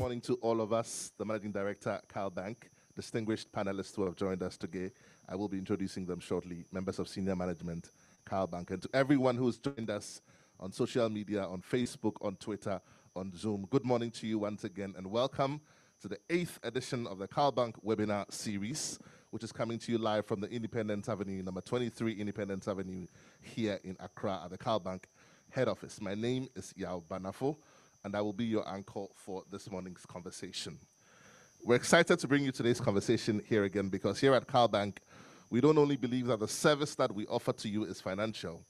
morning to all of us, the Managing Director at CalBank, distinguished panelists who have joined us today. I will be introducing them shortly, members of senior management, CalBank, and to everyone who's joined us on social media, on Facebook, on Twitter, on Zoom. Good morning to you once again, and welcome to the 8th edition of the CalBank webinar series, which is coming to you live from the Independence Avenue, number 23 Independence Avenue, here in Accra at the CalBank head office. My name is Yao Banafo, and I will be your anchor for this morning's conversation. We're excited to bring you today's conversation here again because here at CalBank, we don't only believe that the service that we offer to you is financial,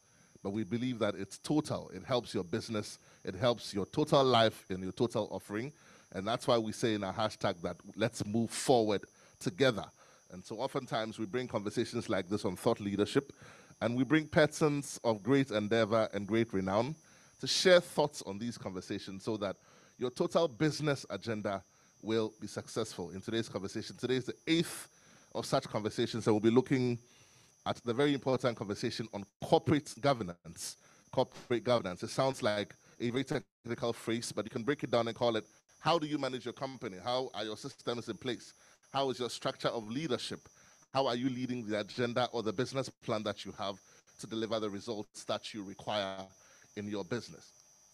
but we believe that it's total. It helps your business, it helps your total life and your total offering, and that's why we say in our hashtag that let's move forward together. And so oftentimes we bring conversations like this on thought leadership, and we bring persons of great endeavor and great renown to share thoughts on these conversations so that your total business agenda will be successful. In today's conversation, today is the 8th of such conversations, and we'll be looking at the very important conversation on corporate governance. Corporate governance, it sounds like a very technical phrase, but you can break it down and call it, how do you manage your company? How are your systems in place? How is your structure of leadership? How are you leading the agenda or the business plan that you have to deliver the results that you require in your business?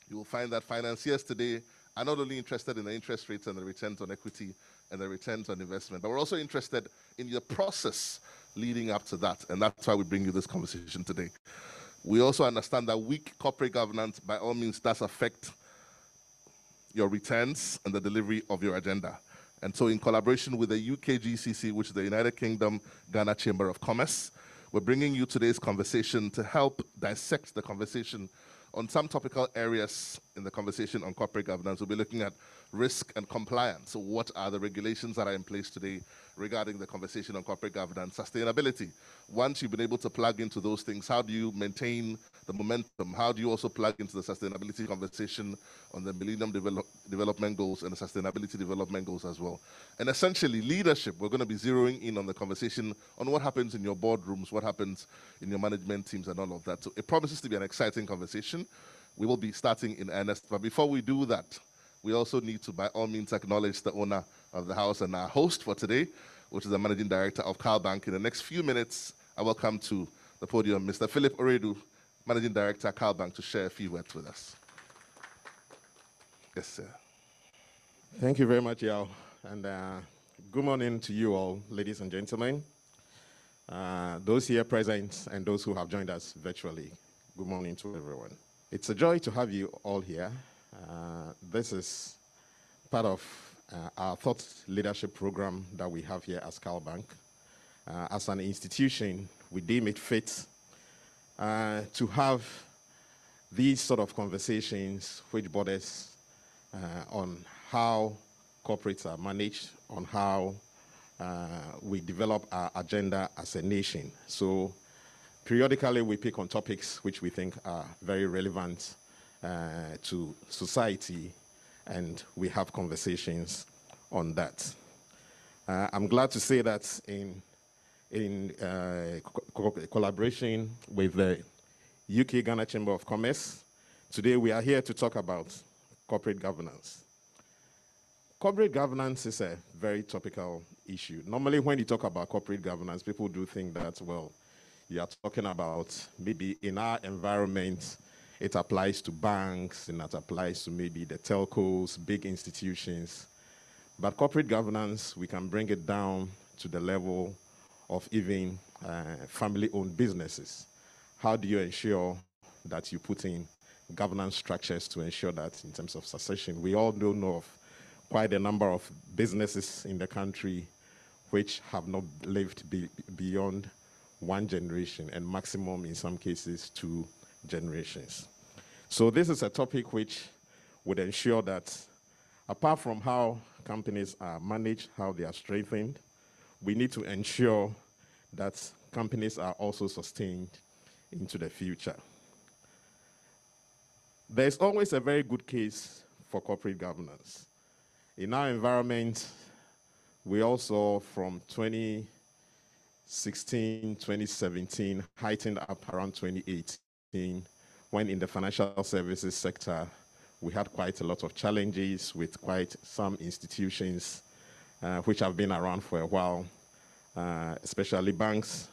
You will find that financiers today are not only interested in the interest rates and the returns on equity and the returns on investment, but we're also interested in the process leading up to that, and that's why we bring you this conversation today. We also understand that weak corporate governance by all means does affect your returns and the delivery of your agenda. And so in collaboration with the UKGCC, which is the United Kingdom Ghana Chamber of Commerce, we're bringing you today's conversation to help dissect the conversation on some topical areas in the conversation on corporate governance. We'll be looking at risk and compliance. So what are the regulations that are in place today regarding the conversation on corporate governance? Sustainability. Once you've been able to plug into those things, how do you maintain the momentum? How do you also plug into the sustainability conversation on the Millennium Development Goals and the Sustainability Development Goals as well? And essentially, leadership, we're going to be zeroing in on the conversation on what happens in your boardrooms, what happens in your management teams and all of that. So it promises to be an exciting conversation. We will be starting in earnest. But before we do that, we also need to, by all means, acknowledge the owner of the house and our host for today, which is the Managing Director of CalBank. In the next few minutes, I welcome to the podium Mr. Philip Owiredu, Managing Director at CalBank, to share a few words with us. Yes, sir. Thank you very much, Yao. And good morning to you all, ladies and gentlemen. Those here present and those who have joined us virtually, good morning to everyone. It's a joy to have you all here. This is part of our thought leadership program that we have here as CalBank. As an institution, we deem it fit to have these sort of conversations which borders on how corporates are managed, on how we develop our agenda as a nation. So periodically we pick on topics which we think are very relevant to society, and we have conversations on that. I'm glad to say that in collaboration with the UK Ghana Chamber of Commerce, today we are here to talk about corporate governance. Corporate governance is a very topical issue. Normally when you talk about corporate governance, people do think that, well, you are talking about maybe in our environment, it applies to banks and that applies to maybe the telcos, big institutions. But corporate governance, we can bring it down to the level of even family-owned businesses. How do you ensure that you put in governance structures to ensure that in terms of succession? We all do know of quite a number of businesses in the country which have not lived beyond one generation, and maximum in some cases 2 generations. So this is a topic which would ensure that apart from how companies are managed, how they are strengthened, we need to ensure that companies are also sustained into the future. There's always a very good case for corporate governance. In our environment, we also from 2016, 2017, heightened up around 2018, when in the financial services sector, we had quite a lot of challenges with quite some institutions which have been around for a while, especially banks,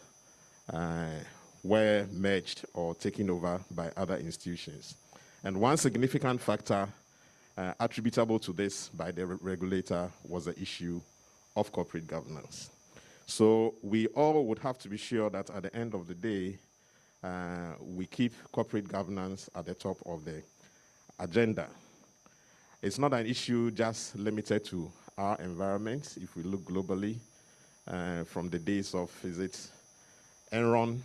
were merged or taken over by other institutions. And one significant factor attributable to this by the regulator was the issue of corporate governance. So we all would have to be sure that at the end of the day, we keep corporate governance at the top of the agenda. It's not an issue just limited to our environment. If we look globally, from the days of, Enron,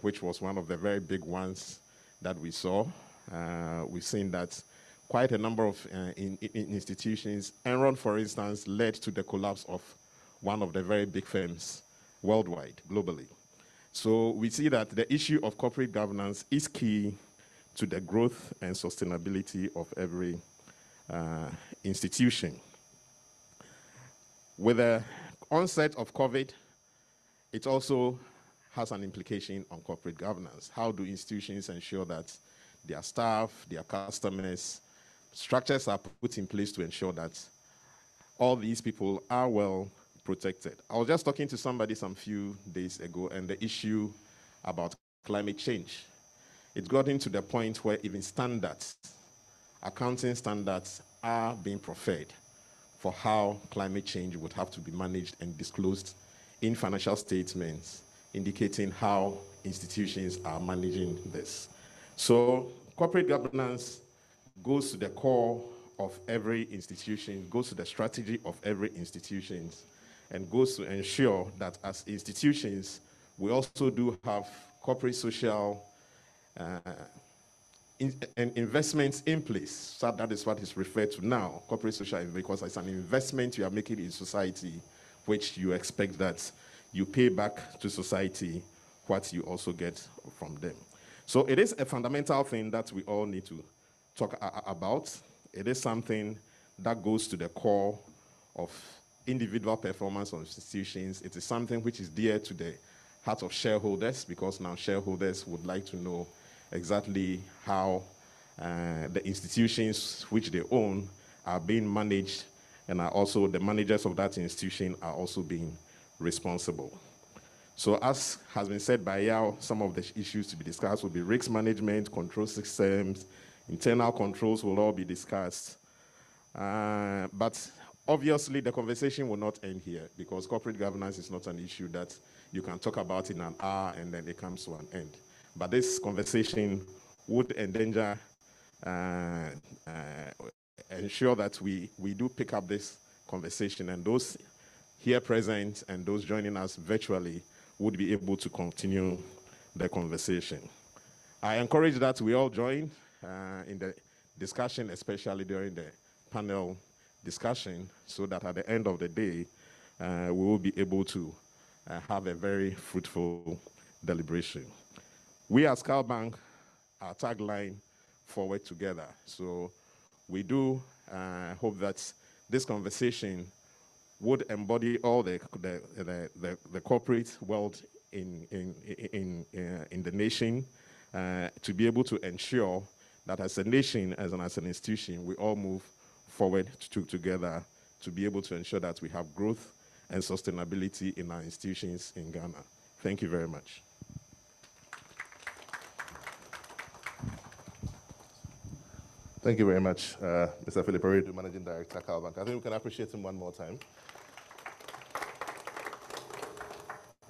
which was one of the very big ones that we saw, we've seen that quite a number of institutions, Enron, for instance, led to the collapse of one of the very big firms worldwide, globally. So we see that the issue of corporate governance is key to the growth and sustainability of every institution. With the onset of COVID, it also has an implication on corporate governance. How do institutions ensure that their staff, their customers, structures are put in place to ensure that all these people are well protected? I was just talking to somebody some few days ago, and the issue about climate change. It's gotten to the point where even standards, accounting standards, are being preferred for how climate change would have to be managed and disclosed in financial statements, indicating how institutions are managing this. So corporate governance goes to the core of every institution, goes to the strategy of every institution, and goes to ensure that as institutions, we also do have corporate social and investments in place. So that is what is referred to now, corporate social, because it's an investment you are making in society, which you expect that you pay back to society what you also get from them. So it is a fundamental thing that we all need to talk about. It is something that goes to the core of individual performance of institutions. It is something which is dear to the heart of shareholders, because now shareholders would like to know exactly how the institutions which they own are being managed, and are also the managers of that institution are also being responsible. So as has been said by Yao, some of the issues to be discussed will be risk management, control systems, internal controls will all be discussed. But obviously the conversation will not end here, because corporate governance is not an issue that you can talk about in an hour and then it comes to an end. But this conversation would endanger, ensure that we do pick up this conversation, and those here present and those joining us virtually would be able to continue the conversation. I encourage that we all join in the discussion, especially during the panel discussion, so that at the end of the day, we will be able to have a very fruitful deliberation. We as CalBank, our tagline, forward together. So we do hope that this conversation would embody all the corporate world in the nation, to be able to ensure that as a nation, as an institution, we all move forward together to be able to ensure that we have growth and sustainability in our institutions in Ghana. Thank you very much. Thank you very much, Mr. Felix Owiredu, Managing Director, CalBank. I think we can appreciate him one more time.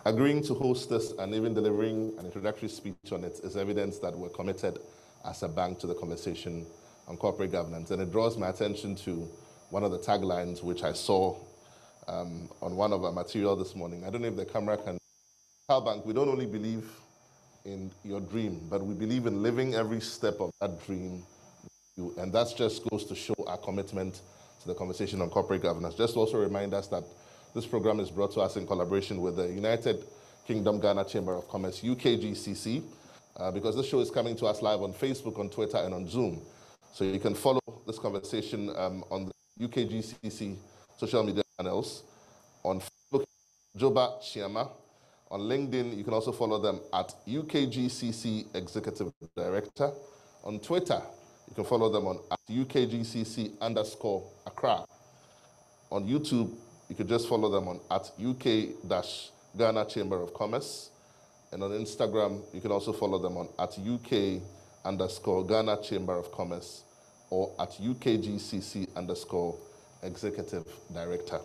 Agreeing to host this and even delivering an introductory speech on it is evidence that we're committed as a bank to the conversation on corporate governance. And it draws my attention to one of the taglines which I saw on one of our material this morning. I don't know if the camera can. CalBank, we don't only believe in your dream, but we believe in living every step of that dream. And that just goes to show our commitment to the conversation on corporate governance. Just to also remind us that this program is brought to us in collaboration with the United Kingdom Ghana Chamber of Commerce, UKGCC, because this show is coming to us live on Facebook, on Twitter, and on Zoom. So you can follow this conversation on the UKGCC social media channels, on Facebook, Adjoba, Kyiamah. On LinkedIn, you can also follow them at UKGCC Executive Director. On Twitter, You can follow them on at UKGCC_Accra. On YouTube, you could just follow them on at UK-Ghana Chamber of Commerce. And on Instagram, you can also follow them on at UK_Ghana Chamber of Commerce or at UKGCC_Executive Director.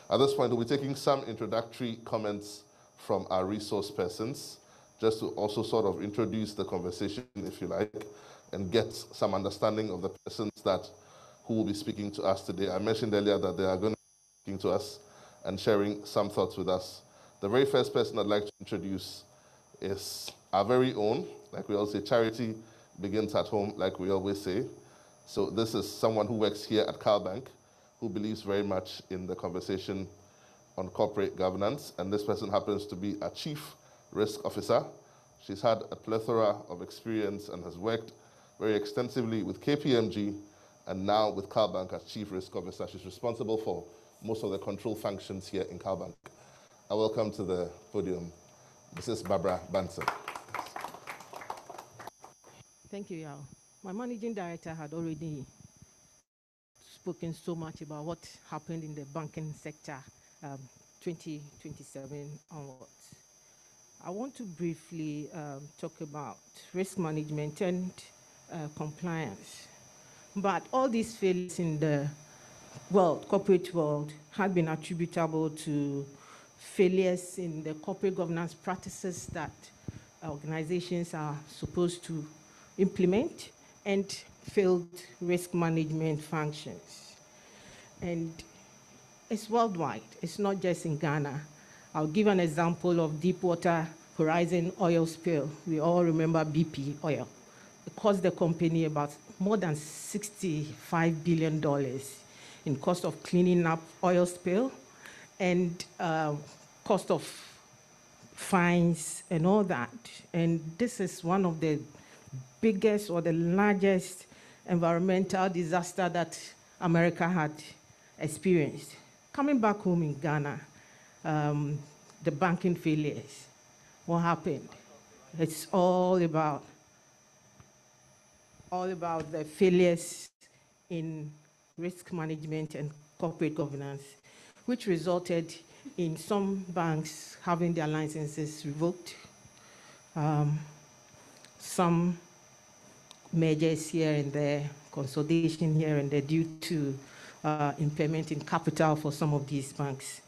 At this point, we'll be taking some introductory comments from our resource persons, just to also sort of introduce the conversation, if you like, and get some understanding of the persons who will be speaking to us today. I mentioned earlier that they are going to be speaking to us and sharing some thoughts with us. The very first person I'd like to introduce is our very own, like we all say, charity begins at home, like we always say. So this is someone who works here at CalBank, who believes very much in the conversation on corporate governance, and this person happens to be a chief risk officer. She's had a plethora of experience and has worked very extensively with KPMG and now with CalBank as chief risk officer. She's responsible for most of the control functions here in CalBank. I welcome to the podium Mrs. Barbara Banson. Thank you, Yao. My managing director had already spoken so much about what happened in the banking sector 2027 onwards. I want to briefly talk about risk management and compliance. But all these failures in the corporate world, had been attributable to failures in the corporate governance practices that organizations are supposed to implement and failed risk management functions. And it's worldwide. It's not just in Ghana. I'll give an example of Deepwater Horizon oil spill. We all remember BP oil. It cost the company about more than $65 billion in cost of cleaning up oil spill and cost of fines and all that. And this is one of the biggest or the largest environmental disaster that America had experienced. Coming back home in Ghana, the banking failures, what happened? It's all about the failures in risk management and corporate governance, which resulted in some banks having their licenses revoked, some mergers here and there, consolidation here and there due to impairment in capital for some of these banks.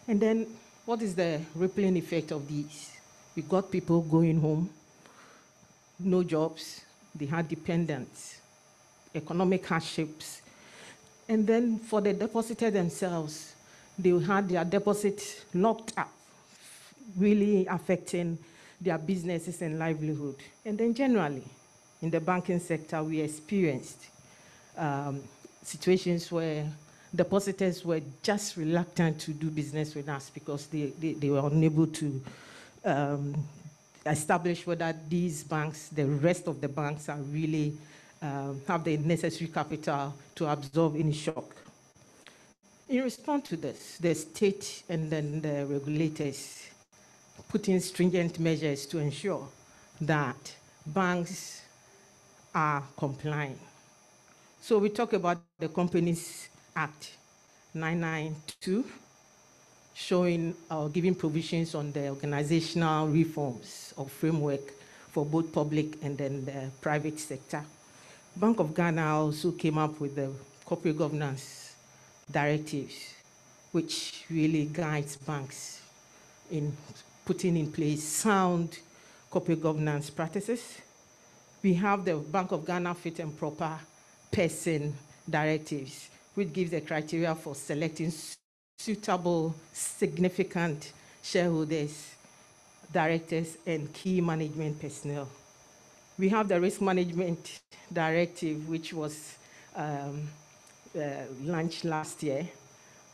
And then what is the rippling effect of these? We got people going home, no jobs, they had dependents, economic hardships. And then for the depositors themselves, they had their deposits locked up, really affecting their businesses and livelihood. And then generally, in the banking sector, we experienced situations where depositors were just reluctant to do business with us because they were unable to establish whether these banks, the rest of the banks, are really have the necessary capital to absorb any shock. In response to this, the state and then the regulators put in stringent measures to ensure that banks are complying. So we talk about the Companies Act 992, showing or giving provisions on the organizational reforms or framework for both public and then the private sector. Bank of Ghana also came up with the corporate governance directives, which really guides banks in putting in place sound corporate governance practices. We have the Bank of Ghana Fit and Proper Person directives, which gives the criteria for selecting suitable, significant shareholders, directors, and key management personnel. We have the Risk Management Directive, which was launched last year,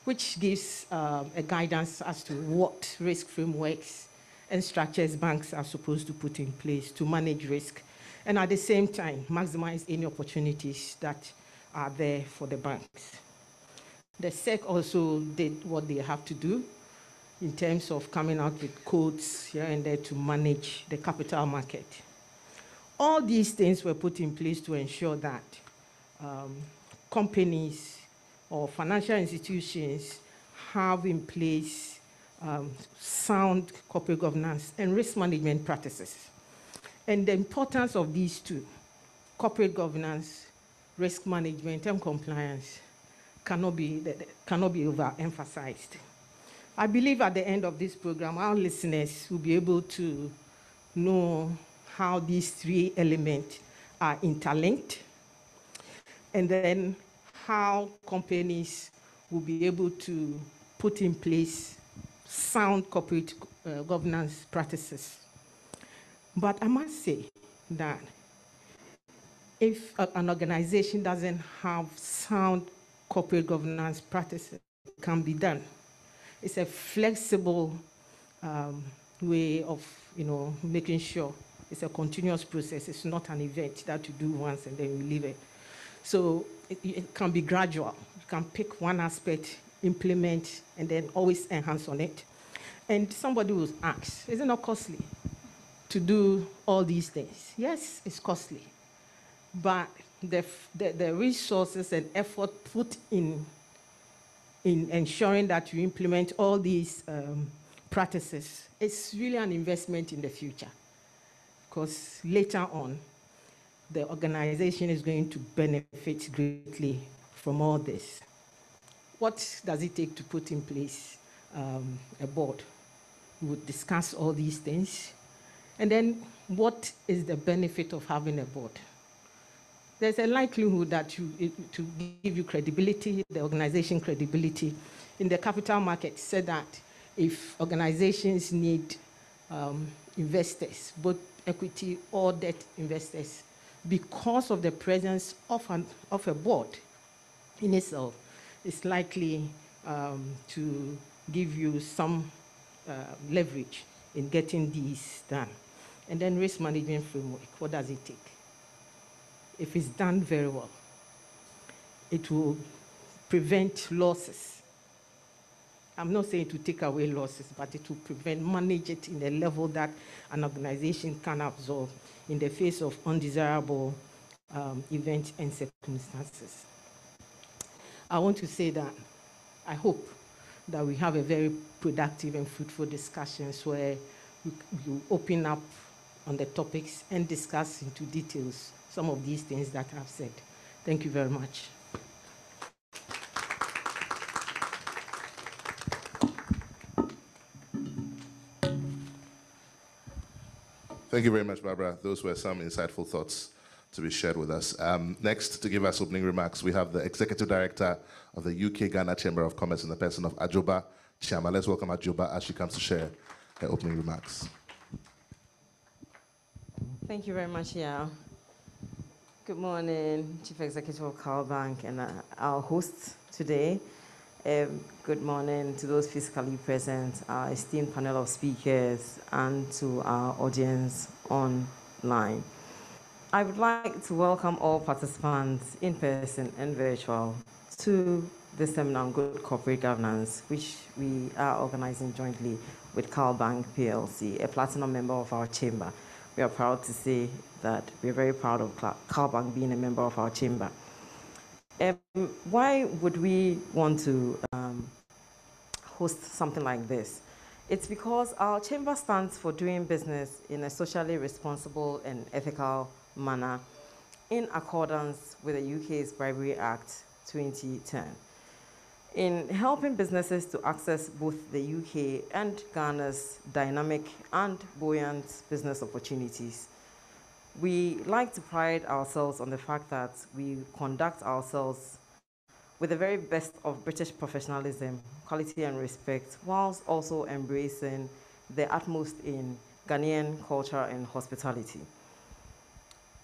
which gives a guidance as to what risk frameworks and structures banks are supposed to put in place to manage risk, and at the same time, maximize any opportunities that are there for the banks. The SEC also did what they have to do in terms of coming out with codes here and there to manage the capital market. All these things were put in place to ensure that companies or financial institutions have in place sound corporate governance and risk management practices. And the importance of these two, corporate governance, risk management, and compliance, cannot be overemphasized. I believe at the end of this program, our listeners will be able to know how these three elements are interlinked, and then how companies will be able to put in place sound corporate governance practices. But I must say that if an organization doesn't have sound corporate governance practices, it can be done. It's a flexible way of making sure it's a continuous process. It's not an event that you do once and then you leave it. So it can be gradual. You can pick one aspect, implement, and then always enhance on it. And somebody will ask, is it not costly to do all these things? Yes, it's costly. But the resources and effort put in ensuring that you implement all these practices, it's really an investment in the future. Because later on, the organization is going to benefit greatly from all this. What does it take to put in place a board? We would discuss all these things. And then what is the benefit of having a board? There's a likelihood that to give you credibility, the organization credibility. In the capital market, said that if organizations need investors, both equity or debt investors, because of the presence of a board in itself, it's likely to give you some leverage in getting these done. And then risk management framework, what does it take? If it's done very well, it will prevent losses. I'm not saying to take away losses, but it will manage it in a level that an organization can absorb in the face of undesirable events and circumstances. I want to say that I hope that we have a very productive and fruitful discussions where you open up on the topics and discuss into details some of these things that I've said. Thank you very much. Thank you very much, Barbara. Those were some insightful thoughts to be shared with us. Next, to give us opening remarks, we have the Executive Director of the UK-Ghana Chamber of Commerce in the person of Adjoba, Kyiamah. Let's welcome Adjoba as she comes to share her opening remarks. Thank you very much, yeah. Good morning, Chief Executive of CalBank and our hosts today. Good morning to those physically present, our esteemed panel of speakers, and to our audience online. I would like to welcome all participants in person and virtual to the seminar on good corporate governance, which we are organizing jointly with CalBank PLC, a platinum member of our chamber. We are proud to say that we're very proud of CalBank being a member of our chamber. Why would we want to host something like this? It's because our chamber stands for doing business in a socially responsible and ethical manner in accordance with the UK's Bribery Act 2010. In helping businesses to access both the UK and Ghana's dynamic and buoyant business opportunities, we like to pride ourselves on the fact that we conduct ourselves with the very best of British professionalism, quality and respect, whilst also embracing the utmost in Ghanaian culture and hospitality.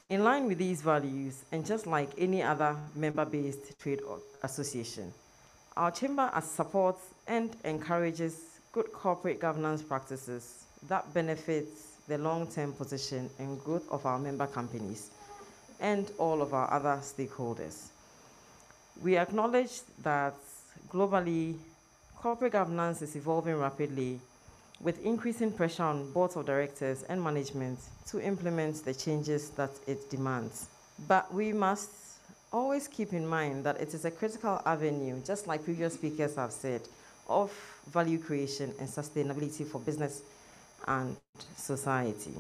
In line with these values, and just like any other member-based trade association, our chamber supports and encourages good corporate governance practices that benefits the long-term position and growth of our member companies and all of our other stakeholders. We acknowledge that globally, corporate governance is evolving rapidly with increasing pressure on boards of directors and management to implement the changes that it demands. But we must always keep in mind that it is a critical avenue, just like previous speakers have said, of value creation and sustainability for business and society.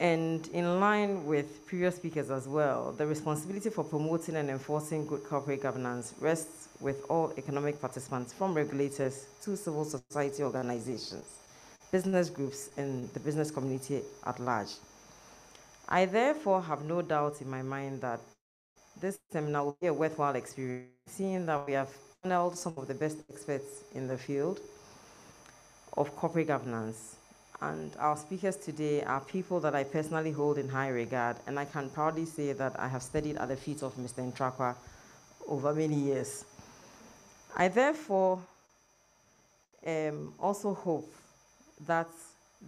And in line with previous speakers as well, the responsibility for promoting and enforcing good corporate governance rests with all economic participants, from regulators to civil society organizations, business groups, and the business community at large. I therefore have no doubt in my mind that this seminar will be a worthwhile experience, seeing that we have paneled some of the best experts in the field of corporate governance. And our speakers today are people that I personally hold in high regard, and I can proudly say that I have studied at the feet of Mr. Ntrakwah over many years. I therefore also hope that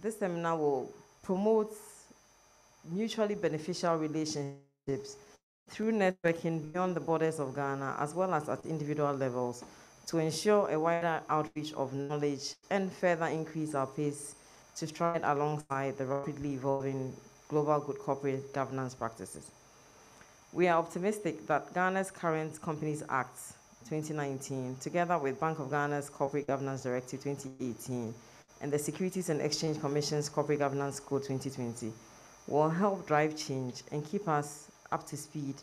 this seminar will promote mutually beneficial relationships through networking beyond the borders of Ghana, as well as at individual levels, to ensure a wider outreach of knowledge and further increase our pace to stride alongside the rapidly evolving global good corporate governance practices. We are optimistic that Ghana's current Companies Act 2019, together with Bank of Ghana's Corporate Governance Directive 2018 and the Securities and Exchange Commission's Corporate Governance Code 2020, will help drive change and keep us up to speed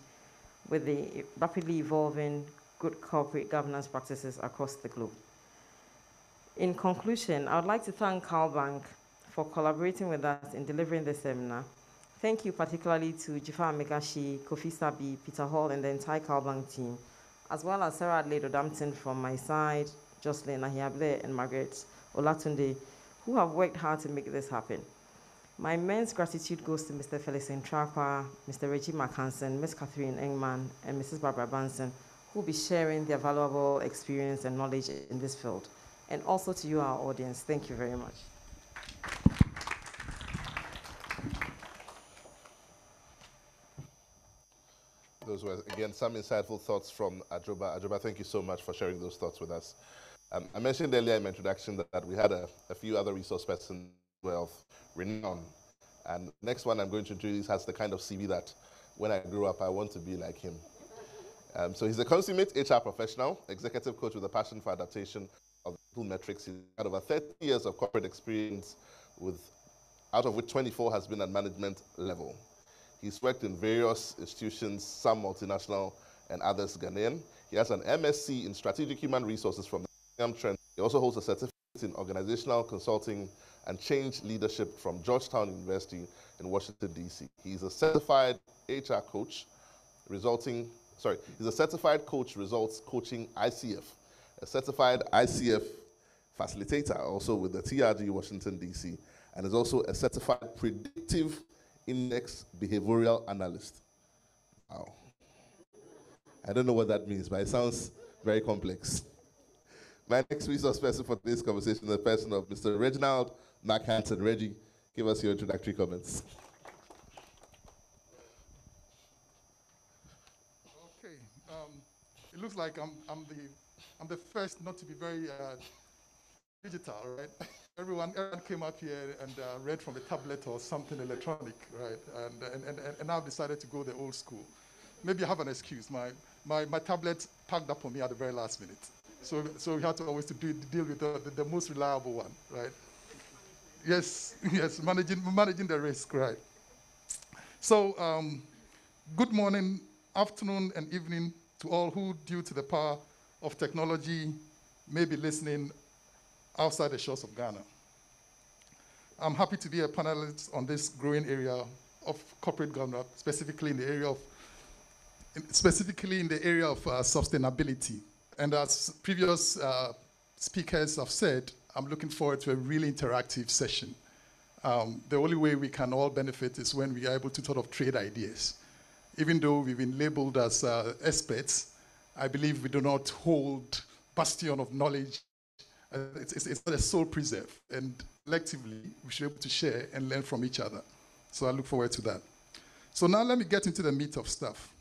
with the rapidly evolving good corporate governance practices across the globe. In conclusion, I would like to thank CalBank for collaborating with us in delivering this seminar. Thank you particularly to Jifa Megashi, Kofi Sabi, Peter Hall, and the entire CalBank team, as well as Sarah Adledo-Dampton from my side, Jocelyn Ahiable, and Margaret Olatunde, who have worked hard to make this happen. My immense gratitude goes to Mr. Felix Ntrakwah, Mr. Reginald Mark-Hansen, Ms. Catherine Engmann, and Mrs. Barbara Banson, who will be sharing their valuable experience and knowledge in this field. And also to you, our audience, thank you very much. Those were, again, some insightful thoughts from Adjoba. Adjoba, thank you so much for sharing those thoughts with us. I mentioned earlier in my introduction that we had a few other resource persons of renown. And next one I'm going to introduce has the kind of CV that when I grew up, I want to be like him. So he's a consummate HR professional, executive coach with a passion for adaptation of people metrics. He's had over 30 years of corporate experience, out of which 24 has been at management level. He's worked in various institutions, some multinational and others Ghanaian. He has an MSc in strategic human resources from the Trend. He also holds a certificate in organizational consulting and change leadership from Georgetown University in Washington, D.C. He's a certified HR coach, he's a certified coach results coaching ICF, a certified ICF facilitator also with the TRG Washington, D.C., and is also a certified predictive index behavioral analyst. Wow. I don't know what that means, but it sounds very complex. My next resource person for today's conversation is the person of Mr. Reginald Mark-Hansen. Reggie, give us your introductory comments. Okay, it looks like I'm the first not to be very digital, right? Everyone came up here and read from a tablet or something electronic, right? And I've decided to go the old school. Maybe I have an excuse. My tablet packed up on me at the very last minute. So we had to always deal with the most reliable one, right? Yes, managing the risk, right? So good morning, afternoon, and evening to all who, due to the power of technology, may be listening outside the shores of Ghana. I'm happy to be a panelist on this growing area of corporate governance, specifically in the area of sustainability. And as previous speakers have said, I'm looking forward to a really interactive session. The only way we can all benefit is when we are able to sort of trade ideas. Even though we've been labeled as experts, I believe we do not hold bastion of knowledge. It's not a sole preserve, and collectively we should be able to share and learn from each other. So I look forward to that. So now let me get into the meat of stuff.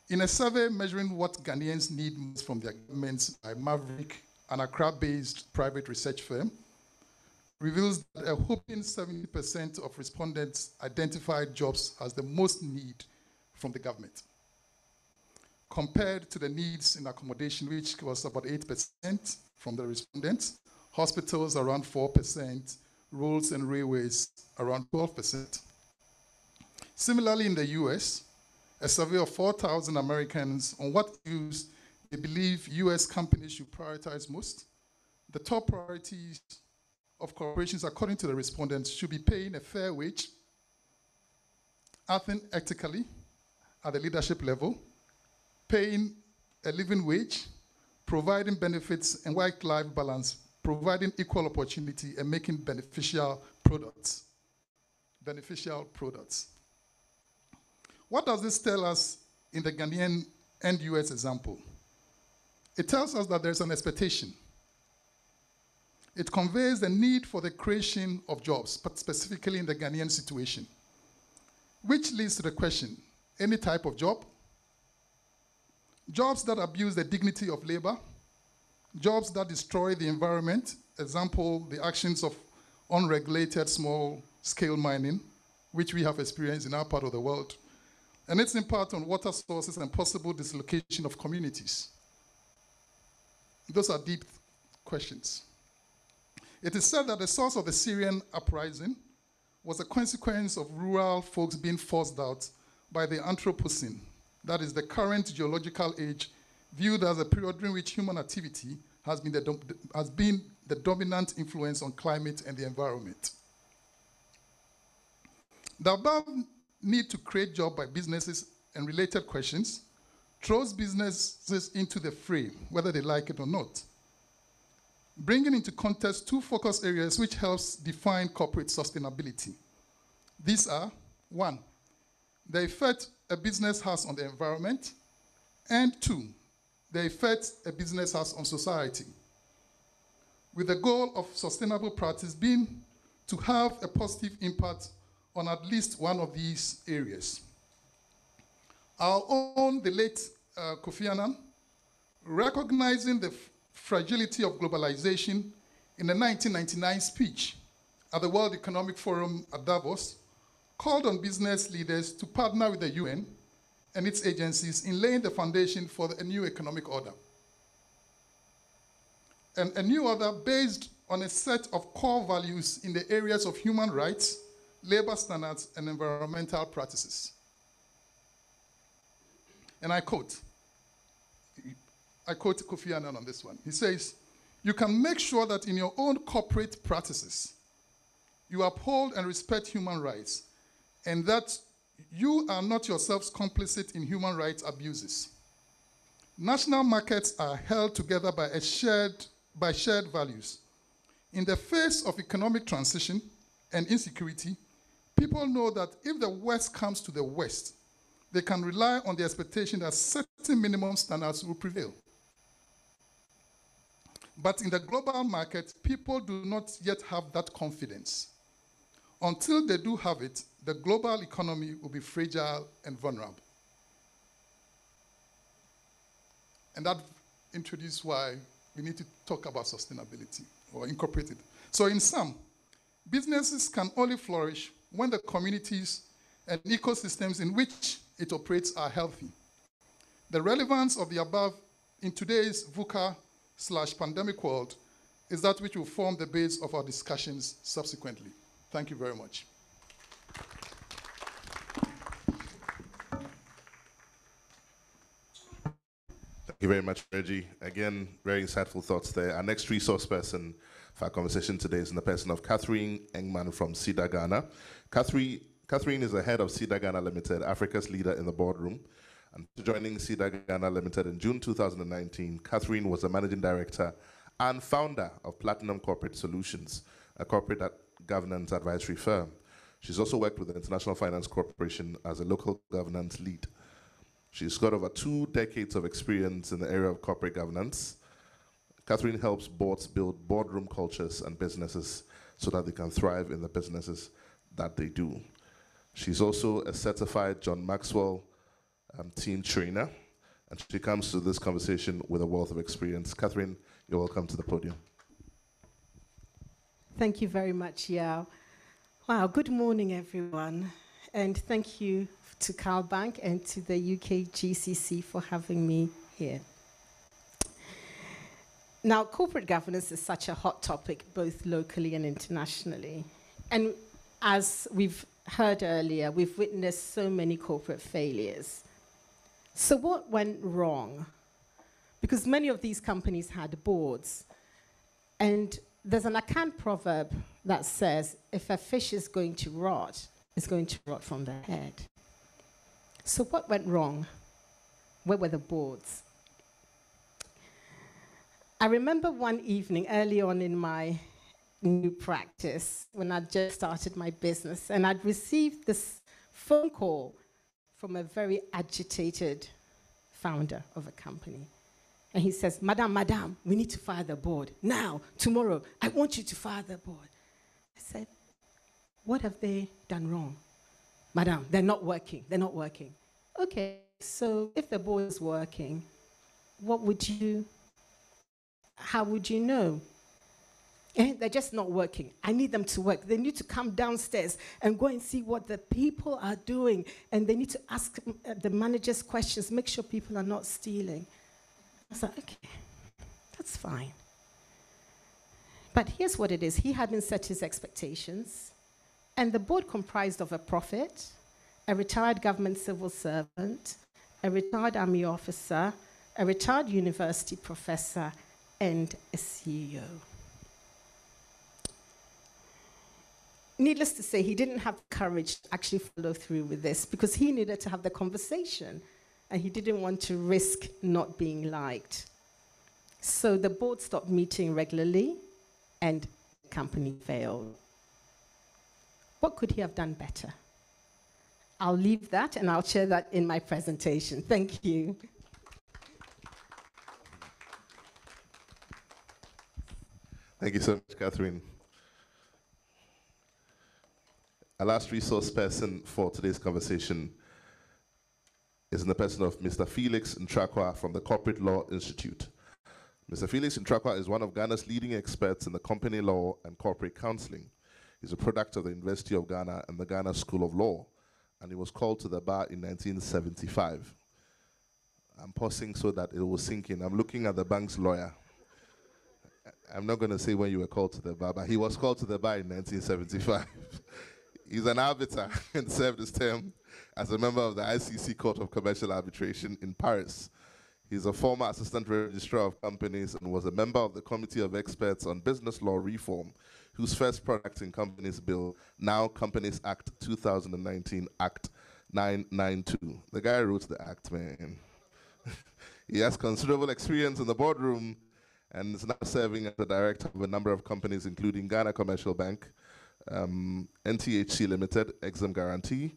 In a survey measuring what Ghanaians need most from their governments by Maverick, an Accra-based private research firm, reveals that a whopping 70% of respondents identified jobs as the most need from the government, compared to the needs in accommodation, which was about 8% from the respondents, hospitals around 4%, roads and railways around 12%. Similarly, in the US, a survey of 4,000 Americans on what issues they believe US companies should prioritize most. The top priorities of corporations, according to the respondents, should be paying a fair wage, acting ethically at the leadership level, paying a living wage, providing benefits and work-life balance, providing equal opportunity, and making beneficial products. Beneficial products. What does this tell us in the Ghanaian and US example? It tells us that there's an expectation. It conveys the need for the creation of jobs, but specifically in the Ghanaian situation, which leads to the question, any type of job? Jobs that abuse the dignity of labor, jobs that destroy the environment, example, the actions of unregulated small-scale mining, which we have experienced in our part of the world, and its impact on water sources and possible dislocation of communities. Those are deep questions. It is said that the source of the Syrian uprising was a consequence of rural folks being forced out by the Anthropocene, that is the current geological age, viewed as a period during which human activity has been the dominant influence on climate and the environment. The above need to create jobs by businesses and related questions throws businesses into the fray, whether they like it or not, bringing into context two focus areas which helps define corporate sustainability. These are, one, the effect a business has on the environment, and two, the effect a business has on society, with the goal of sustainable practice being to have a positive impact on at least one of these areas. Our own, the late Kofi Annan, recognizing the fragility of globalization in a 1999 speech at the World Economic Forum at Davos, called on business leaders to partner with the UN and its agencies in laying the foundation for a new economic order. And a new order based on a set of core values in the areas of human rights, labor standards, and environmental practices. And I quote Kofi Annan on this one. He says, "You can make sure that in your own corporate practices, you uphold and respect human rights, and that you are not yourselves complicit in human rights abuses. National markets are held together by shared values. In the face of economic transition and insecurity, people know that if the West comes to the West, they can rely on the expectation that certain minimum standards will prevail. But in the global market, people do not yet have that confidence. Until they do have it, the global economy will be fragile and vulnerable." And that introduces why we need to talk about sustainability or incorporate it. So in sum, businesses can only flourish when the communities and ecosystems in which it operates are healthy. The relevance of the above in today's VUCA/pandemic world is that which will form the base of our discussions subsequently. Thank you very much. Thank you very much, Reggie. Again, very insightful thoughts there. Our next resource person for our conversation today is in the person of Catherine Engmann from Sirdar Ghana. Catherine is the head of Sirdar Ghana Limited, Africa's leader in the boardroom. And joining Sirdar Ghana Limited in June 2019, Catherine was the managing director and founder of Platinum Corporate Solutions, a corporate governance advisory firm. She's also worked with the International Finance Corporation as a local governance lead. She's got over 2 decades of experience in the area of corporate governance. Catherine helps boards build boardroom cultures and businesses so that they can thrive in the businesses that they do. She's also a certified John Maxwell team trainer, and she comes to this conversation with a wealth of experience. Catherine, you're welcome to the podium. Thank you very much, Yao. Wow, good morning, everyone. And thank you to CalBank and to the UKGCC for having me here. Now, corporate governance is such a hot topic, both locally and internationally. And as we've heard earlier, we've witnessed so many corporate failures. So what went wrong? Because many of these companies had boards. And there's an Akan proverb that says, if a fish is going to rot, it's going to rot from the head. So what went wrong? Where were the boards? I remember one evening early on in my new practice when I'd just started my business, and I'd received this phone call from a very agitated founder of a company. And he says, Madam, we need to fire the board. Now, tomorrow, I want you to fire the board. I said, what have they done wrong? Madam, they're not working. Okay, so if the board is working, how would you know? They're just not working. I need them to work. They need to come downstairs and go and see what the people are doing. And they need to ask the managers questions, make sure people are not stealing. I was like, okay, that's fine. But here's what it is. He hadn't set his expectations. And the board comprised of a prophet, a retired government civil servant, a retired army officer, a retired university professor, and a CEO. Needless to say, he didn't have the courage to actually follow through with this because he needed to have the conversation and he didn't want to risk not being liked. So the board stopped meeting regularly and the company failed. What could he have done better? I'll leave that and I'll share that in my presentation. Thank you. Thank you so much, Catherine. Our last resource person for today's conversation is in the person of Mr. Felix Ntrakwah from the Corporate Law Institute. Mr. Felix Ntrakwah is one of Ghana's leading experts in the company law and corporate counseling. He's a product of the University of Ghana and the Ghana School of Law, and he was called to the bar in 1975. I'm pausing so that it will sink in. I'm looking at the bank's lawyer. I'm not going to say when you were called to the bar, but he was called to the bar in 1975. He's an arbiter and served his term as a member of the ICC Court of Commercial Arbitration in Paris. He's a former assistant registrar of companies and was a member of the Committee of Experts on Business Law Reform, whose first product in Companies Bill, now Companies Act 2019, Act 992. The guy wrote the act, man. He has considerable experience in the boardroom and is now serving as the director of a number of companies, including Ghana Commercial Bank, NTHC Limited, Exim Guarantee,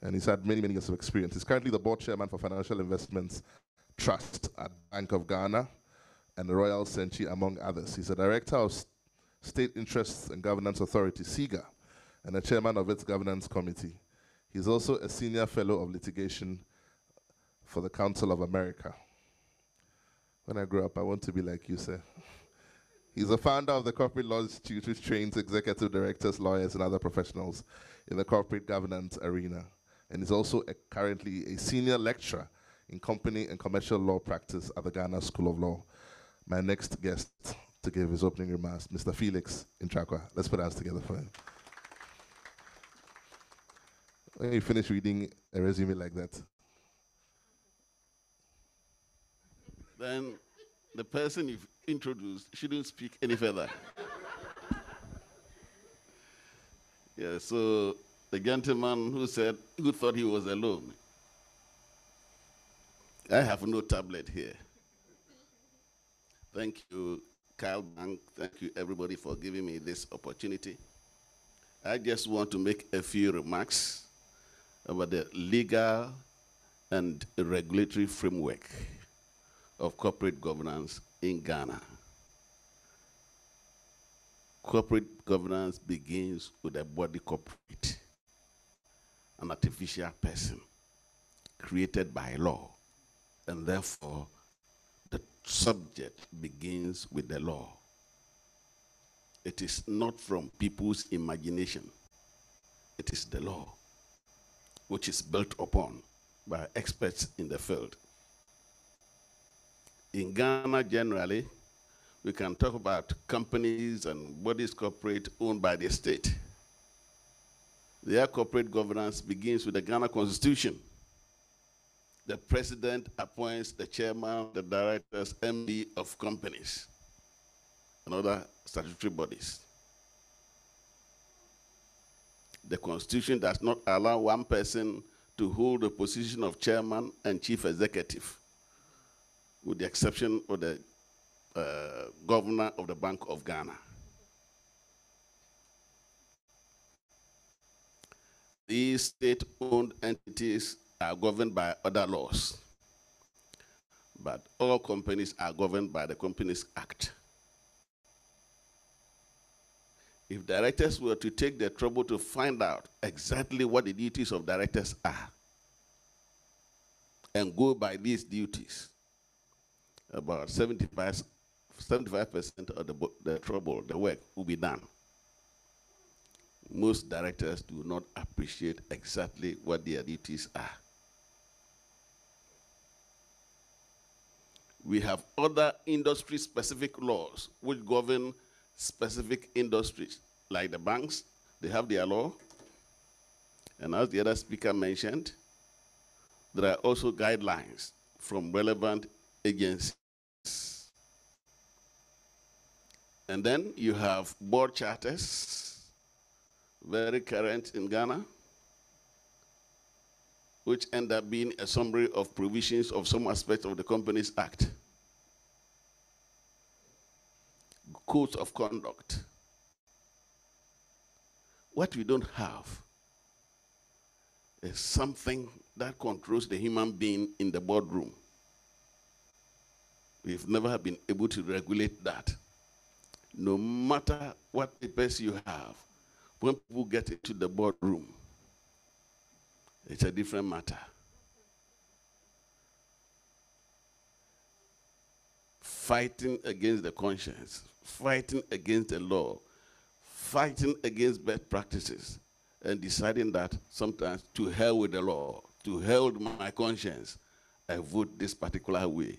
and he's had many, many years of experience. He's currently the board chairman for Financial Investments Trust at Bank of Ghana and the Royal Senchi, among others. He's a director of State Interests and Governance Authority, SIGA, and a chairman of its governance committee. He's also a senior fellow of litigation for the Council of America. When I grow up, I want to be like you, sir. He's a founder of the Corporate Law Institute, which trains executive directors, lawyers, and other professionals in the corporate governance arena. And he's also currently a senior lecturer in company and commercial law practice at the Ghana School of Law. My next guest to give his opening remarks, Mr. Felix Ntrakwah. Let's put our hands together for him. When you finish reading a resume like that, then the person you've introduced shouldn't speak any further. Yeah, so the gentleman who thought he was alone. I have no tablet here. Thank you, CalBank. Thank you, everybody, for giving me this opportunity. I just want to make a few remarks about the legal and regulatory framework of corporate governance in Ghana. Corporate governance begins with a body corporate, an artificial person created by law, and therefore the subject begins with the law. It is not from people's imagination. It is the law. which is built upon by experts in the field. In Ghana, generally, we can talk about companies and bodies corporate owned by the state. Their corporate governance begins with the Ghana Constitution. The president appoints the chairman, the directors, MD of companies, and other statutory bodies. The Constitution does not allow one person to hold the position of chairman and chief executive, with the exception of the governor of the Bank of Ghana. These state-owned entities are governed by other laws, but all companies are governed by the Companies Act. If directors were to take the trouble to find out exactly what the duties of directors are and go by these duties, about 75% of the trouble, the work, will be done. Most directors do not appreciate exactly what their duties are. We have other industry-specific laws which govern specific industries, like the banks. They have their law. And as the other speaker mentioned, there are also guidelines from relevant agencies. And then you have board charters, very current in Ghana, which end up being a summary of provisions of some aspects of the Companies Act. Codes of conduct. What we don't have is something that controls the human being in the boardroom. We've never been able to regulate that. No matter what papers you have, when people get into the boardroom, it's a different matter. Fighting against the conscience, fighting against the law, fighting against bad practices, and deciding that sometimes to hell with the law, to hell with my conscience, I vote this particular way.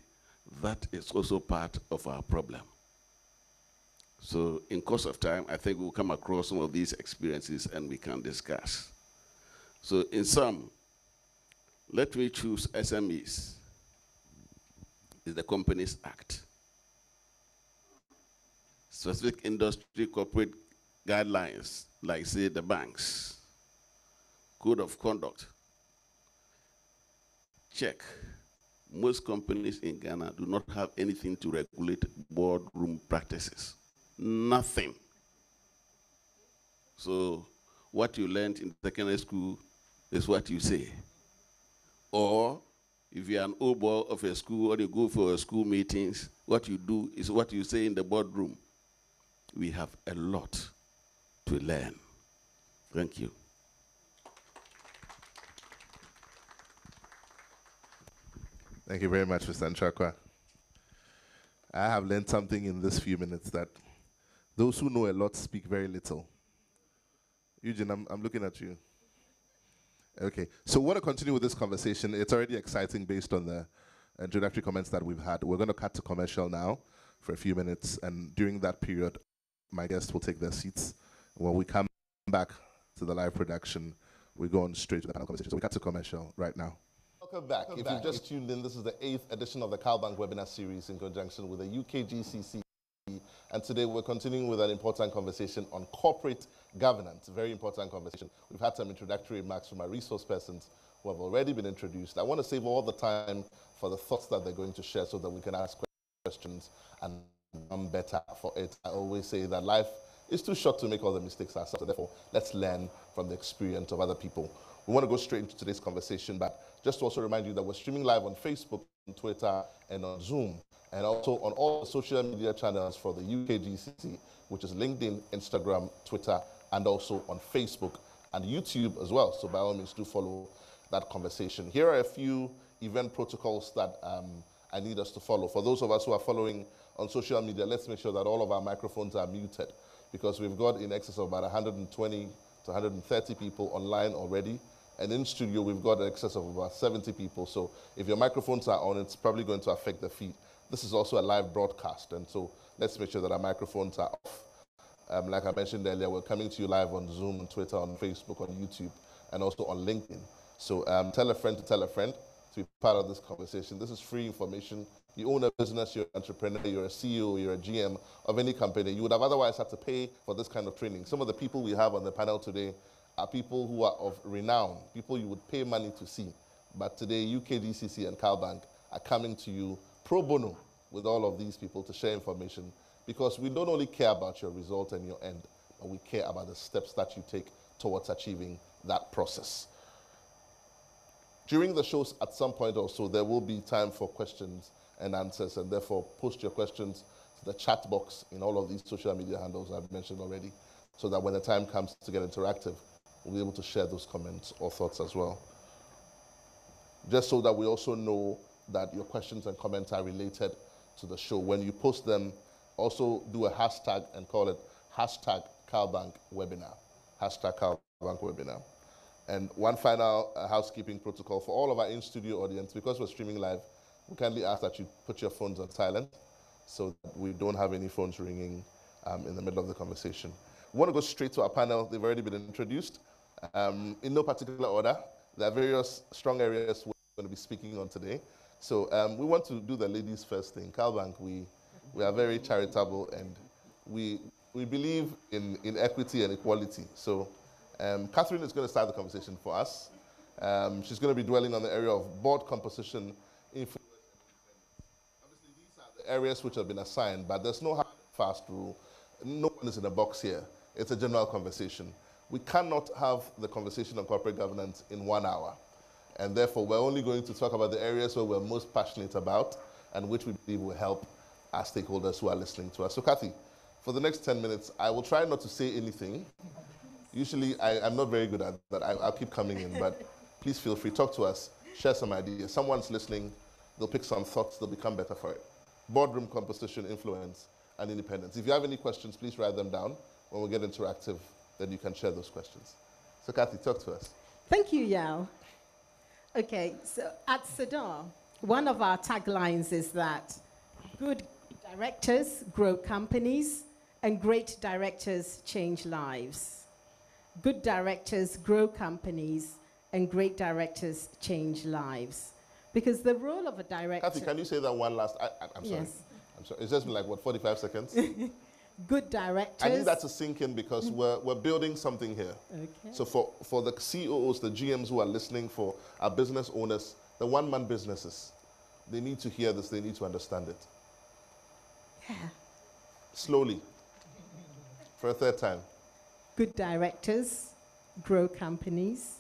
That is also part of our problem. So in course of time, I think we'll come across some of these experiences and we can discuss. So in sum, let me choose SMEs. It's the Companies Act. Specific industry corporate guidelines, like say the banks. Code of conduct. Check. Most companies in Ghana do not have anything to regulate boardroom practices. Nothing. So what you learned in secondary school is what you say. Or if you're an old boy of a school or you go for school meetings, what you do is what you say in the boardroom. We have a lot to learn. Thank you. Thank you very much, Mr. Ntrakwah. I have learned something in this few minutes, that those who know a lot speak very little. Eugene, I'm looking at you. Okay, so we want to continue with this conversation. It's already exciting based on the introductory comments that we've had. We're going to cut to commercial now for a few minutes, and during that period, my guests will take their seats. When we come back to the live production, we go on straight to the panel conversation. So we cut to commercial right now. Welcome back. If you've just tuned in, this is the 8th edition of the CalBank webinar series in conjunction with the UKGCC. And today we're continuing with an important conversation on corporate governance, a very important conversation. We've had some introductory remarks from our resource persons who have already been introduced. I want to save all the time for the thoughts that they're going to share so that we can ask questions and become better for it. I always say that life is too short to make all the mistakes ourselves, so therefore let's learn from the experience of other people. We want to go straight into today's conversation, but just to also remind you that we're streaming live on Facebook, on Twitter, and on Zoom, and also on all the social media channels for the UKGCC, which is LinkedIn, Instagram, Twitter, and also on Facebook and YouTube as well. So by all means, do follow that conversation. Here are a few event protocols that I need us to follow. For those of us who are following on social media, let's make sure that all of our microphones are muted, because we've got in excess of about 120 to 130 people online already. And in studio, we've got an excess of about 70 people. So if your microphones are on, it's probably going to affect the feed. This is also a live broadcast. And so let's make sure that our microphones are off. Like I mentioned earlier, we're coming to you live on Zoom, on Twitter, on Facebook, on YouTube, and also on LinkedIn. So tell a friend to tell a friend to be part of this conversation. This is free information. You own a business, you're an entrepreneur, you're a CEO, you're a GM of any company. You would have otherwise had to pay for this kind of training. Some of the people we have on the panel today are people who are of renown, people you would pay money to see. But today, UKGCC and CalBank are coming to you pro bono with all of these people to share information, because we don't only care about your result and your end, but we care about the steps that you take towards achieving that process. During the shows, at some point also, there will be time for questions and answers, and therefore post your questions to the chat box in all of these social media handles I've mentioned already, so that when the time comes to get interactive, we'll be able to share those comments or thoughts as well. Just so that we also know that your questions and comments are related to the show. When you post them, also do a hashtag and call it hashtag CalBank Webinar. Hashtag CalBank Webinar. And one final housekeeping protocol for all of our in-studio audience, because we're streaming live, we kindly ask that you put your phones on silent so that we don't have any phones ringing in the middle of the conversation. We want to go straight to our panel. They've already been introduced. In no particular order, there are various strong areas we're going to be speaking on today. So we want to do the ladies first thing. CalBank, we are very charitable, and we believe in equity and equality. So Catherine is going to start the conversation for us. She's going to be dwelling on the area of board composition, influence. Obviously, these are the areas which have been assigned, but there's no hard and fast rule. No one is in a box here. It's a general conversation. We cannot have the conversation on corporate governance in 1 hour. And therefore, we're only going to talk about the areas where we're most passionate about and which we believe will help our stakeholders who are listening to us. So, Kathy, for the next 10 minutes, I will try not to say anything. Usually, I'm not very good at that. I'll keep coming in, but please feel free. Talk to us. Share some ideas. Someone's listening. They'll pick some thoughts. They'll become better for it. Boardroom composition, influence, and independence. If you have any questions, please write them down. When we get interactive, then you can share those questions. So, Kathy, talk to us. Thank you, Yao. Okay, so at Sirdar, one of our taglines is that good directors grow companies and great directors change lives. Good directors grow companies and great directors change lives. Because the role of a director... Kathy, can you say that one last... I'm sorry. Yes. I'm sorry. It's just been like, what, 45 seconds? Good directors... I need that to sink in because we're building something here. Okay. So for the CEOs, the GMs who are listening, for our business owners, the one-man businesses, they need to hear this. They need to understand it. Yeah. Slowly. For a third time. Good directors grow companies.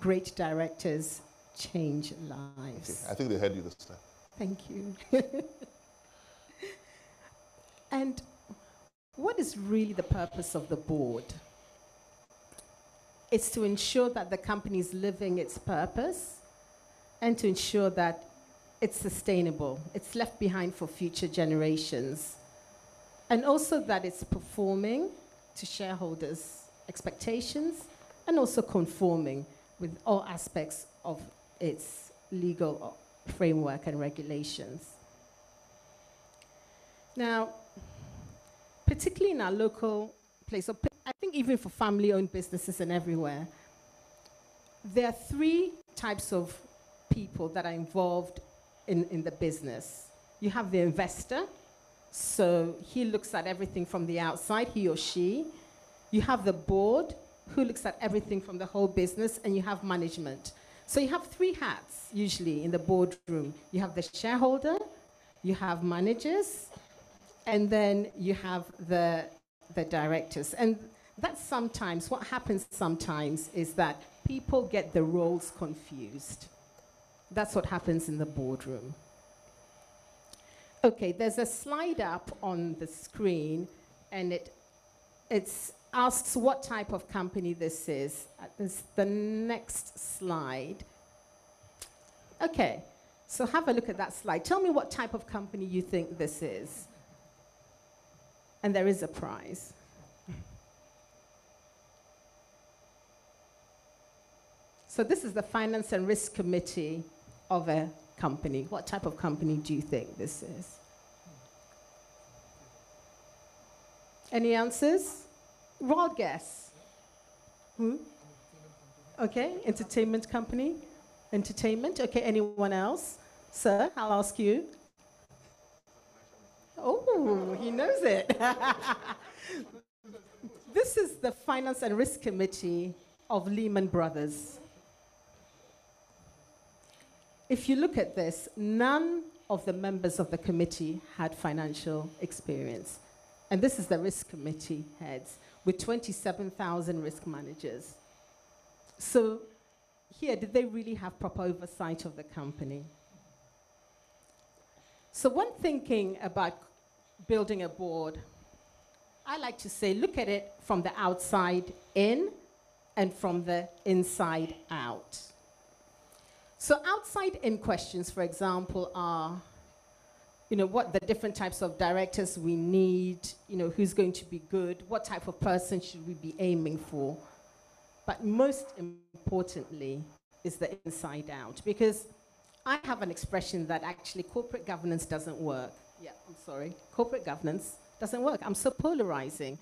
Great directors change lives. Okay. I think they heard you this time. Thank you. And what is really the purpose of the board? It's to ensure that the company is living its purpose and to ensure that it's sustainable, it's left behind for future generations, and also that it's performing to shareholders' expectations and also conforming with all aspects of its legal framework and regulations. Now, particularly in our local place, I think even for family-owned businesses and everywhere, there are three types of people that are involved in the business. You have the investor, so he looks at everything from the outside, he or she. You have the board, who looks at everything from the whole business, and you have management. So you have three hats, usually, in the boardroom. You have the shareholder, you have managers, and then you have the directors. And that's sometimes, what happens sometimes is that people get the roles confused. That's what happens in the boardroom. Okay, there's a slide up on the screen, and it asks what type of company this is. This is the next slide. Okay, so have a look at that slide. Tell me what type of company you think this is. And there is a prize. So this is the Finance and Risk Committee of a company. What type of company do you think this is? Any answers? Wild guess. Okay, entertainment company. Entertainment. Okay, anyone else? Sir, I'll ask you. Oh, he knows it. This is the Finance and Risk Committee of Lehman Brothers. If you look at this, none of the members of the committee had financial experience. And this is the risk committee heads with 27,000 risk managers. So here, did they really have proper oversight of the company? So when thinking about building a board, I like to say, look at it from the outside in and from the inside out. So outside in questions, for example, are, what the different types of directors we need, who's going to be good, what type of person should we be aiming for. But most importantly is the inside out, because I have an expression that actually corporate governance doesn't work. Yeah, I'm sorry. Corporate governance doesn't work. I'm so polarizing.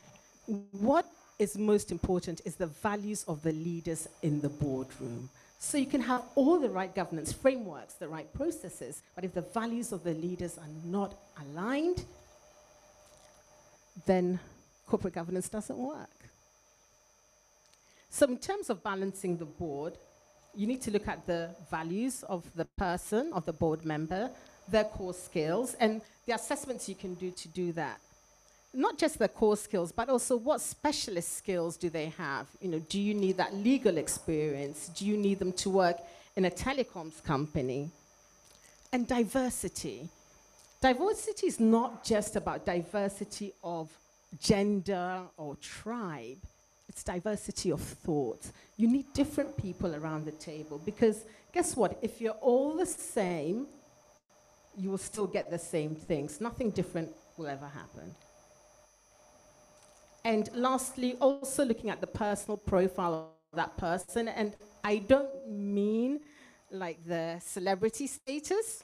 What is most important is the values of the leaders in the boardroom. So you can have all the right governance frameworks, the right processes, but if the values of the leaders are not aligned, then corporate governance doesn't work. So in terms of balancing the board, you need to look at the values of the person, of the board member, their core skills, and the assessments you can do to do that. Not just the core skills, but also what specialist skills do they have? Do you need that legal experience? Do you need them to work in a telecoms company? And diversity. Diversity is not just about diversity of gender or tribe. It's diversity of thought. You need different people around the table because guess what? If you're all the same, you will still get the same things. Nothing different will ever happen. And lastly, also looking at the personal profile of that person. And I don't mean like the celebrity status.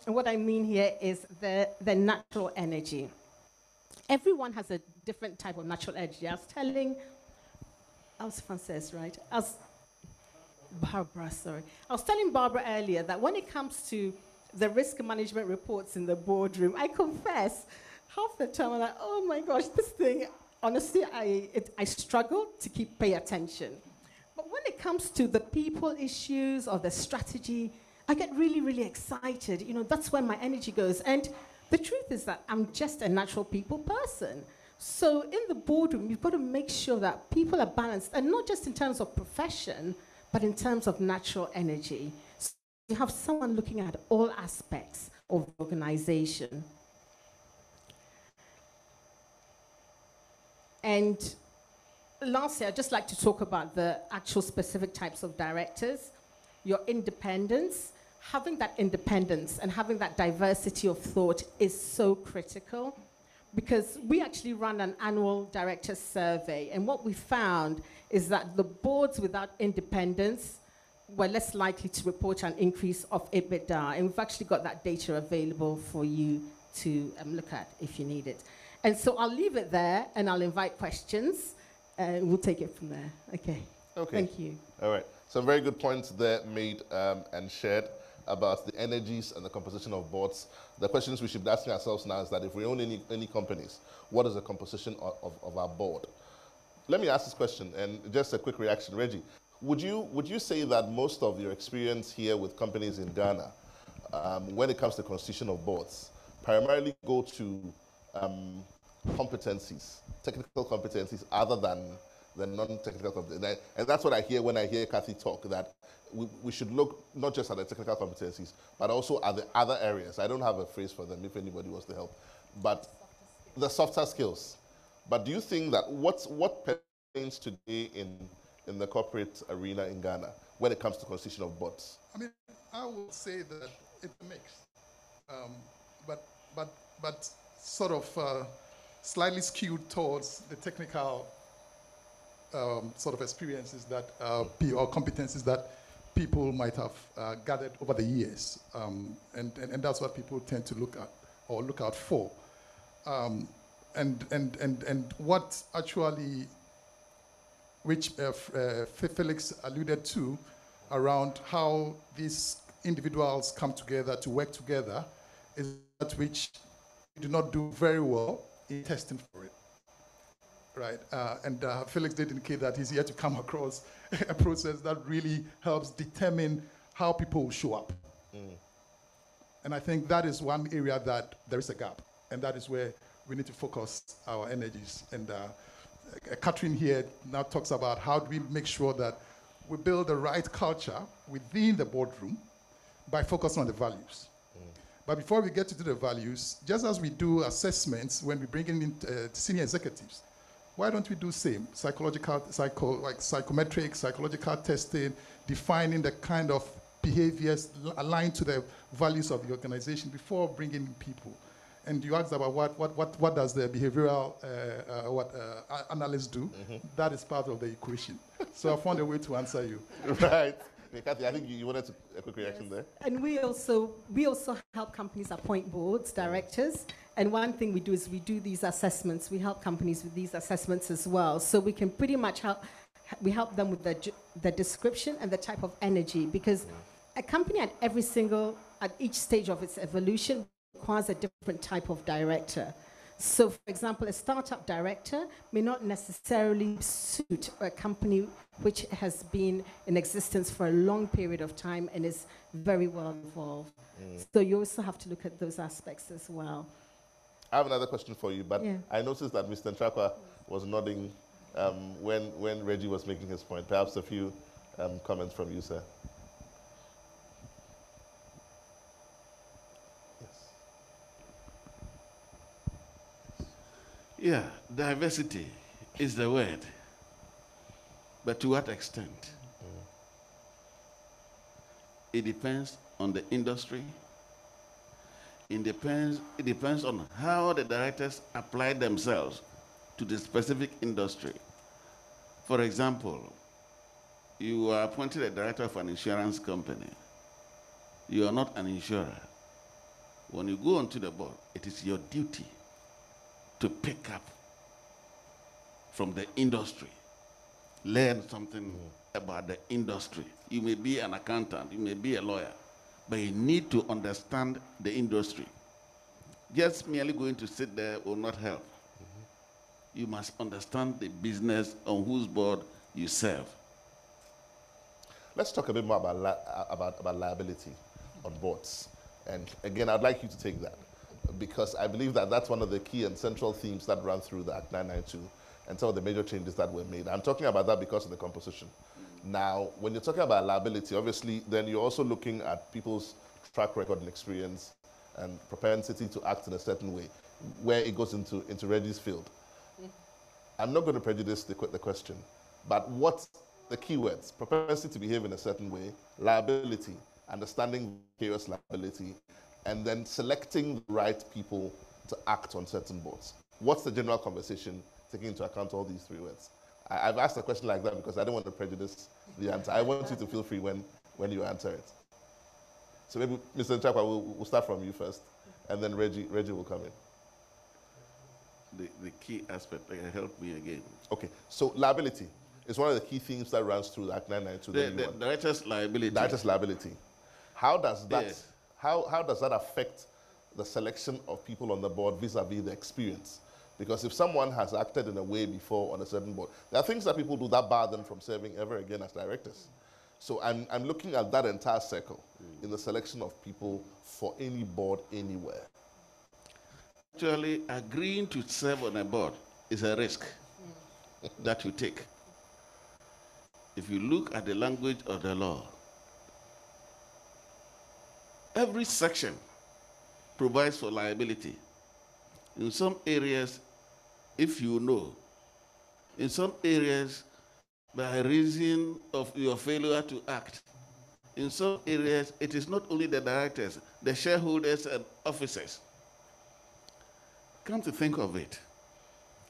What I mean here is the natural energy. Everyone has a different type of natural energy. I was Frances, right? Barbara, sorry. I was telling Barbara earlier that when it comes to the risk management reports in the boardroom, I confess, half the time I'm like, oh my gosh, this thing, honestly, I struggle to pay attention. But when it comes to the people issues or the strategy, I get really, really excited. That's where my energy goes. And the truth is that I'm just a natural people person. So in the boardroom, you've got to make sure that people are balanced, and not just in terms of profession, but in terms of natural energy. So you have someone looking at all aspects of the organization. And lastly, I'd just like to talk about the actual specific types of directors. Your independence. Having that independence and having that diversity of thought is so critical, because we actually run an annual director survey, and what we found is that the boards without independence were less likely to report an increase of EBITDA, and we've actually got that data available for you to look at if you need it. And so I'll leave it there, and I'll invite questions, and we'll take it from there. Okay. Thank you. All right. Some very good points there made and shared about the energies and the composition of boards. The questions we should be asking ourselves now is that if we own any companies, what is the composition of our board? Let me ask this question, and just a quick reaction. Reggie, would you say that most of your experience here with companies in Ghana, when it comes to constitution of boards, primarily go to competencies, technical competencies, other than the non-technical competencies? And that's what I hear when I hear Kathy talk, that we should look not just at the technical competencies, but also at the other areas. I don't have a phrase for them if anybody wants to help. But the softer skills. But do you think that what pertains today in the corporate arena in Ghana when it comes to constitution of boards? I mean, I would say that it's a mix, but sort of slightly skewed towards the technical sort of experiences that or competencies that people might have gathered over the years. And that's what people tend to look at or look out for. And what actually, which Felix alluded to, around how these individuals come together to work together, is that which we do not do very well in testing for it. Right, and Felix did indicate that he's yet to come across a process that really helps determine how people will show up. And I think that is one area that there is a gap, and that is where we need to focus our energies. And Catherine here now talks about how do we make sure that we build the right culture within the boardroom by focusing on the values. But before we get to do the values, just as we do assessments when we bring in senior executives, why don't we do same psychometric, psychological testing, defining the kind of behaviors aligned to the values of the organization before bringing in people? And you asked about what does the behavioral analysts do? That is part of the equation. So I found a way to answer you. Right. Kathy, I think you wanted a quick reaction there. And we also help companies appoint boards, directors. And one thing we do is we do these assessments. We help companies with these assessments as well. So we can pretty much help them with the description and the type of energy, because a company at each stage of its evolution requires a different type of director. So, for example, a startup director may not necessarily suit a company which has been in existence for a long period of time and is very well involved. So you also have to look at those aspects as well. I have another question for you, but I noticed that Mr. Ntrakwah was nodding when Reggie was making his point. Perhaps a few comments from you, sir. Yeah, diversity is the word, but to what extent? It depends on the industry. It depends on how the directors apply themselves to the specific industry. For example, you are appointed a director of an insurance company. You are not an insurer. When you go onto the board, it is your duty to pick up from the industry, learn something about the industry. You may be an accountant, you may be a lawyer, but you need to understand the industry. Just merely going to sit there will not help. You must understand the business on whose board you serve. Let's talk a bit more about liability on boards. And again, I'd like you to take that, because I believe that that's one of the key and central themes that run through the Act 992 and some of the major changes that were made. I'm talking about that because of the composition. Now, when you're talking about liability, obviously, then you're also looking at people's track record and experience and propensity to act in a certain way, where it goes into Reggie's field. I'm not going to prejudice the question, but what's the keywords? Propensity to behave in a certain way, liability, understanding vicarious liability, and then selecting the right people to act on certain boards. What's the general conversation, taking into account all these three words? I've asked a question like that because I don't want to prejudice the answer. I want you to feel free when you answer it. So maybe, Mr. Ntrakwah, we'll start from you first, and then Reggie will come in. The key aspect, help me again. Okay, so liability is one of the key themes that runs through the Act 992. The director's liability. Director's liability. How does that how does that affect the selection of people on the board vis-a-vis the experience? Because if someone has acted in a way before on a certain board, there are things that people do that bar them from serving ever again as directors. So I'm looking at that entire circle in the selection of people for any board anywhere. Actually, agreeing to serve on a board is a risk that you take. If you look at the language of the law, every section provides for liability. In some areas, if you know, in some areas, by reason of your failure to act, in some areas, it is not only the directors, the shareholders and officers. Come to think of it,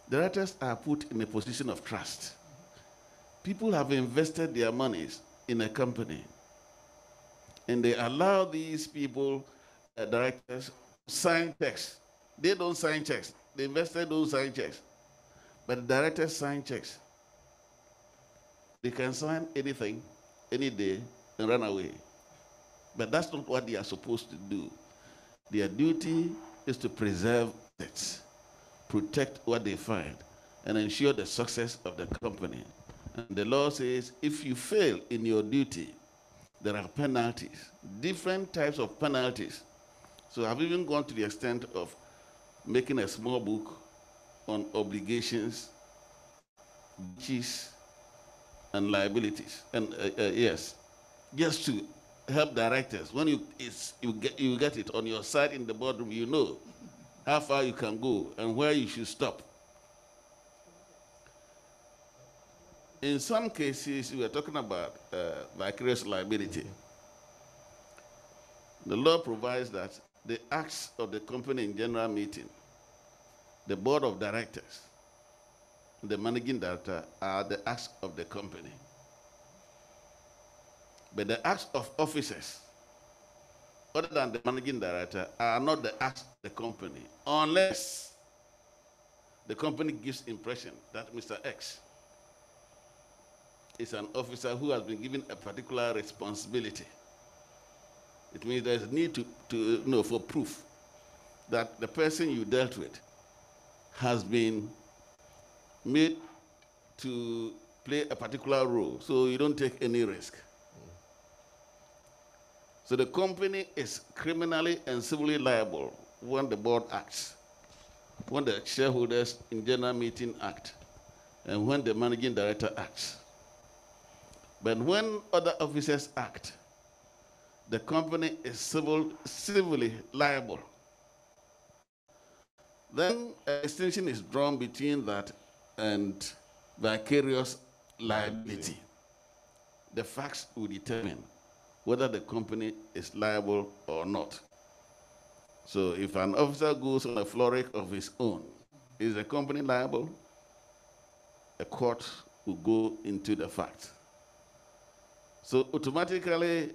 directors are put in a position of trust. People have invested their monies in a company. And they allow these people, directors, sign checks. They don't sign checks. The investor don't sign checks. But the directors sign checks. They can sign anything, any day, and run away. But that's not what they are supposed to do. Their duty is to preserve assets, protect what they find, and ensure the success of the company. And the law says if you fail in your duty, there are penalties, different types of penalties. So I've even gone to the extent of making a small book on obligations, breaches, and liabilities. And yes, just to help directors. When you get it on your side in the boardroom, you know how far you can go and where you should stop. In some cases, we are talking about vicarious liability. The law provides that the acts of the company in general meeting, the board of directors, the managing director are the acts of the company. But the acts of officers, other than the managing director, are not the acts of the company, unless the company gives impression that Mr. X is an officer who has been given a particular responsibility. It means there's a need for proof that the person you dealt with has been made to play a particular role, so you don't take any risk. So the company is criminally and civilly liable when the board acts, when the shareholders in general meeting act, and when the managing director acts. But when other officers act, the company is civilly liable. Then a distinction is drawn between that and vicarious liability. The facts will determine whether the company is liable or not. So if an officer goes on a frolic of his own, is the company liable? A court will go into the facts. So automatically,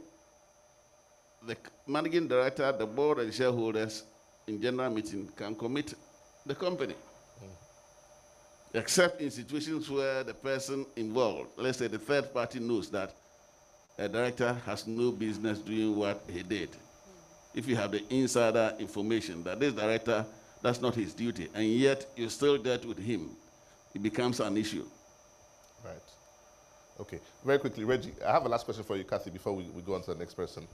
the managing director, the board, and shareholders in general meeting can commit the company. Except in situations where the person involved, let's say the third party, knows that a director has no business doing what he did. If you have the insider information that this director, that's not his duty, and yet you still dealt with him, it becomes an issue. Right. Okay. Very quickly, Reggie, I have a last question for you, Kathy, before we go on to the next person.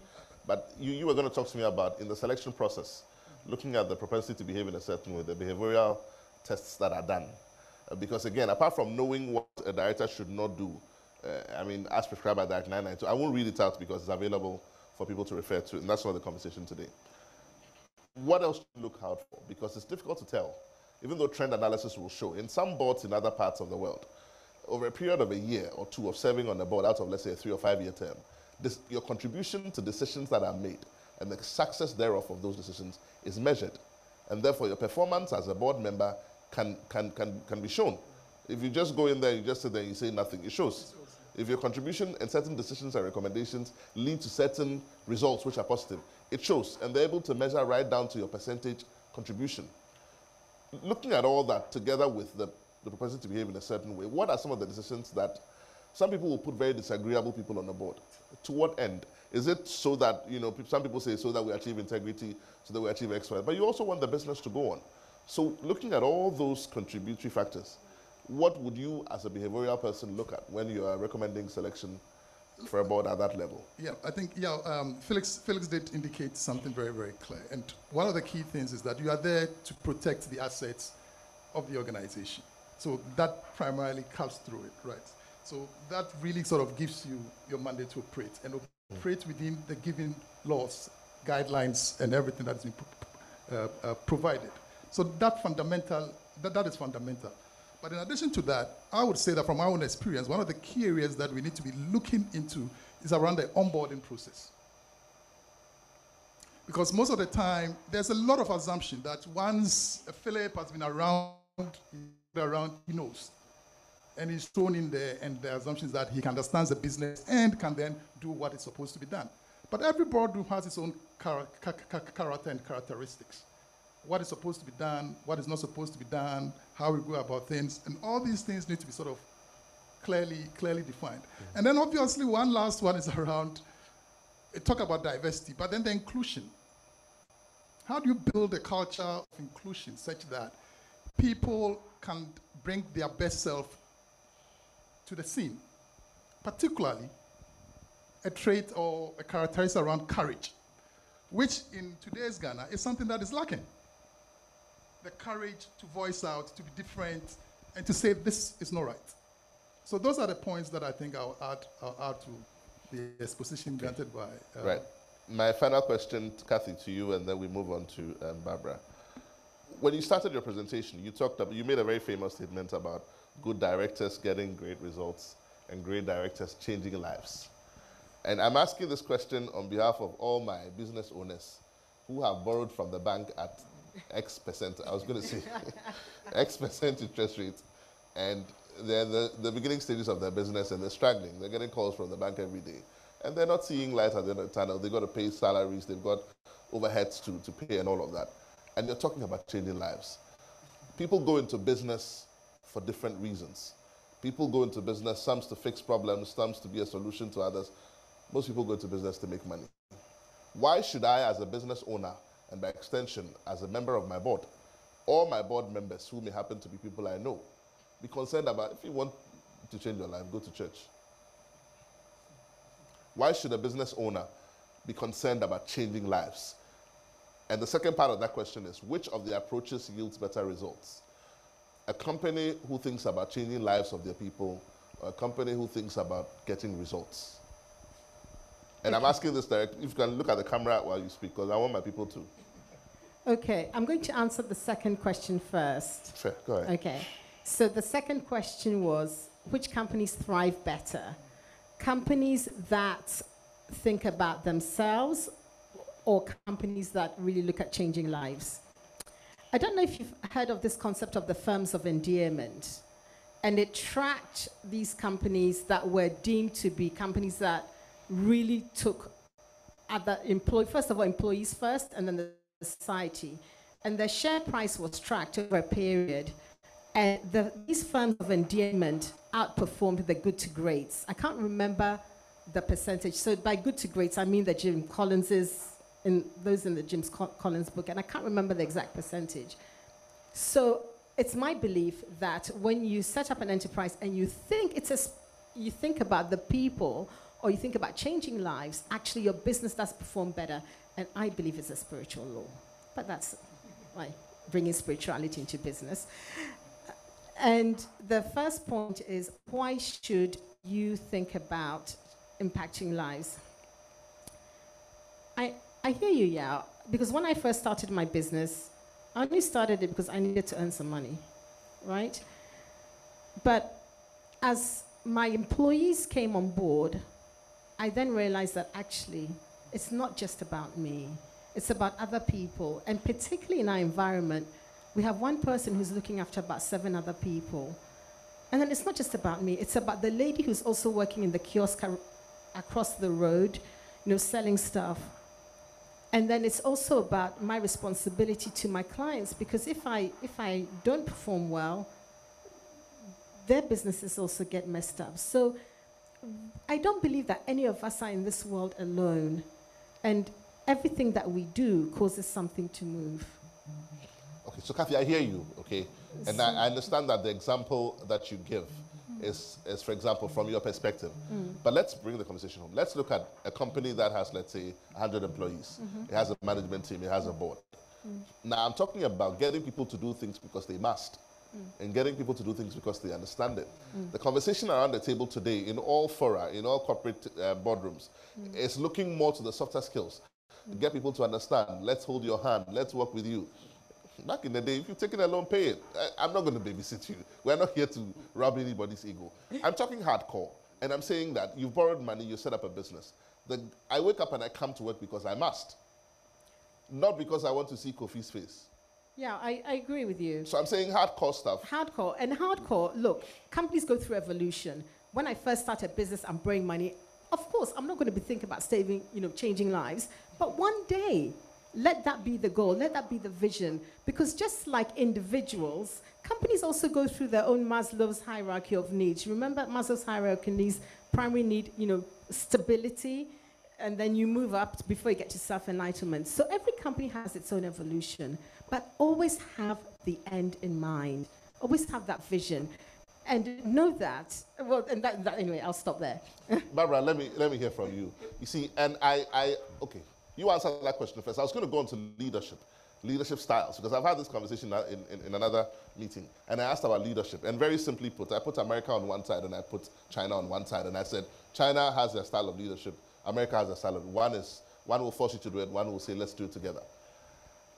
But you were going to talk to me about, in the selection process, looking at the propensity to behave in a certain way, the behavioral tests that are done. Because again, apart from knowing what a director should not do, I mean, as prescribed by Directive 992, I won't read it out because it's available for people to refer to, and that's not the conversation today. What else should you look out for? Because it's difficult to tell, even though trend analysis will show. In some boards in other parts of the world, over a period of a year or two of serving on the board out of, let's say, a 3 or 5 year term, your contribution to decisions that are made and the success thereof of those decisions is measured. And therefore, your performance as a board member can be shown. If you just go in there, you just sit there and you say nothing, it shows. If your contribution and certain decisions and recommendations lead to certain results which are positive, it shows. And they're able to measure right down to your percentage contribution. Looking at all that together with the propensity to behave in a certain way, what are some of the decisions that some people will put very disagreeable people on the board? To what end? Is it so that, some people say so that we achieve integrity, so that we achieve excellence, but you also want the business to go on. So looking at all those contributory factors, what would you as a behavioral person look at when you are recommending selection for a board at that level? Yeah, I think, Felix did indicate something very, very clear. And one of the key things is that you are there to protect the assets of the organization. So that primarily cuts through it, right? So that really sort of gives you your mandate to operate and operate within the given laws, guidelines, and everything that's been provided. So that is fundamental. But in addition to that, I would say that from our own experience, one of the key areas that we need to be looking into is around the onboarding process. Because most of the time, there's a lot of assumption that once a Philip has been around, he knows. And he's thrown in there, and the assumption is that he understands the business and can then do what is supposed to be done. But every boardroom has its own character and characteristics. What is supposed to be done, what is not supposed to be done, how we go about things, and all these things need to be sort of clearly defined. And then obviously one last one is around, talk about diversity, but then the inclusion. How do you build a culture of inclusion such that people can bring their best self to the scene? Particularly, a trait or a characteristic around courage, which in today's Ghana is something that is lacking. The courage to voice out, to be different, and to say this is not right. So those are the points that I think I'll add to the exposition granted by... Right. My final question, Kathy, to you, and then we move on to Barbara. When you started your presentation, you made a very famous statement about good directors getting great results and great directors changing lives. And I'm asking this question on behalf of all my business owners who have borrowed from the bank at X percent, I was going to say X percent interest rate, and they're the beginning stages of their business and they're struggling. They're getting calls from the bank every day. And they're not seeing light at the end of the tunnel. They've got to pay salaries, they've got overheads to pay and all of that. And you're talking about changing lives. People go into business for different reasons. People go into business, some to fix problems, some to be a solution to others. Most people go into business to make money. Why should I, as a business owner, and by extension, as a member of my board, or my board members who may happen to be people I know, be concerned about, if you want to change your life, go to church. Why should a business owner be concerned about changing lives? And the second part of that question is, which of the approaches yields better results? A company who thinks about changing lives of their people, or a company who thinks about getting results? And I'm asking this direct, if you can look at the camera while you speak, because I want my people to. Okay, I'm going to answer the second question first. Sure, go ahead. Okay, so the second question was, which companies thrive better? Companies that think about themselves or companies that really look at changing lives? I don't know if you've heard of this concept of the firms of endearment. And it tracked these companies that were deemed to be companies that really took first of all, employees first, and then the society. And the share price was tracked over a period. And these firms of endearment outperformed the good to greats. I can't remember the percentage. So by good to greats, I mean the Jim Collins's, those in the Jim Collins book, and I can't remember the exact percentage. So it's my belief that when you set up an enterprise and you think about the people, or you think about changing lives, actually your business does perform better. And I believe it's a spiritual law. But that's why bringing spirituality into business. And the first point is, why should you think about impacting lives? I hear you, Yao, because when I first started my business, I only started it because I needed to earn some money, right? But as my employees came on board, I then realized that actually it's not just about me, it's about other people. And particularly in our environment, we have one person who's looking after about 7 other people. And then it's not just about me, it's about the lady who's also working in the kiosk across the road, selling stuff. And then it's also about my responsibility to my clients, because if I don't perform well, their businesses also get messed up. So I don't believe that any of us are in this world alone, and everything that we do causes something to move. Okay, so Kathy, I hear you, okay? And I understand that the example that you give is, for example, from your perspective. But let's bring the conversation home. Let's look at a company that has, let's say, 100 employees. It has a management team, it has a board. Now, I'm talking about getting people to do things because they must, and getting people to do things because they understand it. The conversation around the table today, in all fora, in all corporate boardrooms, is looking more to the softer skills. Get people to understand, let's hold your hand, let's work with you. Back in the day, if you're taking a loan, pay it. I'm not going to babysit you. We're not here to rub anybody's ego. I'm talking hardcore. And I'm saying that you've borrowed money, you set up a business. I wake up and I come to work because I must. Not because I want to see Kofi's face. Yeah, I agree with you. So I'm saying hardcore stuff. Hardcore. And hardcore, look, companies go through evolution. When I first started business, I'm borrowing money. of course, I'm not going to be thinking about saving, changing lives, but one day, let that be the goal, let that be the vision, because just like individuals, companies also go through their own Maslow's hierarchy of needs. Remember Maslow's hierarchy of needs, primary need, stability, and then you move up before you get to self-enlightenment. So every company has its own evolution, but always have the end in mind. Always have that vision. And know that, anyway, I'll stop there. Barbara, let me hear from you. You see, and okay, you answer that question first. I was going to go into leadership styles, because I've had this conversation in another meeting, and I asked about leadership. And very simply put, I put America on one side and I put China on one side, and I said, China has their style of leadership, America has their style of one will force you to do it, one will say, let's do it together.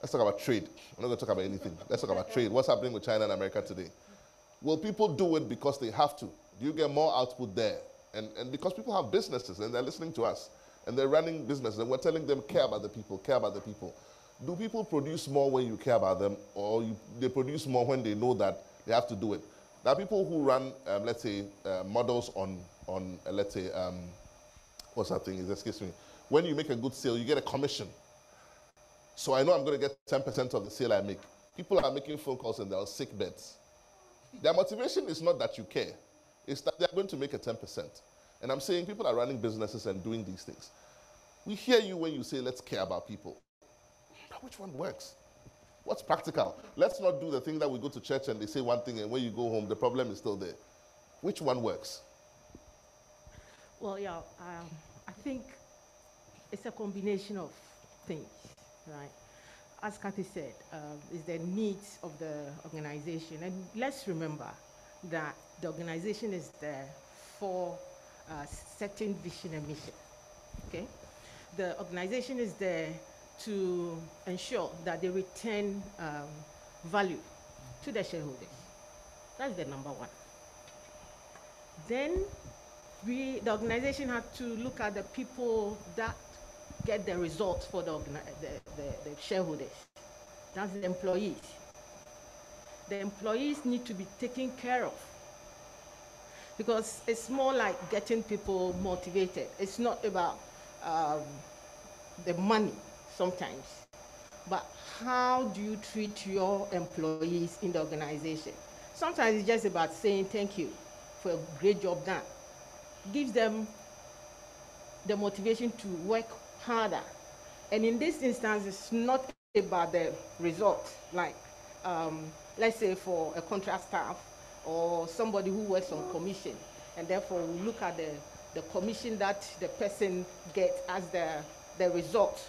Let's talk about trade. I'm not going to talk about anything. Let's talk about trade. What's happening with China and America today? Will people do it because they have to? Do you get more output there? And because people have businesses and they're listening to us and they're running businesses and we're telling them, care about the people, care about the people. Do people produce more when you care about them, or they produce more when they know that they have to do it? There are people who run, let's say, models on let's say, what's that thing? Excuse me. When you make a good sale, you get a commission. So I know I'm going to get 10% of the sale I make. People are making phone calls and they're on sick beds. Their motivation is not that you care. It's that they're going to make a 10%. And I'm saying people are running businesses and doing these things. We hear you when you say, let's care about people. But which one works? What's practical? Let's not do the thing that we go to church and they say one thing and when you go home, the problem is still there. Which one works? Well, yeah, I think it's a combination of things, right? As Kathy said, is the needs of the organization. And let's remember that the organization is there for a certain vision and mission, okay? The organization is there to ensure that they return value to their shareholders. That's the number one. Then the organization had to look at the people that get the results for the shareholders. That's the employees. The employees need to be taken care of, because it's more like getting people motivated. It's not about the money sometimes, but how do you treat your employees in the organization? Sometimes it's just about saying thank you for a great job done. Gives them the motivation to work harder. And in this instance, it's not about the result, like let's say for a contract staff or somebody who works on commission, and therefore we look at the commission that the person gets as the result.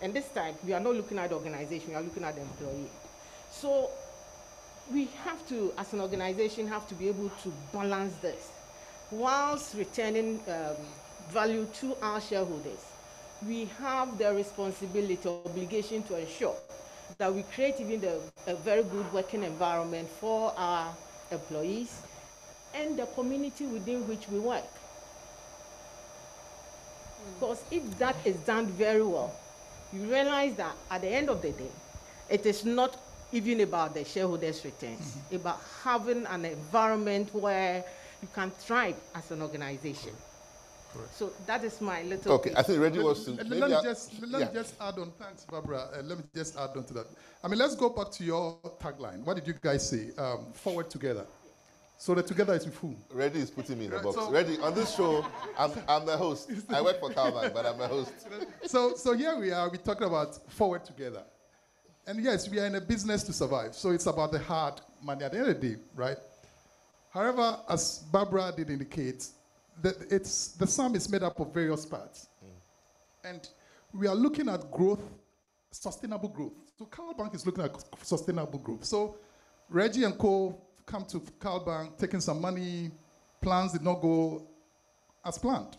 And this time, we are not looking at the organization, we are looking at the employee. So we have to, as an organization, have to be able to balance this whilst returning value to our shareholders. We have the responsibility, obligation to ensure that we create even a very good working environment for our employees and the community within which we work. Because if that is done very well, you realize that at the end of the day, it is not even about the shareholders' returns, about having an environment where you can thrive as an organization. Correct. So that is my little Okay, I think Reggie was to... Let me just add on. Thanks, Barbara. Let me just add on to that. I mean, let's go back to your tagline. What did you guys say? Forward together. So the together is with who? Reggie is putting me in the box. So, Reggie, on this show, I'm the host. I work for CalBank, but I'm the host. So here we are. We're talking about forward together. And yes, we are in a business to survive. So it's about the hard money at the end of the day, right? However, as Barbara did indicate, the sum is made up of various parts. And we are looking at growth, sustainable growth. So CalBank is looking at sustainable growth. So Reggie and co come to CalBank, taking some money, plans did not go as planned.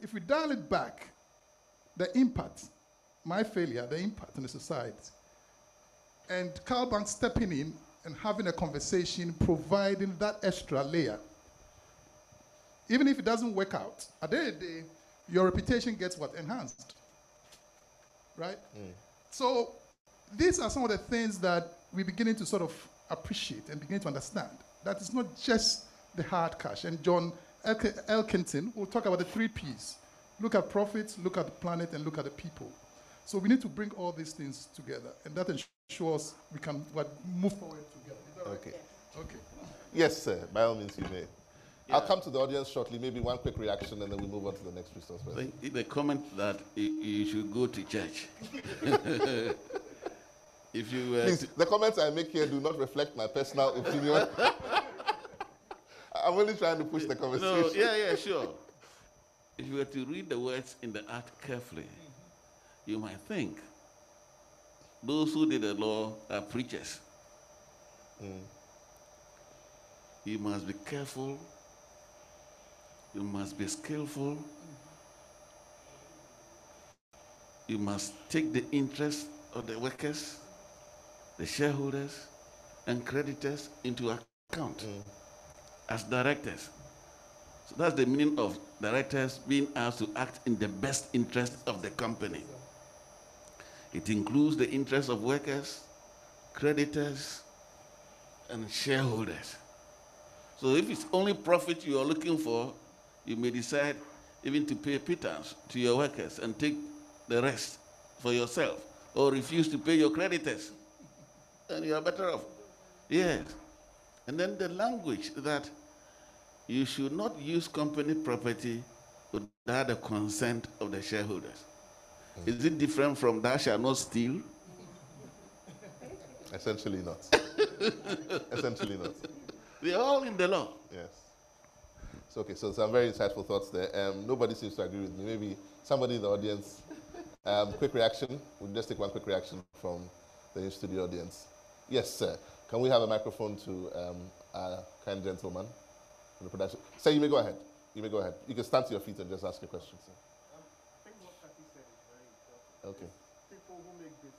If we dial it back, the impact, my failure, the impact on the society, and CalBank stepping in and having a conversation, providing that extra layer. Even if it doesn't work out, at the end of the day, your reputation gets what? Enhanced. Right? So these are some of the things that we're beginning to sort of appreciate and begin to understand. That it's not just the hard cash. And John Elkington will talk about the 3 Ps. Look at profits, look at the planet, and look at the people. So we need to bring all these things together, and that ensures we can move forward together. Is that Okay. right? Okay. Yes, sir. By all means, you may. I'll come to the audience shortly, maybe one quick reaction, and then we move on to the next resource person. The comment that you should go to church. If you Please, the comments I make here do not reflect my personal opinion. I'm only trying to push the conversation. No, yeah, sure. If you were to read the words in the act carefully, you might think those who did the law are preachers. You must be careful. You must be skillful. You must take the interest of the workers, the shareholders, and creditors into account as directors. So that's the meaning of directors being asked to act in the best interest of the company. It includes the interests of workers, creditors, and shareholders. So if it's only profit you are looking for, you may decide even to pay pittance to your workers and take the rest for yourself, or refuse to pay your creditors, and you are better off. Yes. And then the language that you should not use company property without the consent of the shareholders. Is it different from thou shalt not steal? Essentially not. Essentially not. They're all in the law. Yes. So, okay, so some very insightful thoughts there. Nobody seems to agree with me. Maybe somebody in the audience. Quick reaction. We'll just take one quick reaction from the in-studio audience. Yes, sir. Can we have a microphone to our kind gentleman? Sir, you may go ahead. You may go ahead. You can stand to your feet and just ask your question, sir. I think what Kathy said is very important. Okay. People who make this.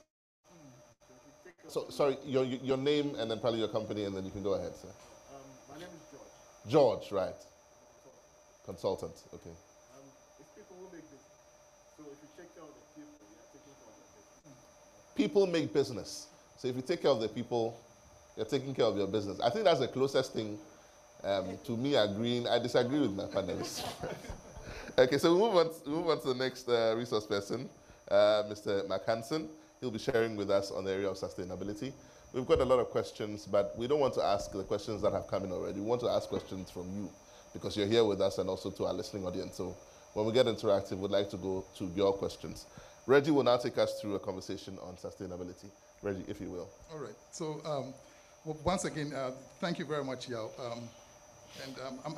So, sorry, your name and then probably your company, and then you can go ahead, sir. My name is George. George, right. Consultant, okay. It's people who make this. So if you take care of the people, you're taking care of the business. People make business. So if you take care of the people, you're taking care of your business. I think that's the closest thing to me agreeing. I disagree with my panelists. Okay, so we move on to the next resource person, Mr. Mark-Hansen. He'll be sharing with us on the area of sustainability. We've got a lot of questions, but we don't want to ask the questions that have come in already. We want to ask questions from you because you're here with us and also to our listening audience. So when we get interactive, we'd like to go to your questions. Reggie will now take us through a conversation on sustainability. Reggie, if you will. All right. So once again, thank you very much, Yao.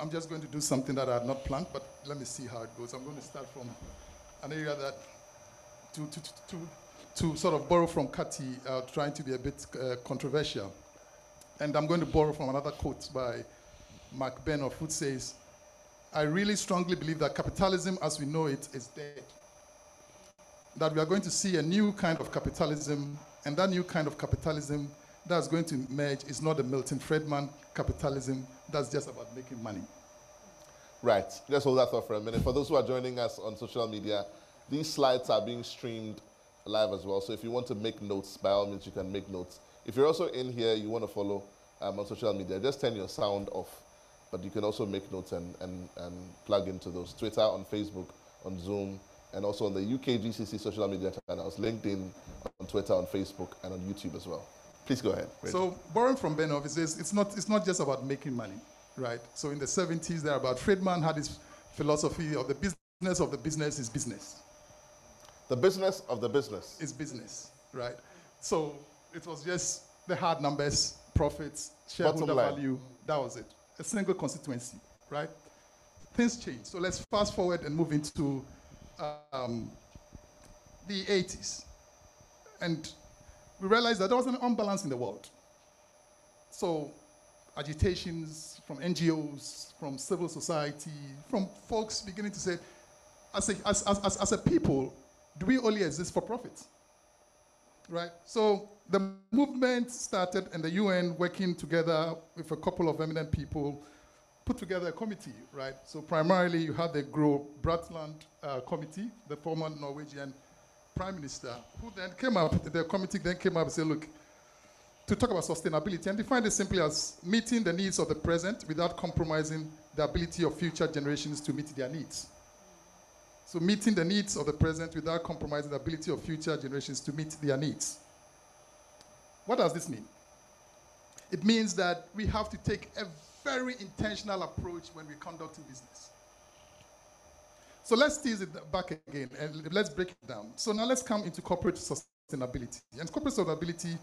I'm just going to do something that I had not planned, but let me see how it goes. I'm going to start from an area that to sort of borrow from Kati, trying to be a bit controversial. And I'm going to borrow from another quote by Mark Benoff, who says, I really strongly believe that capitalism as we know it is dead. That we are going to see a new kind of capitalism, and that new kind of capitalism that's going to emerge is not the Milton Friedman capitalism that's just about making money. Right. Just hold that thought for a minute. For those who are joining us on social media, these slides are being streamed live as well. So if you want to make notes, by all means, you can make notes. If you're also in here, you want to follow on social media, just turn your sound off. But you can also make notes and plug into those. Twitter, on Facebook, on Zoom, and also on the UKGCC social media channels, LinkedIn, on Twitter, on Facebook, and on YouTube as well. Please go ahead. Reggie. So borrowing from Benoff, it says it's not just about making money, right? So in the 70s, thereabout, Friedman had his philosophy of the business is business. The business of the business. Is business, right? So it was just the hard numbers, profits, shareholder value, that was it. A single constituency, right? Things changed. So let's fast forward and move into the 80s. And we realized that there was an unbalance in the world. So agitations from NGOs, from civil society, from folks beginning to say, as a people, do we only exist for profit? Right? So the movement started, and the UN, working together with a couple of eminent people, put together a committee, right? So primarily you had the Gro Bratland committee, the former Norwegian prime minister, who then came up, the committee then came up and said, look, to talk about sustainability and define it simply as meeting the needs of the present without compromising the ability of future generations to meet their needs. So meeting the needs of the present without compromising the ability of future generations to meet their needs. What does this mean? It means that we have to take a very intentional approach when we're conducting business. So let's tease it back again and let's break it down. So now let's come into corporate sustainability. And corporate sustainability,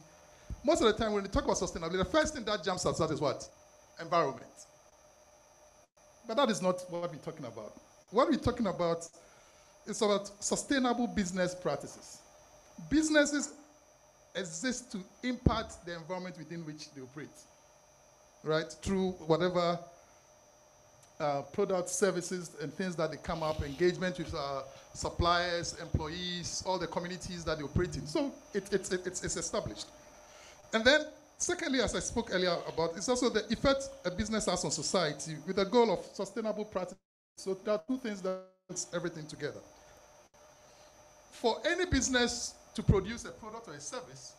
most of the time when we talk about sustainability, the first thing that jumps at us is what? Environment. But that is not what we're talking about. What we're talking about is about sustainable business practices. Businesses exist to impact the environment within which they operate, right? Through whatever products, services, and things that they come up, engagement with suppliers, employees, all the communities that they operate in. So it's established. And then, secondly, as I spoke earlier about, it's also the effect a business has on society with the goal of sustainable practice. So there are two things that hold everything together. For any business to produce a product or a service,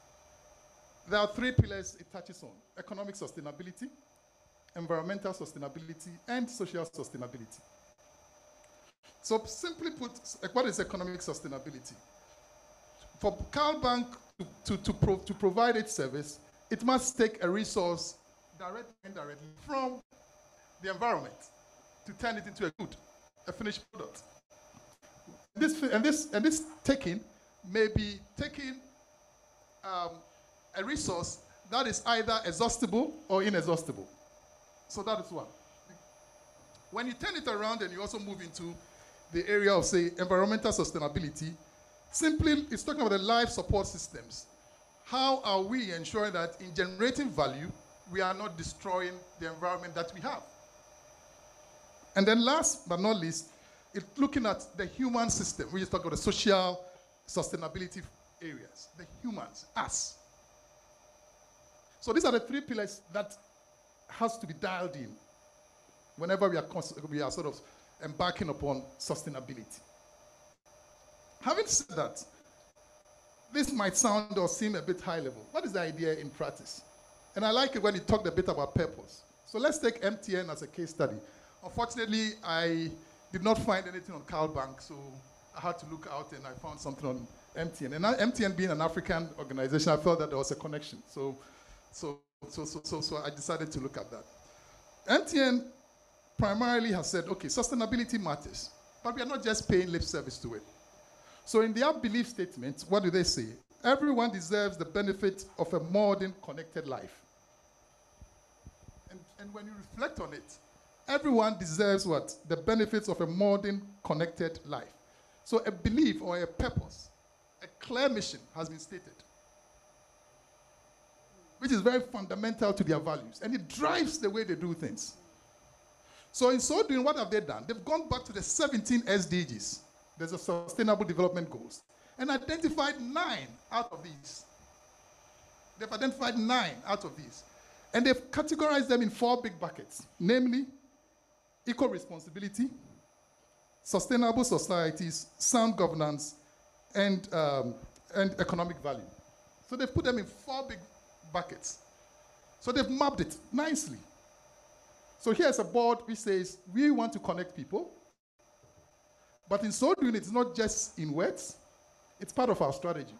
there are three pillars it touches on: economic sustainability, environmental sustainability, and social sustainability. So simply put, what is economic sustainability? For CalBank to provide its service, it must take a resource directly or indirectly from the environment to turn it into a good, a finished product. This taking may be taking a resource that is either exhaustible or inexhaustible. So that is one. When you turn it around and you also move into the area of, say, environmental sustainability, simply it's talking about the life support systems. How are we ensuring that in generating value, we are not destroying the environment that we have? And then last but not least, it's looking at the human system. We just talk about the social sustainability areas, the humans, us. So these are the three pillars that has to be dialed in whenever we are sort of embarking upon sustainability. Having said that, this might sound or seem a bit high level. What is the idea in practice? And I like it when you talked a bit about purpose. So let's take MTN as a case study. Unfortunately, I did not find anything on CalBank, so I had to look out and I found something on MTN. And MTN being an African organization, I felt that there was a connection. So I decided to look at that. MTN primarily has said, okay, sustainability matters, but we are not just paying lip service to it. So in their belief statement, what do they say? Everyone deserves the benefit of a modern, connected life. And when you reflect on it, everyone deserves what? The benefits of a modern, connected life. So a belief or a purpose, a clear mission has been stated, which is very fundamental to their values, and it drives the way they do things. So in so doing, what have they done? They've gone back to the 17 SDGs. There's a Sustainable Development Goals, and identified 9 out of these. They've identified 9 out of these. And they've categorized them in 4 big buckets, namely eco-responsibility, sustainable societies, sound governance, and economic value. So they've put them in 4 big buckets. So they've mapped it nicely. So here's a board which says, we want to connect people, but in so doing, it's not just in words, it's part of our strategy.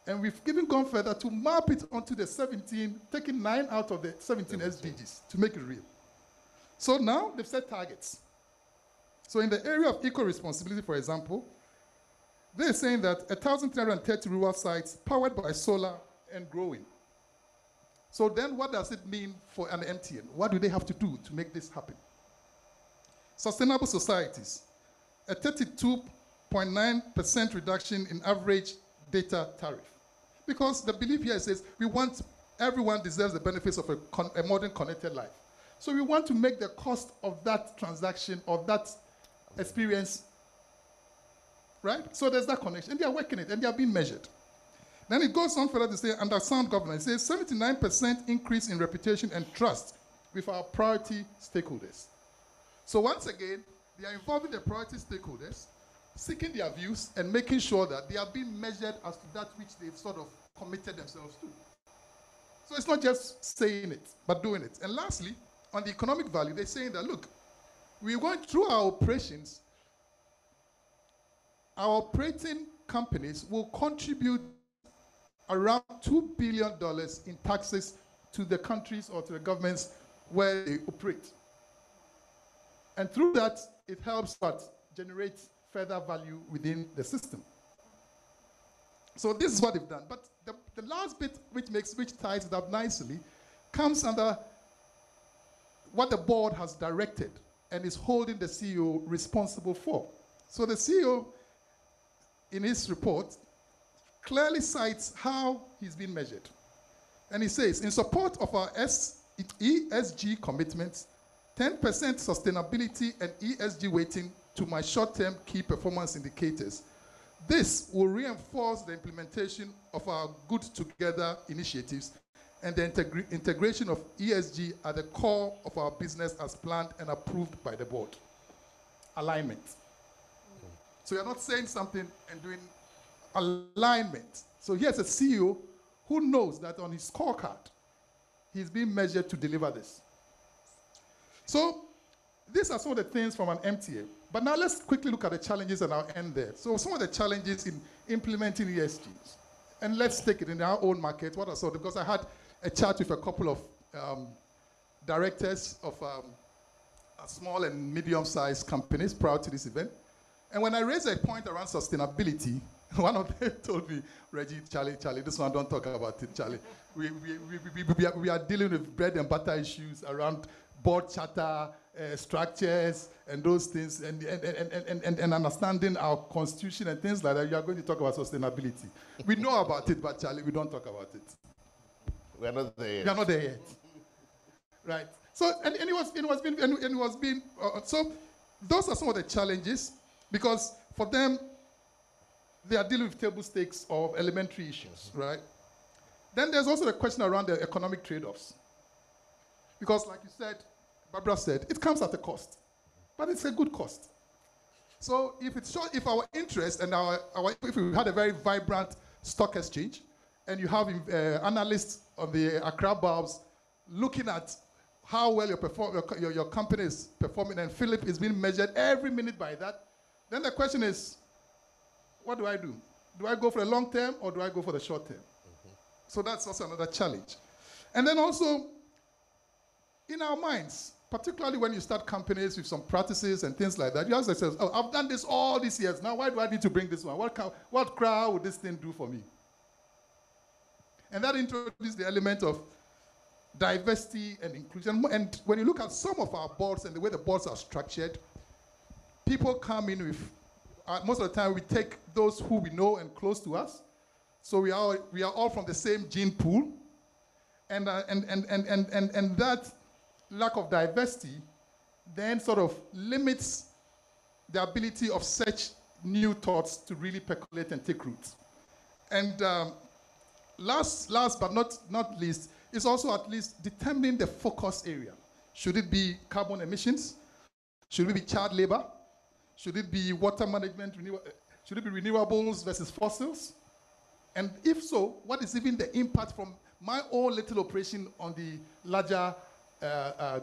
And we've even gone further to map it onto the 17, taking 9 out of the 17 SDGs to make it real. So now they've set targets. So in the area of eco-responsibility, for example, they're saying that 1,330 rural sites powered by solar and growing. So then what does it mean for an MTN? What do they have to do to make this happen? Sustainable societies, a 32.9% reduction in average data tariff. Because the belief here says everyone deserves the benefits of a modern connected life. So we want to make the cost of that transaction, of that experience, right? So there's that connection, and they are working it, and they are being measured. Then it goes on further to say, under sound governance, it says 79% increase in reputation and trust with our priority stakeholders. So once again, they are involving the priority stakeholders, seeking their views, and making sure that they are being measured as to that which they've sort of committed themselves to. it's not just saying it, but doing it. And lastly, on the economic value, they're saying that, look, we're going through our operations, our operating companies will contribute around $2 billion in taxes to the countries or to the governments where they operate. And through that, it helps but generate further value within the system. So this is what they've done. But the last bit which ties it up nicely comes under what the board has directed and is holding the CEO responsible for. So the CEO, in his report, clearly cites how he's been measured. And he says, in support of our ESG commitments, 10% sustainability and ESG weighting to my short-term key performance indicators. This will reinforce the implementation of our Good Together initiatives and the integration of ESG at the core of our business as planned and approved by the board. Alignment. So you're not saying something and doing alignment. So here's a CEO who knows that on his scorecard, he's being measured to deliver this. So these are some of the things from an MTA. But now let's quickly look at the challenges and I'll end there. So some of the challenges in implementing ESGs. And let's take it in our own market. What are some? Because I had a chat with a couple of directors of small and medium-sized companies prior to this event. And when I raised a point around sustainability, one of them told me, Reggie, Charlie, this one, don't talk about it, Charlie. We are dealing with bread and butter issues around board charter, structures, and those things, and understanding our constitution and things like that. You are going to talk about sustainability. We know about it, but Charlie, we don't talk about it. We are not there yet. We are not there yet. Right. So, so those are some of the challenges, because for them, they are dealing with table stakes of elementary issues, right? Then there's also the question around the economic trade-offs. Because like you said, Barbara said, it comes at a cost, but it's a good cost. So if our interest and if we had a very vibrant stock exchange, and you have analysts on the Accra Bulbs looking at how well your company is performing, and Philip is being measured every minute by that, then the question is, what do I do? Do I go for the long term or do I go for the short term? Mm-hmm. So that's also another challenge. And then also, in our minds, particularly when you start companies with some practices and things like that, you ask yourself, oh, I've done this all these years. Now, why do I need to bring this one? What crowd would this thing do for me? And that introduces the element of diversity and inclusion. And when you look at some of our boards and the way the boards are structured, people come in with, most of the time we take those who we know and close to us. So we are all from the same gene pool. And that lack of diversity then sort of limits the ability of such new thoughts to really percolate and take root. And last but not least, is also at least determining the focus area. Should it be carbon emissions? Should it be child labor? Should it be water management? Should it be renewables versus fossils? And if so, what is even the impact from my own little operation on the larger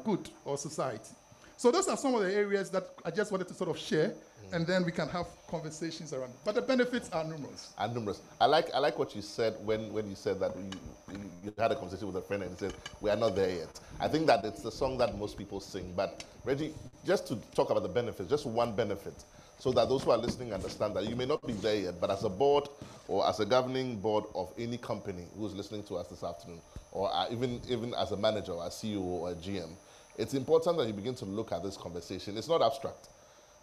good or society? So those are some of the areas that I just wanted to sort of share, and then we can have conversations around it. But the benefits are numerous. I like what you said when you said that you had a conversation with a friend and you said, we are not there yet. I think that it's the song that most people sing. But Reggie, just to talk about the benefits, just one benefit, so that those who are listening understand that you may not be there yet, but as a board or as a governing board of any company who's listening to us this afternoon, or even as a manager or a CEO or a GM, it's important that you begin to look at this conversation. It's not abstract.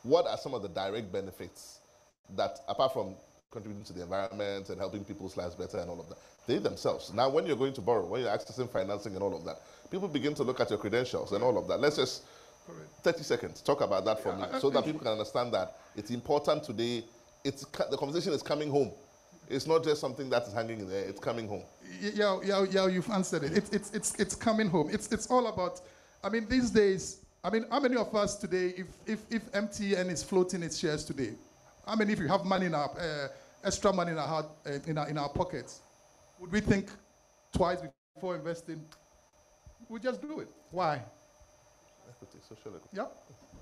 What are some of the direct benefits that, apart from contributing to the environment and helping people's lives better and all of that, they themselves. Now, when you're going to borrow, when you're accessing financing and all of that, people begin to look at your credentials and all of that. Let's just, 30 seconds, talk about that for me, so that people can understand that it's important today. The conversation is coming home. It's not just something that is hanging in there. It's coming home. Yeah, you've answered it. It's coming home. It's all about, I mean, these days, I mean, how many of us today, if MTN is floating its shares today, how many, if you have money in our, extra money in our pockets, would we think twice before investing, we just do it. Why? Equity, social equity. Yeah.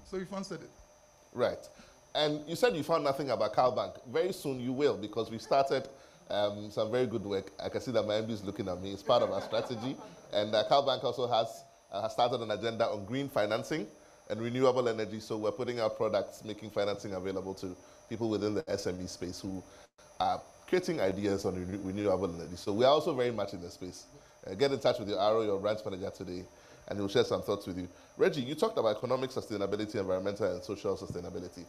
So you've answered it. Right. And you said you found nothing about CalBank. Very soon you will, because we started some very good work. I can see that my MD is looking at me. It's part of our strategy. And CalBank also has started an agenda on green financing and renewable energy. So we're putting out products, making financing available to people within the SME space who are creating ideas on renewable energy. So we are also very much in the space. Get in touch with your RO, your branch manager today, and he'll share some thoughts with you. Reggie, you talked about economic sustainability, environmental and social sustainability.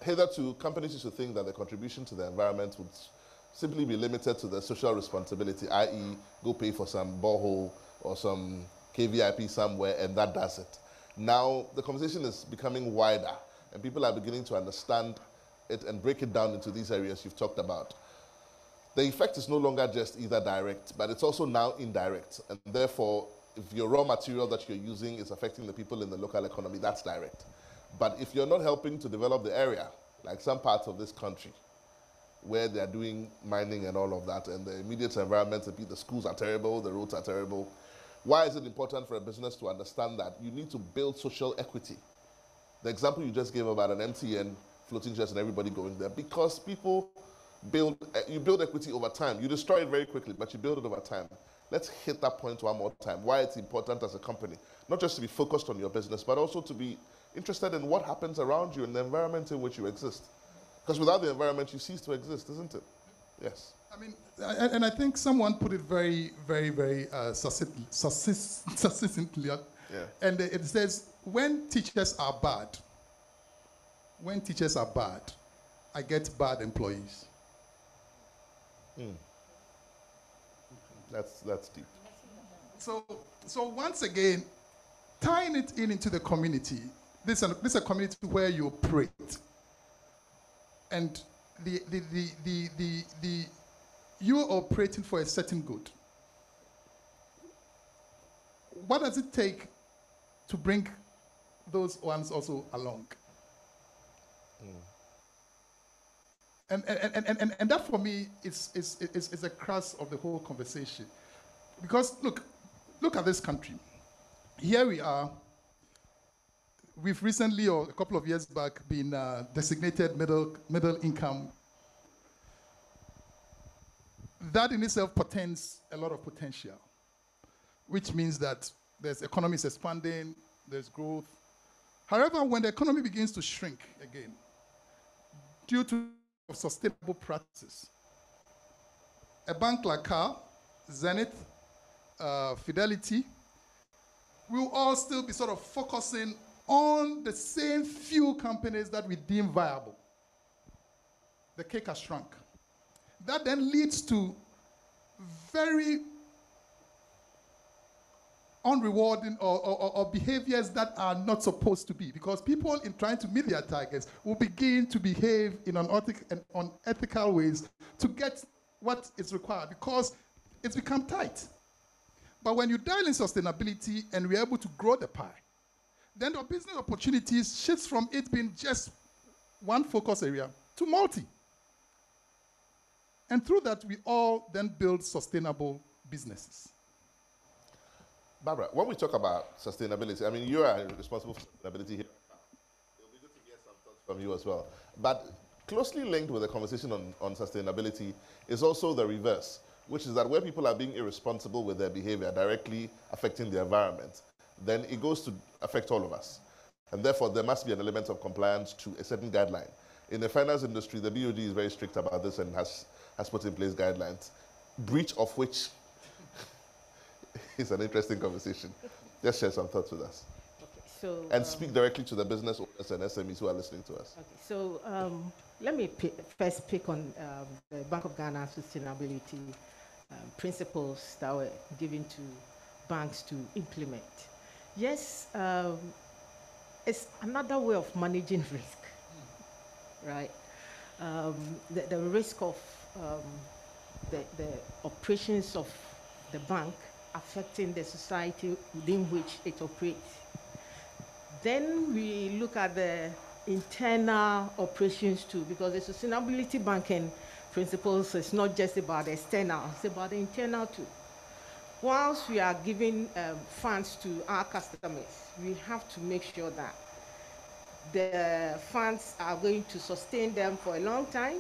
Hitherto, companies used to think that the contribution to the environment would simply be limited to the social responsibility, i.e. go pay for some borehole or some KVIP somewhere, and that does it. Now, the conversation is becoming wider, and people are beginning to understand it and break it down into these areas you've talked about. The effect is no longer just either direct, but it's also now indirect, and therefore, if your raw material that you're using is affecting the people in the local economy, that's direct. But if you're not helping to develop the area, like some parts of this country, where they're doing mining and all of that, and the immediate environment, the schools are terrible, the roads are terrible, why is it important for a business to understand that you need to build social equity? The example you just gave about an MTN floating shares and everybody going there, because people you build equity over time. You destroy it very quickly, but you build it over time. Let's hit that point one more time, why it's important as a company, not just to be focused on your business, but also to be interested in what happens around you and the environment in which you exist. Because without the environment, you cease to exist, isn't it? Yes. I mean, and I think someone put it very, very, very succinctly. Yeah. And it says, when teachers are bad, I get bad employees. That's deep. So once again, tying it into the community, this is a community where you operate, and you're operating for a certain good. What does it take to bring those ones also along? And that for me is a crux of the whole conversation. Because look at this country. Here we are. We've recently, or a couple of years back, been designated middle income. That in itself portends a lot of potential, which means that there's economies expanding, there's growth. However, when the economy begins to shrink again, due to sustainable practices, a bank like CAL, Zenith, Fidelity, will all still be sort of focusing on the same few companies that we deem viable. The cake has shrunk. That then leads to very unrewarding or behaviors that are not supposed to be, because people, in trying to meet their targets, will begin to behave in unethical ways to get what is required, because it's become tight. But when you dial in sustainability and we're able to grow the pie, then the business opportunities shifts from it being just one focus area to multi. And through that, we all then build sustainable businesses. Barbara, when we talk about sustainability, I mean, you are responsible for sustainability here. It'll be good to get some thoughts from you as well. But closely linked with the conversation on sustainability is also the reverse, which is that where people are being irresponsible with their behavior, directly affecting the environment, then it goes to affect all of us. And therefore, there must be an element of compliance to a certain guideline. In the finance industry, the BOD is very strict about this and has put in place guidelines, breach of which is an interesting conversation. Just share some thoughts with us. Okay, so, and speak directly to the business owners and SMEs who are listening to us. Okay, so let me first pick on the Bank of Ghana sustainability principles that were given to banks to implement. Yes, it's another way of managing risk, right? The risk of the operations of the bank affecting the society within which it operates. Then we look at the internal operations too, because the sustainability banking principles is not just about the external, it's about the internal too. whilst we are giving funds to our customers, we have to make sure that the funds are going to sustain them for a long time.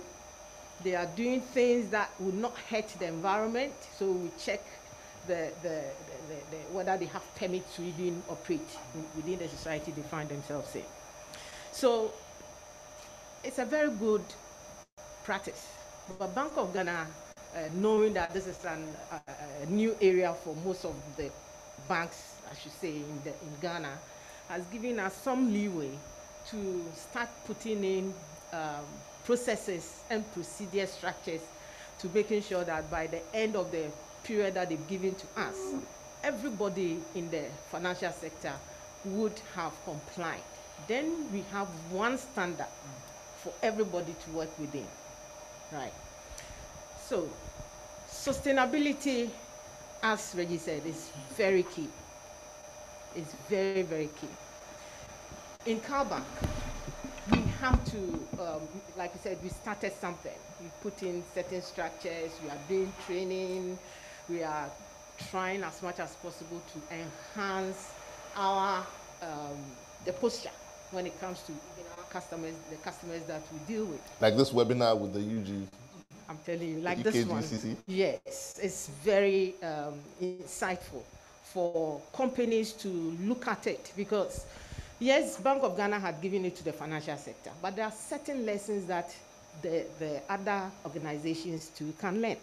They are doing things that will not hurt the environment, so we check whether they have permits to even operate within the society they find themselves in. So it's a very good practice. But Bank of Ghana, knowing that this is a new area for most of the banks, I should say, in Ghana, has given us some leeway to start putting in processes and procedure structures to making sure that by the end of the period that they've given to us, everybody in the financial sector would have complied. Then we have one standard for everybody to work within, right? So sustainability, as Reggie said, is very key. It's very, very key. In CalBank, we have to, like you said, we started something. We put in certain structures, we are doing training, we are trying as much as possible to enhance our, the posture when it comes to our customers, the customers that we deal with. Like this webinar with the UG. I'm telling you, like UKGCC? this one. Yes, it's very insightful for companies to look at it, because yes, Bank of Ghana had given it to the financial sector, but there are certain lessons that the other organizations too can learn.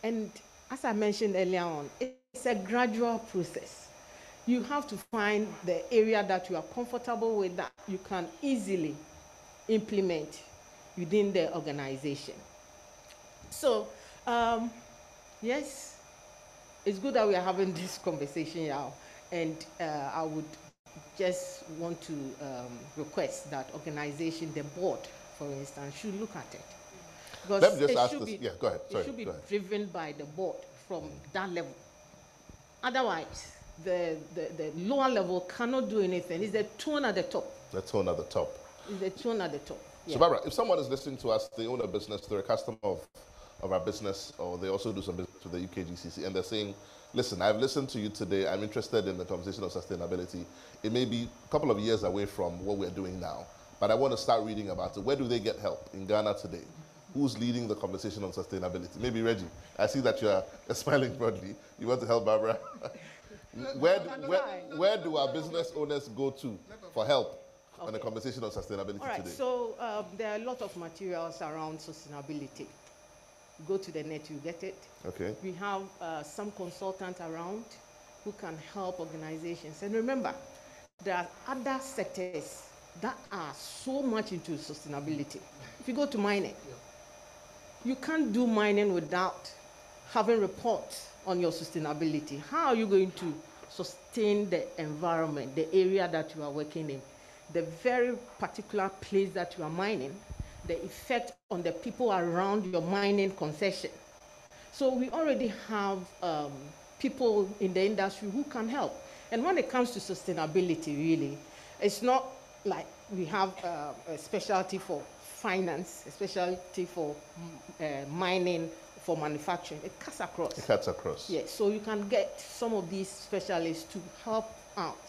And as I mentioned earlier on, it's a gradual process. You have to find the area that you are comfortable with, that you can easily implement within the organization. So, yes, it's good that we are having this conversation now, and I would just want to request that organization, the board, for instance, should look at it. Because let me just ask this. Yeah, go ahead. Sorry, it should be driven by the board from that level. Otherwise, the lower level cannot do anything. It's the tone at the top. The tone at the top. It's the tone at the top. Yeah. So, Barbara, if someone is listening to us, they own a business, they're a customer of our business, or they also do some business with the UKGCC, and they're saying, listen, I've listened to you today, I'm interested in the conversation of sustainability. It may be a couple of years away from what we're doing now, but I want to start reading about it. Where do they get help in Ghana today? Who's leading the conversation on sustainability? Maybe Reggie. I see that you're smiling broadly. You want to help Barbara? Where do our business owners go to for help on the conversation on sustainability All right, today? so there are a lot of materials around sustainability. Go to the net, you get it. Okay. We have some consultants around who can help organizations. And remember, there are other sectors that are so much into sustainability. If you go to mining, you can't do mining without having reports on your sustainability. How are you going to sustain the environment, the area that you are working in, the very particular place that you are mining, the effect on the people around your mining concession? So we already have people in the industry who can help. And when it comes to sustainability, really, it's not like we have a specialty for finance, a specialty for mining, for manufacturing. It cuts across. It cuts across. Yes, so you can get some of these specialists to help out.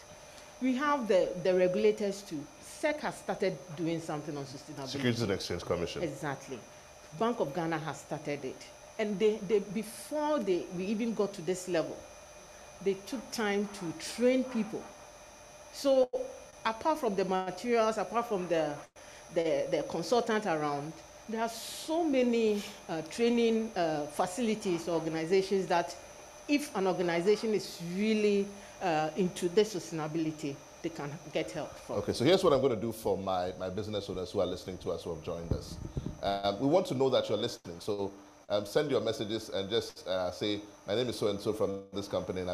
We have the regulators too. SEC has started doing something on sustainability. Securities and Exchange Commission. Exactly. Bank of Ghana has started it. And before we even got to this level, they took time to train people. So apart from the materials, apart from the consultant around, there are so many training facilities, organizations, that if an organization is really into this sustainability, they can get help from. Okay, so here's what I'm going to do for my business owners who are listening to us, who have joined us. We want to know that you're listening, so send your messages and just say, my name is so-and-so from this company, and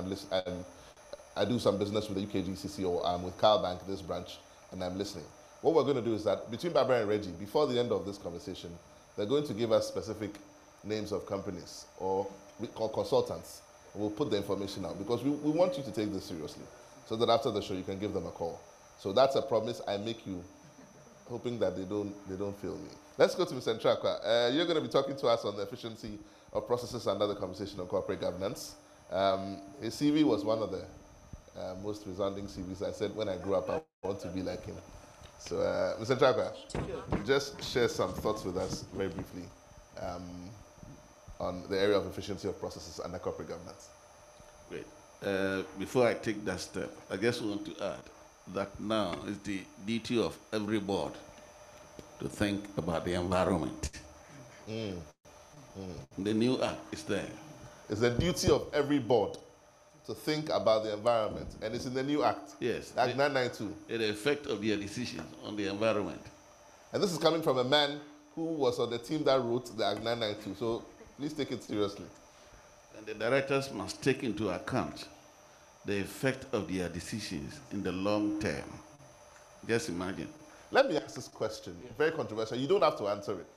I do some business with the UKGCC, or I'm with CalBank, this branch, and I'm listening. What we're going to do is that between Barbara and Reggie, before the end of this conversation, they're going to give us specific names of companies or consultants. We'll put the information out because we want you to take this seriously, so that after the show you can give them a call. So that's a promise I make you, hoping that they don't fail me. Let's go to Mr. Ntrakwah. You're going to be talking to us on the efficiency of processes under the conversation on corporate governance. His CV was one of the most resounding CVs. I said, when I grew up, I want to be like him. So, Mr. Ntrakwah, just share some thoughts with us very briefly on the area of efficiency of processes under corporate governance. Great. Before I take that step, I just want to add that now is the duty of every board to think about the environment. The new act is there. It's the duty of every board to think about the environment, and it's in the new act. Yes. Act 992. The effect of their decisions on the environment. And this is coming from a man who was on the team that wrote the Act 992, so please take it seriously. And the directors must take into account the effect of their decisions in the long term. Just imagine. Let me ask this question, very controversial. You don't have to answer it.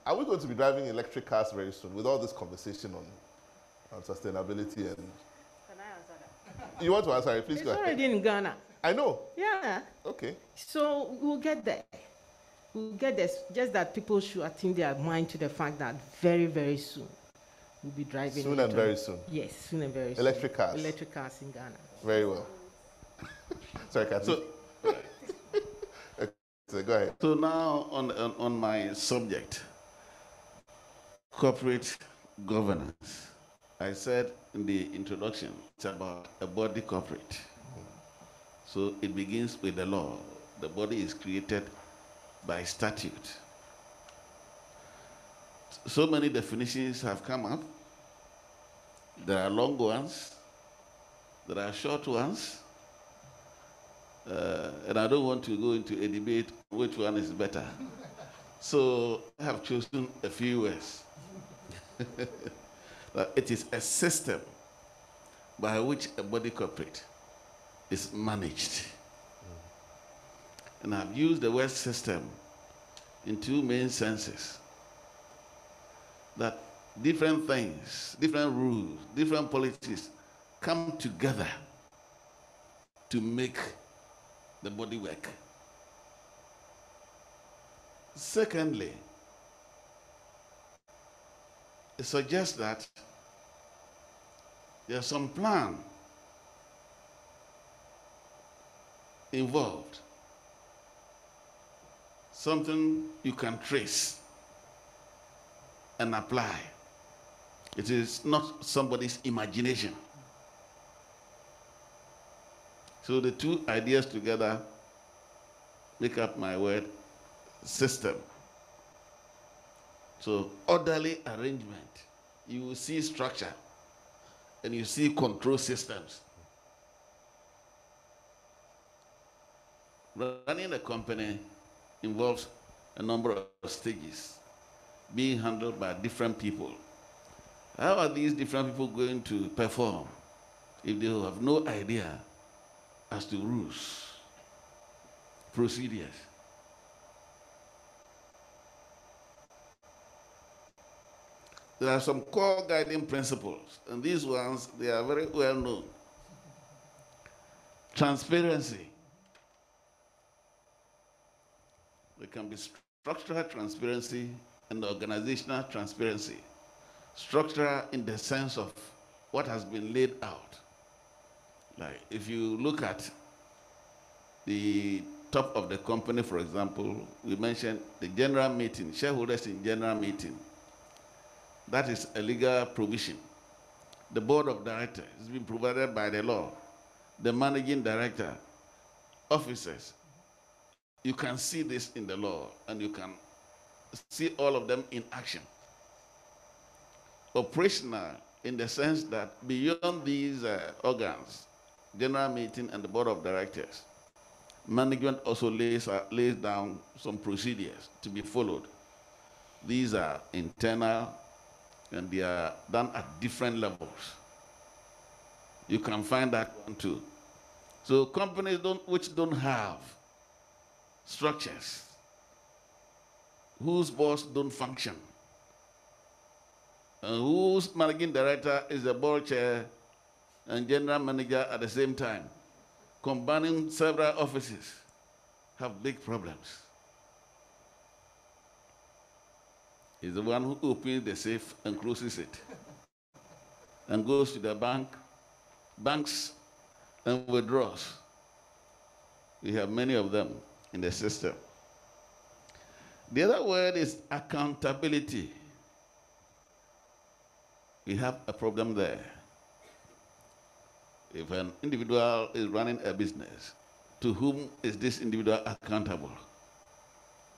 Are we going to be driving electric cars very soon with all this conversation on sustainability? And Can I answer that? you want to answer it? Please It's go ahead. already in Ghana. I know. Yeah. Okay. So we'll get there. We'll get there. Just that people should attune their mind to the fact that very, very soon we'll be driving. Soon and very soon. Yes, soon and very soon. Electric cars. Electric cars in Ghana. Very well. Sorry, Kathy. So, So go ahead. so now on my subject, corporate governance. I said in the introduction, it's about a body corporate. So it begins with the law. The body is created by statute. So many definitions have come up. There are long ones, there are short ones, and I don't want to go into a debate which one is better. So I have chosen a few words. It is a system by which a body corporate is managed. And I've used the word system in two main senses. That different things, different rules, different policies come together to make the body work. Secondly, it suggests that there's some plan involved, something you can trace and apply. It is not somebody's imagination. So the two ideas together make up my word system. So orderly arrangement. You will see structure and you see control systems. Running a company involves a number of stages being handled by different people. How are these different people going to perform if they have no idea as to rules, procedures? There are some core guiding principles, and these ones, they are very well known. Transparency. There can be structural transparency and organizational transparency. Structural in the sense of what has been laid out. Like if you look at the top of the company, for example, we mentioned the general meeting, shareholders in general meeting. That is a legal provision. The board of directors has been provided by the law. The managing director, officers. You can see this in the law, and you can see all of them in action. Operational, in the sense that beyond these organs, general meeting and the board of directors, management also lays down some procedures to be followed. These are internal, and they are done at different levels. You can find that one too. So companies which don't have structures, whose boss don't function, and whose managing director is the board chair and general manager at the same time, combining several offices, have big problems. He's the one who opens the safe and closes it. and goes to the banks and withdraws. We have many of them in the system. The other word is accountability. We have a problem there. If an individual is running a business, to whom is this individual accountable?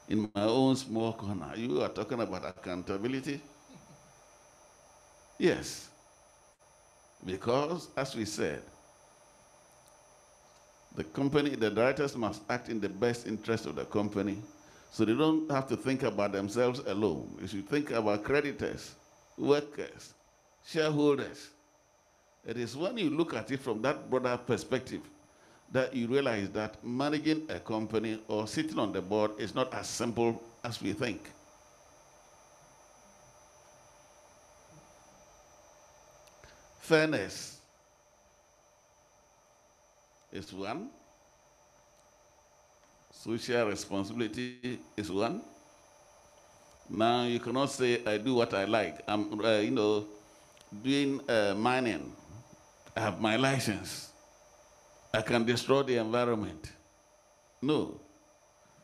In my own small corner, you are talking about accountability? Yes. Because, as we said, the directors must act in the best interest of the company, so they don't have to think about themselves alone. They should think about creditors, workers, shareholders. It is when you look at it from that broader perspective that you realize that managing a company or sitting on the board is not as simple as we think. Fairness is one. Social responsibility is one. Now you cannot say, I do what I like. I'm, doing mining. I have my license. I can destroy the environment. No.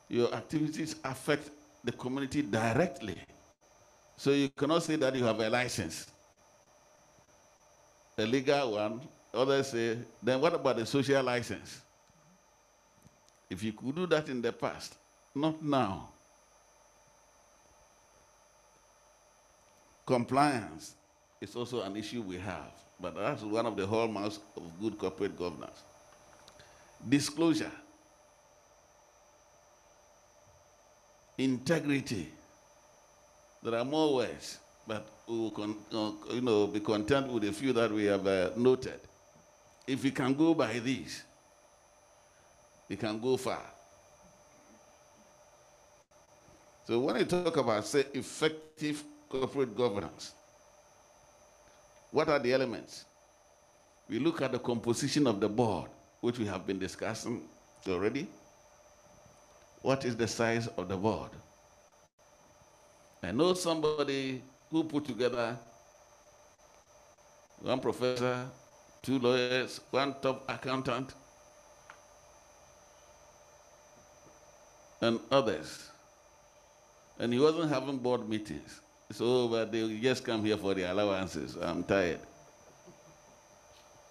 Your activities affect the community directly. So you cannot say that you have a license. A legal one. Others say, then what about the social license? If you could do that in the past, not now. Compliance is also an issue we have, but that's one of the hallmarks of good corporate governance. Disclosure, integrity. There are more words, but we will be content with a few that we have noted. If we can go by these, we can go far. So when you talk about, say, effective corporate governance, what are the elements? We look at the composition of the board, which we have been discussing already. What is the size of the board? I know somebody who put together one professor, 2 lawyers, 1 top accountant, and others. And he wasn't having board meetings. So but they just come here for the allowances. I'm tired.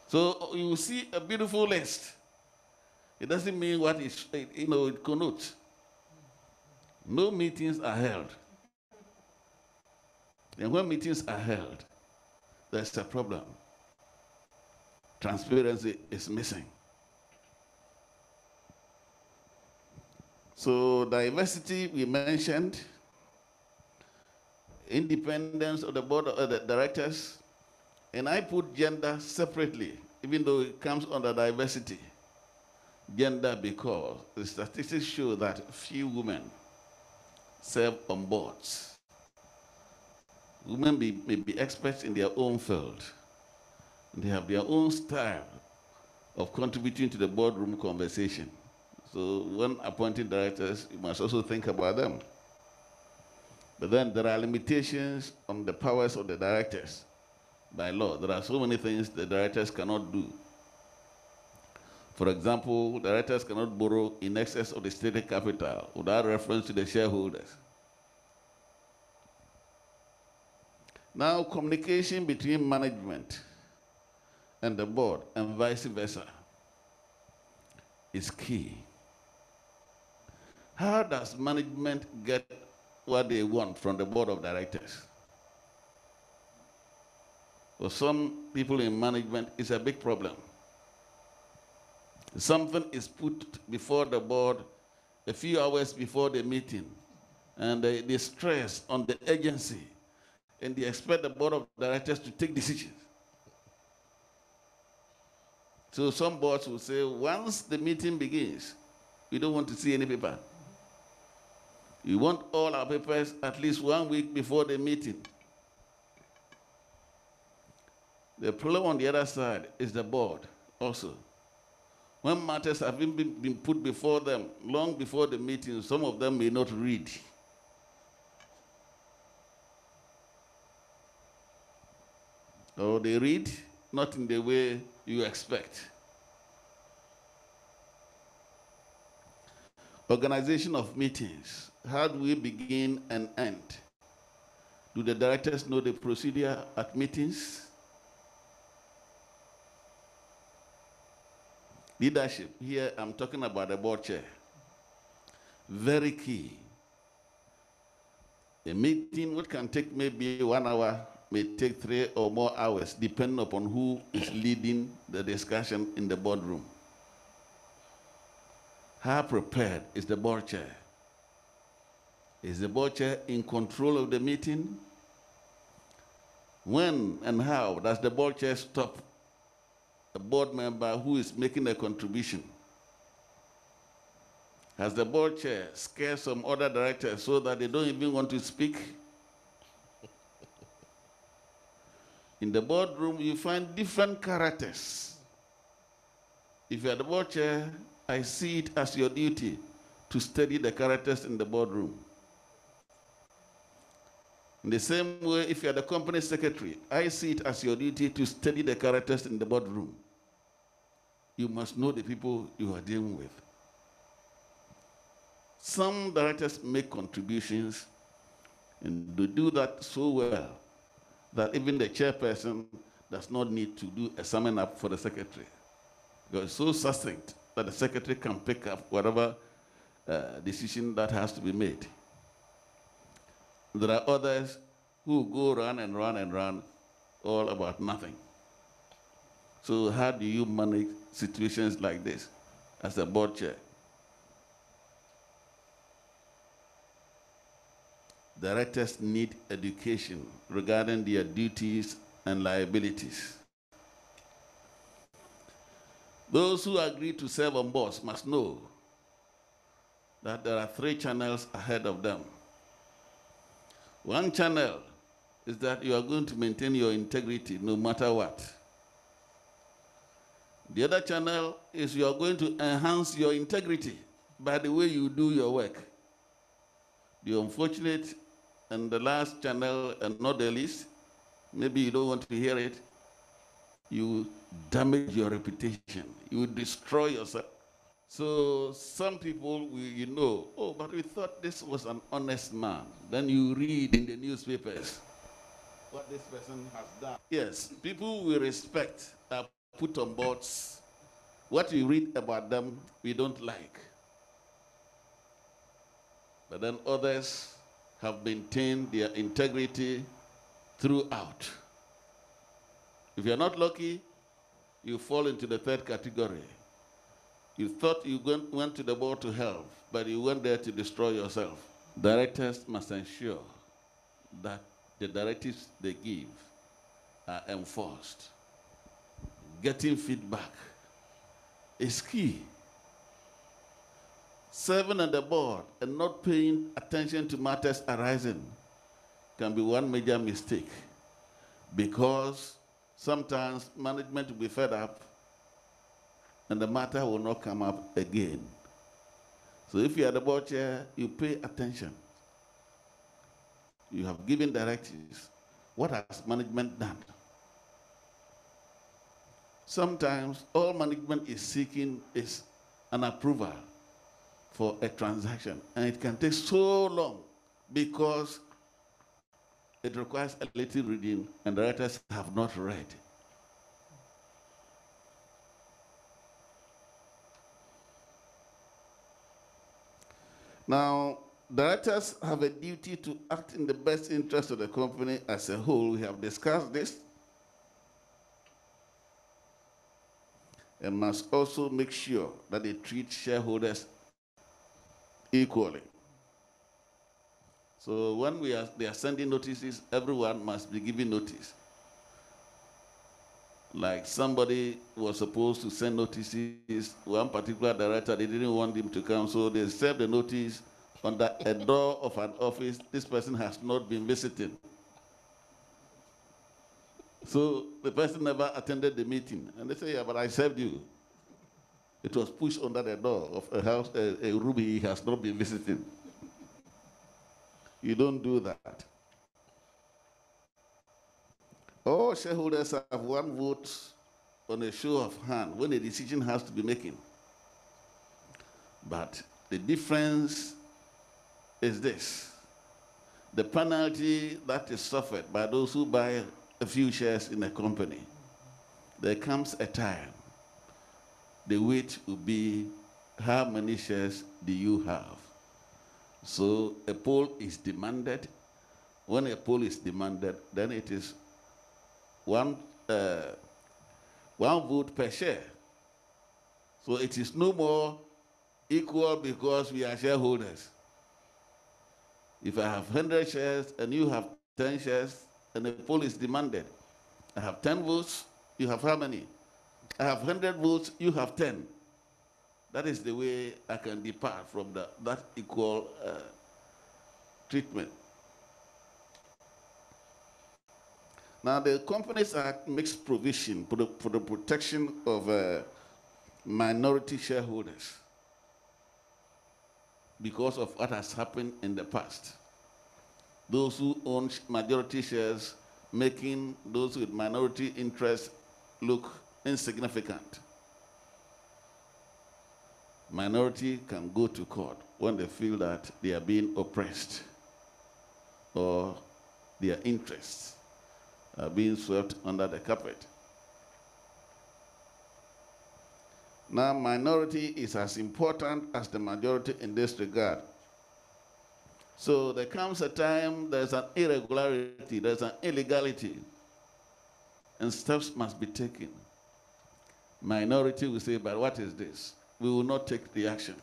So you see a beautiful list. It doesn't mean what it connotes. No meetings are held. And when meetings are held, there's a problem. Transparency is missing. So diversity we mentioned, independence of the board of the directors, and I put gender separately, even though it comes under diversity. Gender because the statistics show that few women serve on boards. Women may be experts in their own field. They have their own style of contributing to the boardroom conversation. So when appointing directors, you must also think about them. But then there are limitations on the powers of the directors by law. There are so many things the directors cannot do. For example, directors cannot borrow in excess of the stated capital without reference to the shareholders. Now, communication between management and the board and vice versa is key. How does management get what they want from the board of directors? For some people in management, it's a big problem. Something is put before the board a few hours before the meeting, and they stress on the agency, and they expect the board of directors to take decisions. So some boards will say, once the meeting begins, we don't want to see any paper. We want all our papers at least 1 week before the meeting. The problem on the other side is the board also. When matters have been put before them long before the meeting, some of them may not read. or they read not in the way you expect. Organization of meetings. How do we begin and end? Do the directors know the procedure at meetings? Leadership. Here I'm talking about the board chair. Very key. A meeting which can take maybe 1 hour may take 3 or more hours, depending upon who is leading the discussion in the boardroom. How prepared is the board chair? Is the board chair in control of the meeting? When and how does the board chair stop a board member who is making a contribution? Has the board chair scared some other directors so that they don't even want to speak? In the boardroom, you find different characters. If you are the board chair, I see it as your duty to study the characters in the boardroom. In the same way, if you are the company secretary, I see it as your duty to study the characters in the boardroom. You must know the people you are dealing with. Some directors make contributions, and they do that so well that even the chairperson does not need to do a summing up for the secretary. Because it's so succinct that the secretary can pick up whatever decision that has to be made. There are others who go run and run and run, all about nothing. So how do you manage situations like this as a board chair? Directors need education regarding their duties and liabilities. Those who agree to serve on boards must know that there are 3 channels ahead of them. One channel is that you are going to maintain your integrity no matter what. The other channel is you are going to enhance your integrity by the way you do your work. The unfortunate and the last channel, and not the least, maybe you don't want to hear it, you damage your reputation. You destroy yourself. So some people, you know, oh, but we thought this was an honest man. Then you read in the newspapers what this person has done. Yes, people we respect are put on boards. What we read about them, we don't like. But then others have maintained their integrity throughout. If you're not lucky, you fall into the 3rd category. You thought you went to the board to help, but you went there to destroy yourself. Directors must ensure that the directives they give are enforced. Getting feedback is key. Serving on the board and not paying attention to matters arising can be one major mistake, because sometimes management will be fed up and the matter will not come up again. So if you are the board chair, you pay attention. You have given directives. What has management done? Sometimes all management is seeking is an approval for a transaction, and it can take so long because it requires a little reading and directors have not read. Now, directors have a duty to act in the best interest of the company as a whole. We have discussed this. And must also make sure that they treat shareholders equally. So when they are sending notices, everyone must be given notice. Like somebody was supposed to send notices, one particular director, they didn't want him to come, so they served the notice under a door of an office this person has not been visiting. So the person never attended the meeting. And they say, yeah, but I served you. It was pushed under the door of a house, a room he has not been visiting. You don't do that. All shareholders have one vote on a show of hand when a decision has to be made. But the difference is this: the penalty that is suffered by those who buy a few shares in a company, there comes a time the weight will be how many shares do you have. So a poll is demanded. When a poll is demanded, then it is one vote per share. So it is no more equal because we are shareholders. If I have 100 shares and you have 10 shares and a poll is demanded, I have 10 votes, you have how many? I have 100 votes, you have 10. That is the way I can depart from that equal treatment. Now, the Companies Act makes provision for the protection of minority shareholders because of what has happened in the past. Those who own majority shares making those with minority interests look insignificant. Minority can go to court when they feel that they are being oppressed or their interests are being swept under the carpet. Now, minority is as important as the majority in this regard. So there comes a time there's an irregularity, there's an illegality, and steps must be taken. Minority will say, but what is this? We will not take the action.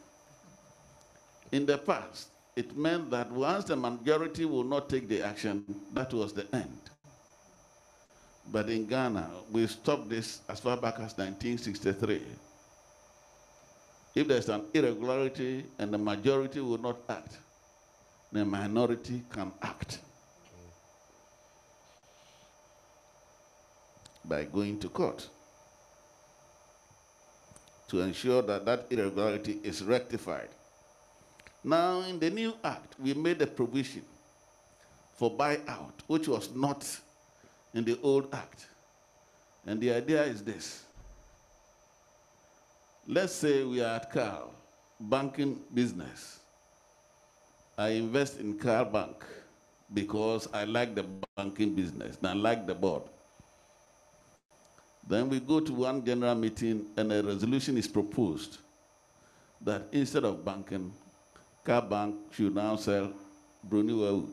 In the past, it meant that once the majority will not take the action, that was the end. But in Ghana, we stopped this as far back as 1963. If there's an irregularity and the majority will not act, the minority can act by going to court to ensure that that irregularity is rectified. Now, in the new act, we made a provision for buyout, which was not in the old act. And the idea is this. Let's say we are at Cal, banking business. I invest in CalBank because I like the banking business and I like the board. Then we go to one general meeting and a resolution is proposed that instead of banking, CalBank should now sell Brunei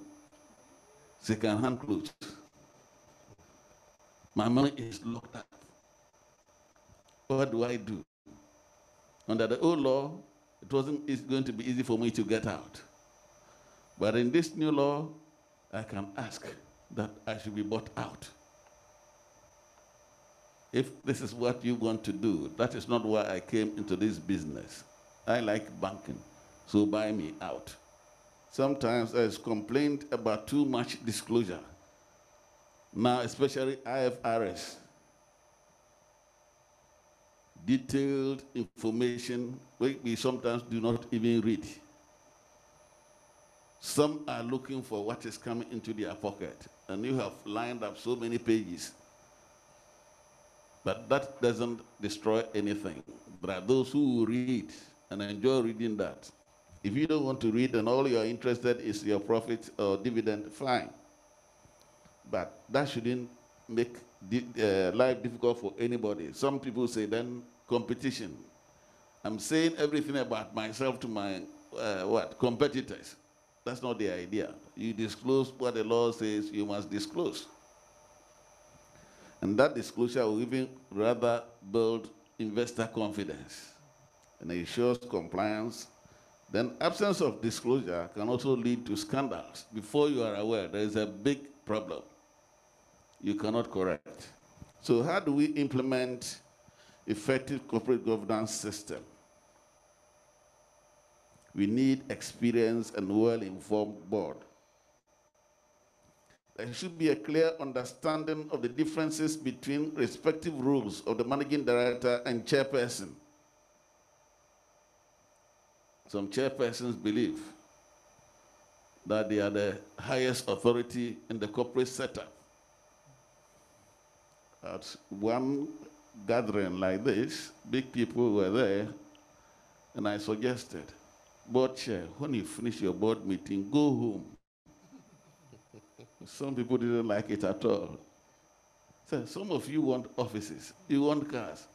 second-hand clothes. My money is locked up. What do I do? Under the old law, it's going to be easy for me to get out. But in this new law, I can ask that I should be bought out. If this is what you want to do, that is not why I came into this business. I like banking, so buy me out. Sometimes there's complaint about too much disclosure. Now, especially IFRS. Detailed information we sometimes do not even read. Some are looking for what is coming into their pocket, and you have lined up so many pages. But that doesn't destroy anything. There are those who will read and enjoy reading that. If you don't want to read and all you're interested is your profit or dividend, fine. But that shouldn't make life difficult for anybody. Some people say then competition. I'm saying everything about myself to my competitors. That's not the idea. You disclose what the law says you must disclose. And that disclosure will even rather build investor confidence and ensures compliance. Then absence of disclosure can also lead to scandals. Before you are aware, there is a big problem you cannot correct. So how do we implement effective corporate governance system? We need experienced and well-informed board. There should be a clear understanding of the differences between respective roles of the managing director and chairperson. Some chairpersons believe that they are the highest authority in the corporate setup. At one gathering like this, big people were there, and I suggested, board chair, when you finish your board meeting, go home. Some people didn't like it at all. So some of you want offices, you want cars.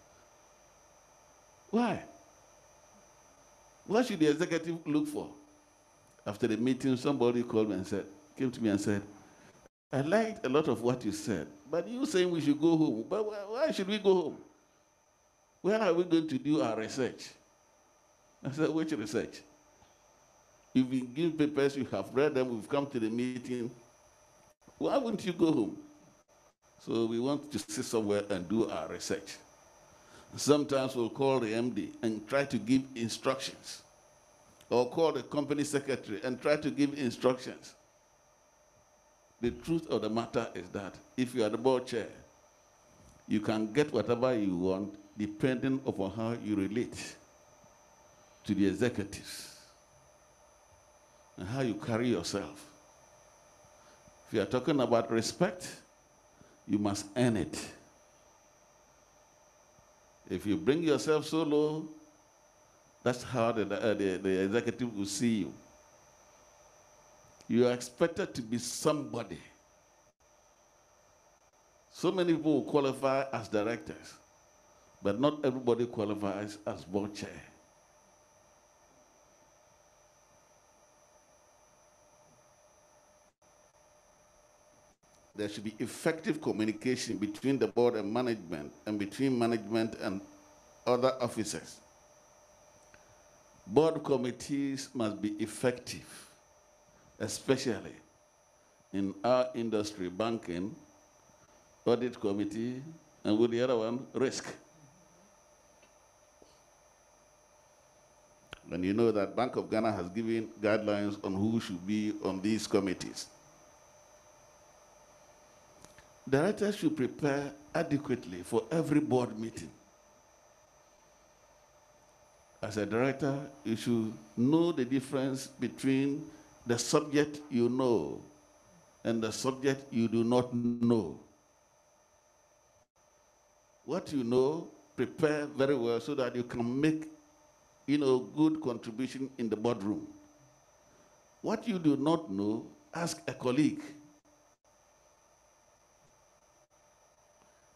Why? What should the executive look for? After the meeting, somebody called me and came to me and said, I liked a lot of what you said, but you saying we should go home. But why should we go home? Where are we going to do our research? I said, which research? You've been given papers, you have read them, we've come to the meeting. Why wouldn't you go home? So we want to sit somewhere and do our research. Sometimes we'll call the MD and try to give instructions, or call the company secretary and try to give instructions. The truth of the matter is that if you are the board chair, you can get whatever you want depending upon how you relate to the executives and how you carry yourself. If you are talking about respect, you must earn it. If you bring yourself so low, that's how the executive will see you. You are expected to be somebody. So many people will qualify as directors, but not everybody qualifies as board chair. There should be effective communication between the board and between management and other officers. Board committees must be effective, especially in our industry, banking, audit committee, and with the other one, risk. And you know that Bank of Ghana has given guidelines on who should be on these committees. Directors should prepare adequately for every board meeting. As a director, you should know the difference between the subject you know and the subject you do not know. What you know, prepare very well so that you can make good contribution in the boardroom. What you do not know, ask a colleague.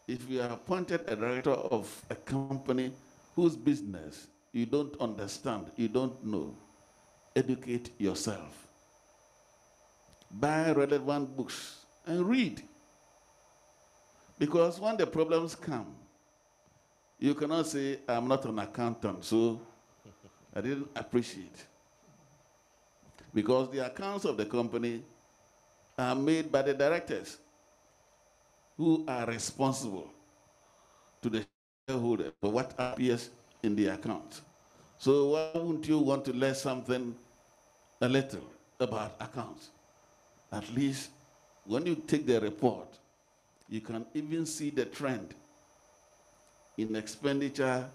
If you are appointed a director of a company whose business you don't understand, you don't know, educate yourself. Buy relevant books and read. Because when the problems come, you cannot say, I'm not an accountant, so I didn't appreciate. Because the accounts of the company are made by the directors who are responsible to the shareholder for what appears in the account. So why wouldn't you want to learn something a little about accounts? At least when you take the report, you can even see the trend in expenditure,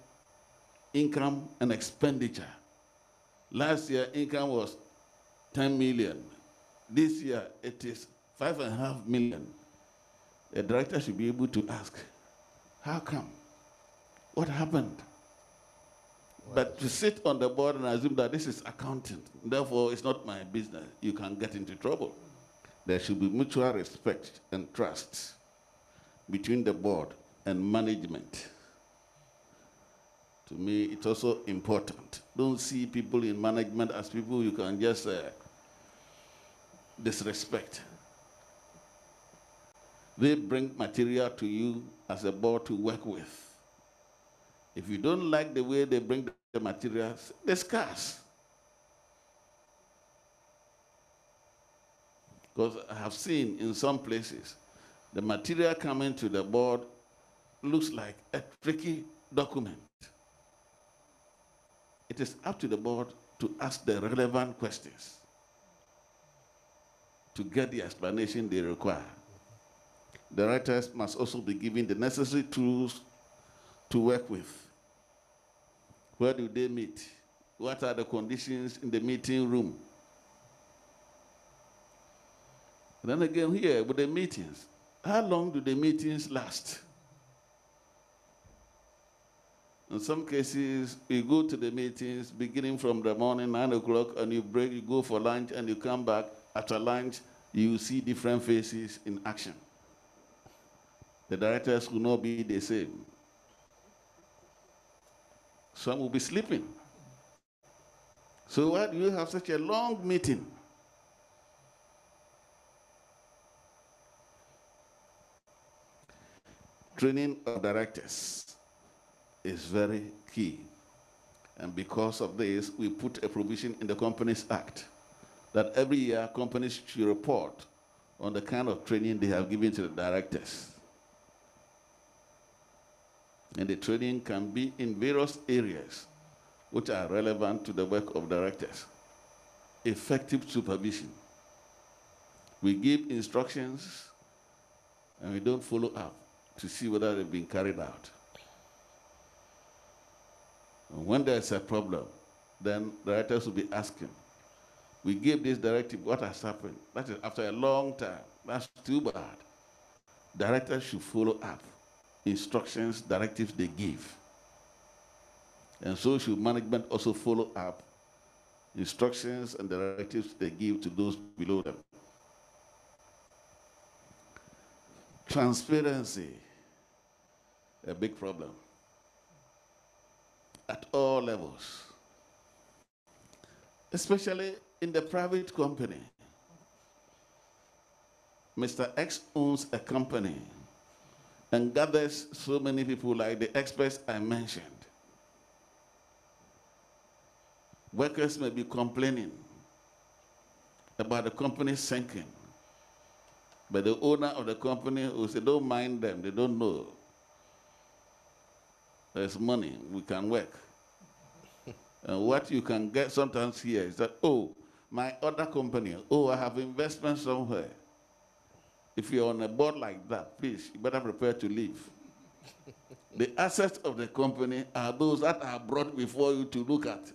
income, and expenditure. Last year, income was 10 million. This year, it is 5.5 million. A director should be able to ask, how come? What happened? Wow. But to sit on the board and assume that this is accounting, therefore it's not my business, you can get into trouble. There should be mutual respect and trust between the board and management. To me, it's also important. Don't see people in management as people you can just disrespect. They bring material to you as a board to work with. If you don't like the way they bring the materials, discuss. Because I have seen in some places, the material coming to the board looks like a tricky document. It is up to the board to ask the relevant questions to get the explanation they require. Directors must also be given the necessary tools to work with. Where do they meet? What are the conditions in the meeting room? And then again here with the meetings, how long do the meetings last? In some cases, you go to the meetings beginning from the morning, 9 o'clock, and you break, you go for lunch, and you come back. After lunch, you see different faces in action. The directors will not be the same. Some will be sleeping. So why do you have such a long meeting? Training of directors is very key. And because of this, we put a provision in the Companies Act that every year companies should report on the kind of training they have given to the directors. And the training can be in various areas which are relevant to the work of directors. Effective supervision. We give instructions and we don't follow up to see whether they've been carried out. And when there's a problem, then directors will be asking, we gave this directive, what has happened? That is after a long time. That's too bad. Directors should follow up instructions, directives they give. And so should management also follow up instructions and directives they give to those below them. Transparency, a big problem at all levels, especially in the private company. Mr. X owns a company and gathers so many people like the experts I mentioned. Workers may be complaining about the company sinking, but the owner of the company will say, don't mind them, they don't know. There's money, we can work. And what you can get sometimes here is that, oh, my other company, oh, I have investment somewhere. If you're on a board like that, please, you better prepare to leave. The assets of the company are those that are brought before you to look at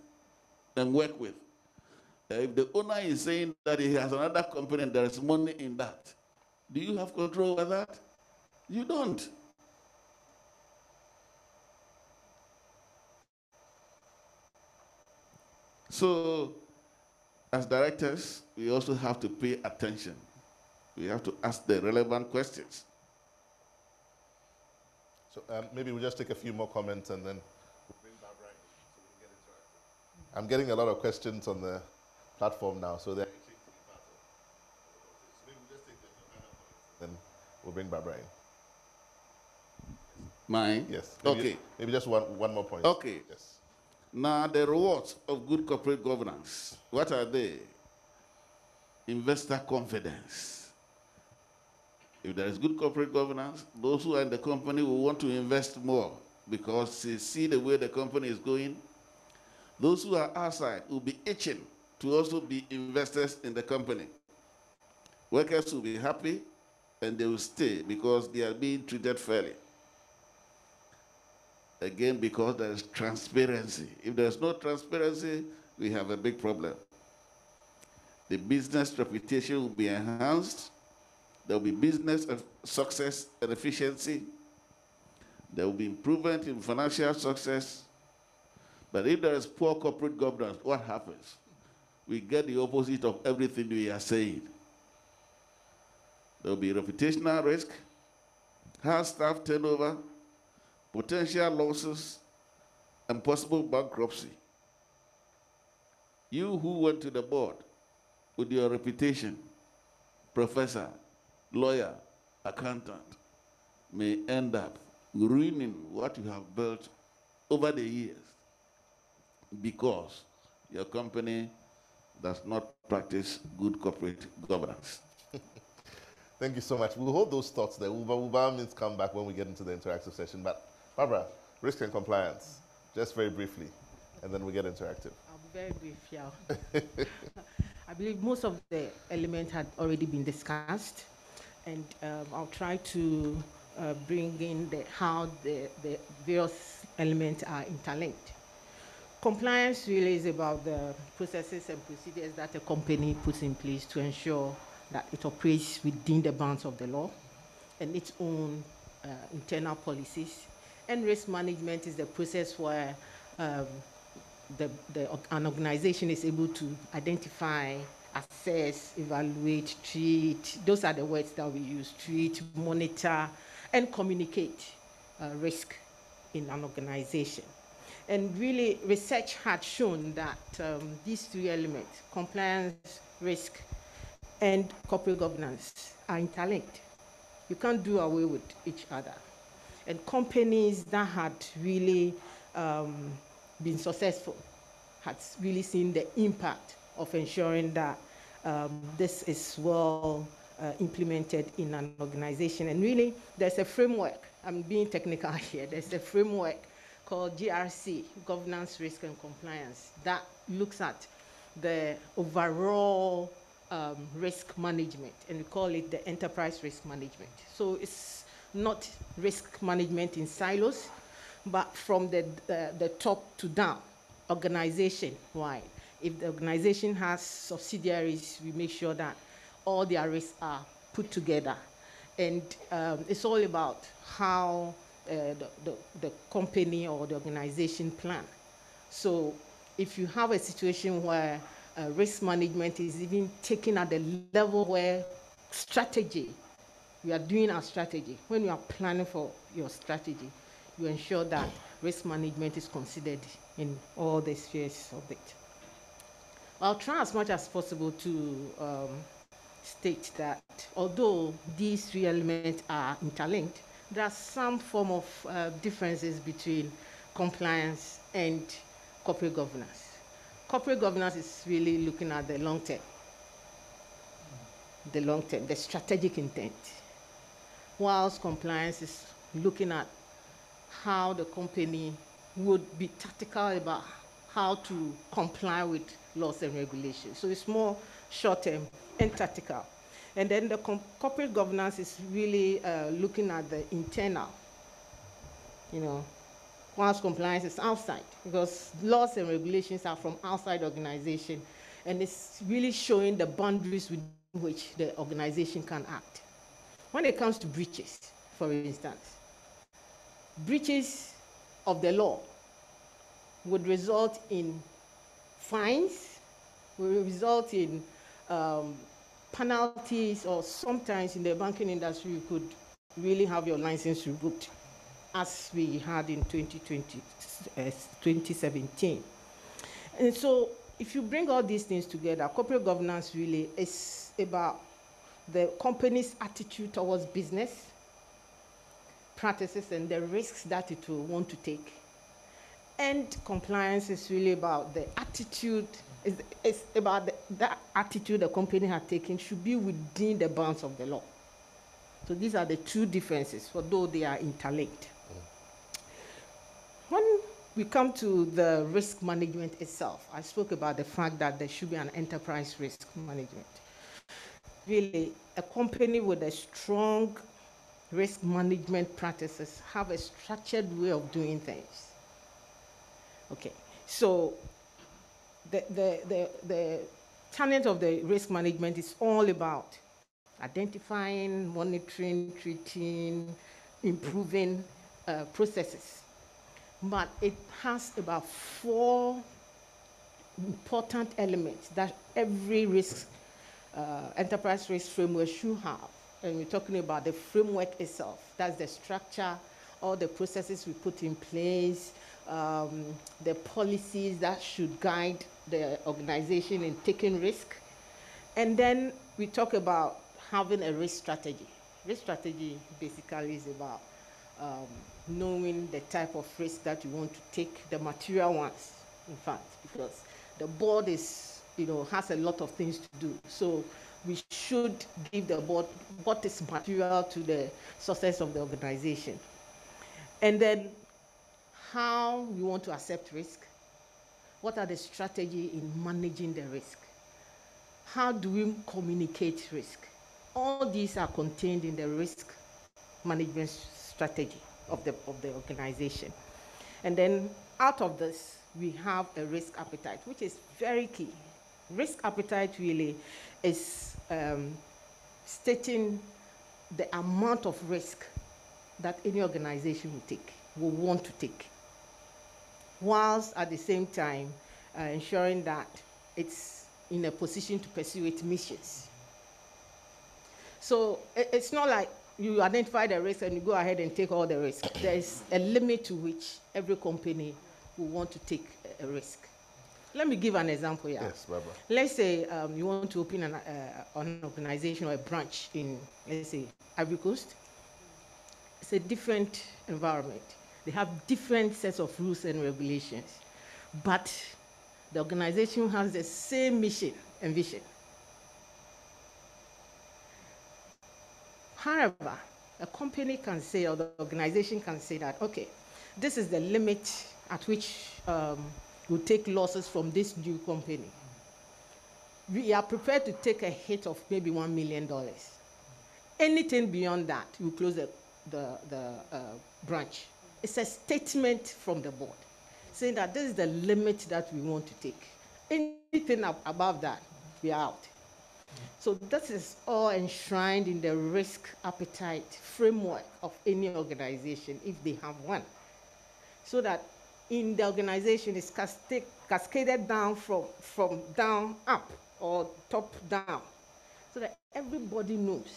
and work with. If the owner is saying that he has another company and there is money in that, do you have control over that? You don't. So, as directors, we also have to pay attention. We have to ask the relevant questions. So maybe we'll just take a few more comments and then we'll bring Bob right so we can get interactive. I'm getting a lot of questions on the platform now, so they're itching to be part of. So maybe we'll just take the final comments and then we'll bring Bob right. Mine? Yes. Maybe Okay. Maybe just one more point. Okay. Yes. Now, the rewards of good corporate governance, what are they? Investor confidence. If there is good corporate governance, those who are in the company will want to invest more because they see the way the company is going. Those who are outside will be itching to also be investors in the company. Workers will be happy and they will stay because they are being treated fairly. Again, because there is transparency. If there is no transparency, we have a big problem. The business reputation will be enhanced. There will be business success and efficiency. There will be improvement in financial success. But if there is poor corporate governance, what happens? We get the opposite of everything we are saying. There will be reputational risk, high staff turnover, potential losses, and possible bankruptcy. You who went to the board with your reputation, professor, lawyer, accountant, may end up ruining what you have built over the years because your company does not practice good corporate governance. Thank you so much. We'll hold those thoughts there. We'll by all means come back when we get into the interactive session. But Barbara, risk and compliance, just very briefly, and then we get interactive. I'll be very brief, yeah. I believe most of the elements had already been discussed, and I'll try to bring in how the various elements are interlinked. Compliance really is about the processes and procedures that a company puts in place to ensure that it operates within the bounds of the law and its own internal policies And risk management is the process where an organization is able to identify, assess, evaluate, treat. Those are the words that we use: treat, monitor, and communicate risk in an organization. And really, research had shown that these three elements, compliance, risk, and corporate governance, are interlinked. You can't do away with each other. And companies that had really been successful had really seen the impact of ensuring that this is well implemented in an organization. And really, there's a framework. I'm being technical here. There's a framework called GRC, Governance, Risk, and Compliance, that looks at the overall risk management, and we call it the enterprise risk management. So it's not risk management in silos, but from the top to down, organization-wide. If the organization has subsidiaries, we make sure that all their risks are put together. And it's all about how the company or the organization plan. So if you have a situation where risk management is even taken at the level where strategy, we are doing our strategy. When you are planning for your strategy, you ensure that risk management is considered in all the spheres of it. I'll try as much as possible to state that although these three elements are interlinked, there are some form of differences between compliance and corporate governance. Corporate governance is really looking at the long term, the strategic intent, whilst compliance is looking at how the company would be tactical about how to comply with laws and regulations. So it's more short-term and tactical. And then the corporate governance is really looking at the internal, whilst compliance is outside, because laws and regulations are from outside the organization, and it's really showing the boundaries within which the organization can act. When it comes to breaches, for instance, breaches of the law would result in fines, will result in penalties, or sometimes in the banking industry, you could really have your license revoked, as we had in 2017. And so if you bring all these things together, corporate governance really is about the company's attitude towards business practices and the risks that it will want to take. And compliance is really about the attitude, it's about that attitude the company has taken should be within the bounds of the law. So these are the two differences, although they are interlinked. When we come to the risk management itself, I spoke about the fact that there should be an enterprise risk management. Really, a company with a strong risk management practices have a structured way of doing things. Okay, so the tenet of the risk management is all about identifying, monitoring, treating, improving processes. But it has about 4 important elements that every risk, enterprise risk framework should have. And we're talking about the framework itself. That's the structure, all the processes we put in place, the policies that should guide the organization in taking risk. And then we talk about having a risk strategy. Risk strategy basically is about knowing the type of risk that you want to take, the material ones, in fact, because the board is, has a lot of things to do. So we should give the board what is material to the success of the organization. And then how we want to accept risk. What are the strategies in managing the risk? How do we communicate risk? All these are contained in the risk management strategy of the organization. And then out of this, we have a risk appetite, which is very key. Risk appetite really is stating the amount of risk that any organization will take. will want to take, whilst at the same time ensuring that it's in a position to pursue its missions. So it's not like you identify the risk and you go ahead and take all the risk. There is a limit to which every company will want to take a risk. Let me give an example here. Yes, Barbara. Let's say you want to open an organization or a branch in, let's say, Ivory Coast. It's a different environment. They have different sets of rules and regulations, but the organization has the same mission and vision. However, a company can say, or the organization can say that, okay, this is the limit at which we'll take losses from this new company. We are prepared to take a hit of maybe $1 million. Anything beyond that, we close the branch. It's a statement from the board saying that this is the limit that we want to take. Anything above that, we are out. So this is all enshrined in the risk appetite framework of any organization, if they have one. So that in the organization, it's cascaded down from down up or top down. So that everybody knows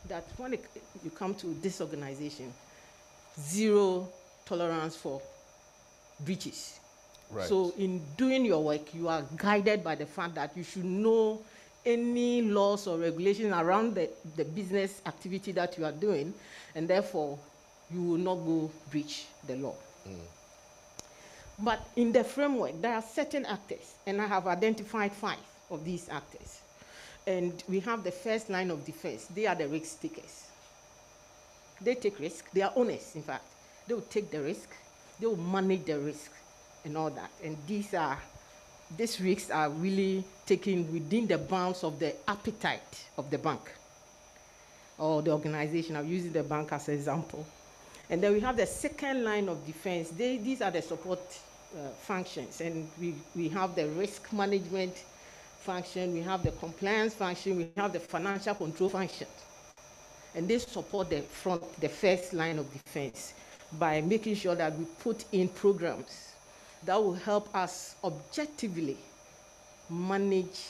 that when you come to this organization, zero tolerance for breaches. Right. So in doing your work, you are guided by the fact that you should know any laws or regulations around the business activity that you are doing, and therefore you will not go breach the law. But in the framework, there are certain actors, and I have identified 5 of these actors. And we have the first line of defense. They are the risk takers. They take risk. They are owners, in fact. They will take the risk. They will manage the risk and all that. And these risks are really taken within the bounds of the appetite of the bank or the organization. I'm using the bank as an example. And then we have the second line of defense. These are the support functions. And we have the risk management function, we have the compliance function, we have the financial control function. And they support the first line of defense by making sure that we put in programs that will help us objectively manage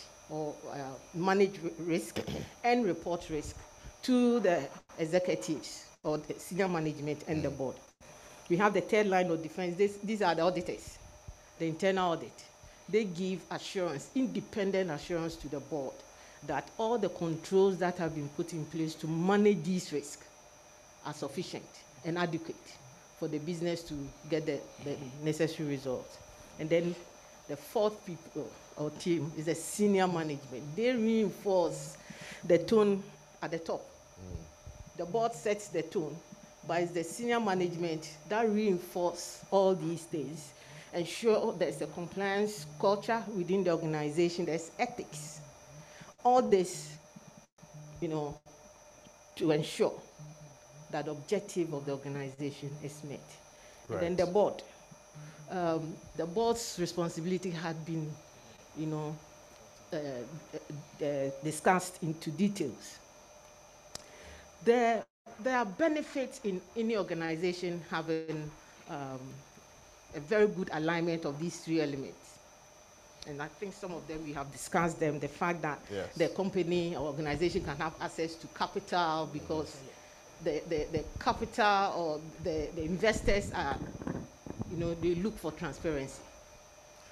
risk and report risk to the executives or the senior management and the board. We have the third line of defense. These are the auditors, the internal audit. They give assurance, independent assurance to the board that all the controls that have been put in place to manage these risks are sufficient and adequate for the business to get the necessary results. And then the fourth people or team is the senior management. They reinforce the tone at the top. The board sets the tone, but it's the senior management that reinforce all these things. Ensure there's a compliance culture within the organization, there's ethics. All this, to ensure that the objective of the organization is met. Right. And then the board's responsibility had been, discussed into details. There are benefits in any organization having a very good alignment of these 3 elements. And I think some of them, we have discussed them, the fact that the company or organization can have access to capital because the capital or the investors are, they look for transparency.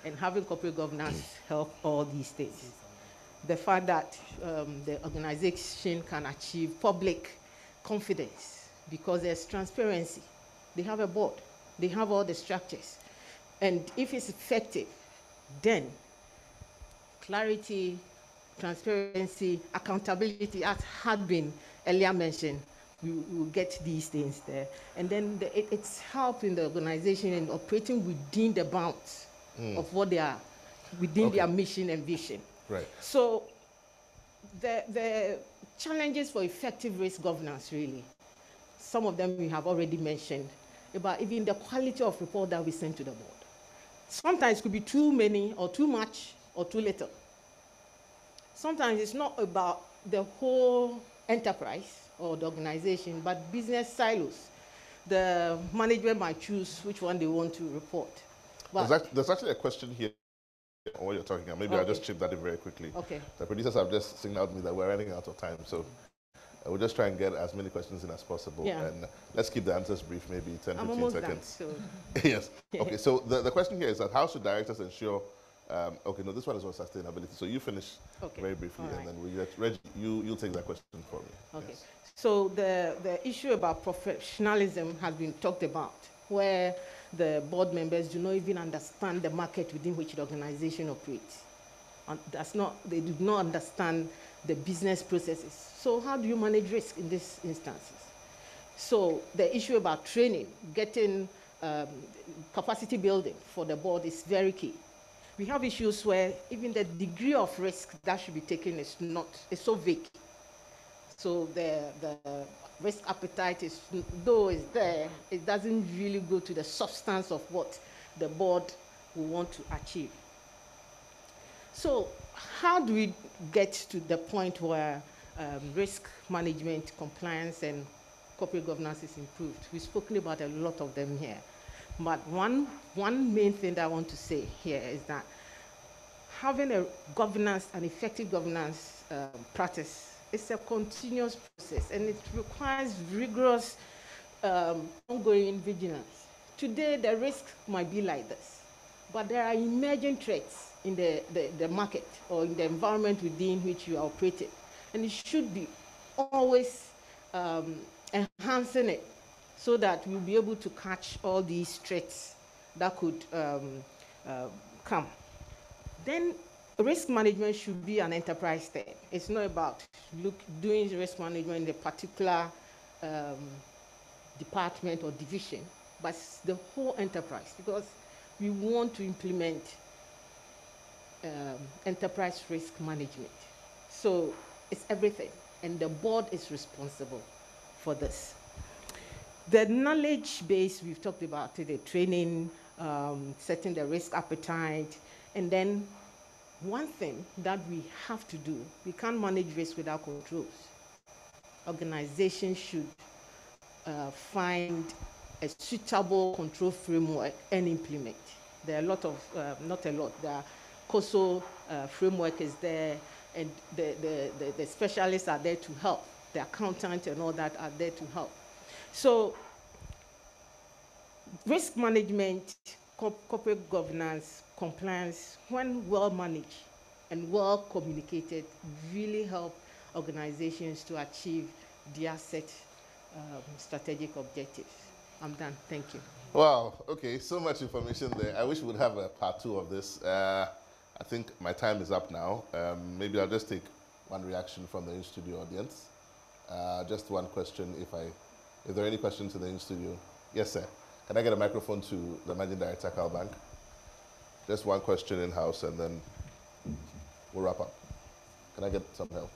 And having corporate governance help all these things. The fact that the organization can achieve public confidence because there's transparency. They have a board. They have all the structures. And if it's effective, then clarity, transparency, accountability, as had been earlier mentioned, we will get these things there. And then it's helping the organization in operating within the bounds of what they are, within their mission and vision. Right. So the challenges for effective risk governance, really, some of them we have already mentioned, about even the quality of report that we send to the board. Sometimes it could be too many or too much or too little. Sometimes it's not about the whole enterprise or the organization, but business silos the management might choose which one they want to report. But There's actually a question here on what you're talking about. Maybe I'll just chip that in very quickly. Okay. The producers have just signaled me that we're running out of time, so we'll just try and get as many questions in as possible. Yeah. And let's keep the answers brief, maybe 10, I'm 15 almost seconds. done, so. Yes. Okay, so the question here is that how should directors ensure, okay, no, this one is on sustainability. So you finish very briefly, All right. and then we get, Reggie, you'll take that question for me. Okay. Yes. So the issue about professionalism has been talked about, where the board members do not even understand the market within which the organization operates. And they do not understand the business processes. So how do you manage risk in these instances? So the issue about training, getting capacity building for the board is very key. We have issues where even the degree of risk that should be taken is so vague. So the risk appetite is, though it's there, it doesn't really go to the substance of what the board will want to achieve. So how do we get to the point where risk management, compliance, and corporate governance is improved? We've spoken about a lot of them here. But one main thing that I want to say here is that having a governance, an effective governance practice, is a continuous process, and it requires rigorous ongoing vigilance. Today, the risk might be like this, but there are emerging threats in the market or in the environment within which you are operating, and it should be always enhancing it so that we'll be able to catch all these threats that could come. Then risk management should be an enterprise thing. It's not about doing risk management in a particular department or division, but it's the whole enterprise, because we want to implement enterprise risk management. So it's everything, and the board is responsible for this. The knowledge base, we've talked about it, the training, setting the risk appetite, and then one thing that we have to do, we can't manage risk without controls. Organizations should find a suitable control framework and implement. There are a lot of, not a lot, the COSO framework is there, and the specialists are there to help. The accountants and all that are there to help. So risk management, corporate governance, compliance, when well managed and well communicated, really help organizations to achieve their set strategic objectives. I'm done. Thank you. Wow. Okay. So much information there. I wish we would have a part 2 of this. I think my time is up now. Maybe I'll just take one reaction from the in-studio audience. Just one question. If there are any questions in the in-studio. Yes, sir. Can I get a microphone to the Managing Director, CalBank? Just one question in-house, and then we'll wrap up. Can I get some help?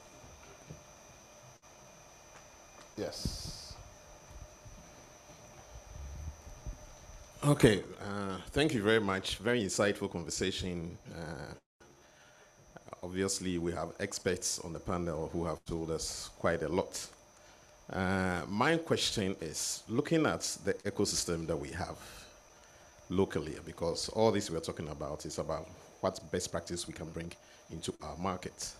Yes. Okay, thank you very much. Very insightful conversation. Obviously, we have experts on the panel who have told us quite a lot. My question is, looking at the ecosystem that we have locally, because all this we're talking about is about what best practice we can bring into our market.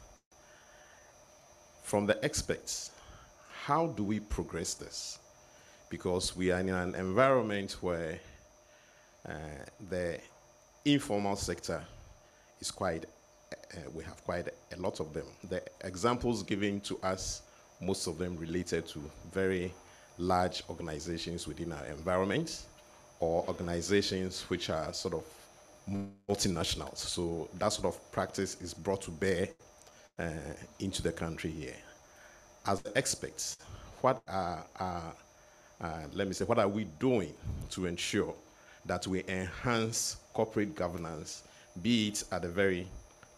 From the experts, how do we progress this? Because we are in an environment where the informal sector is quite, we have quite a lot of them. The examples given to us, most of them related to very large organizations within our environment, or organizations which are sort of multinationals. So that sort of practice is brought to bear into the country here. As experts, what are we doing to ensure that we enhance corporate governance, be it at a very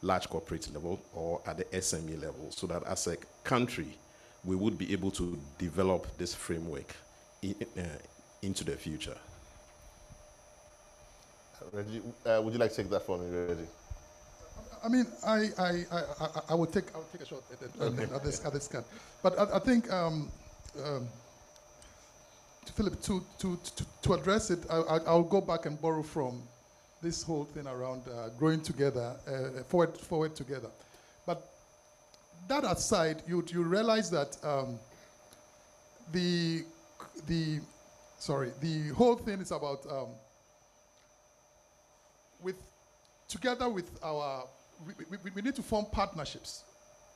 large corporate level or at the SME level, so that as a country, we would be able to develop this framework into the future? Reggie, would you like to take that for me, Reggie? I mean, I will take a shot at this scan. But I think Philip, to address it, I'll go back and borrow from this whole thing around growing together, forward together. But that aside, you realize that the whole thing is about together with our, we need to form partnerships,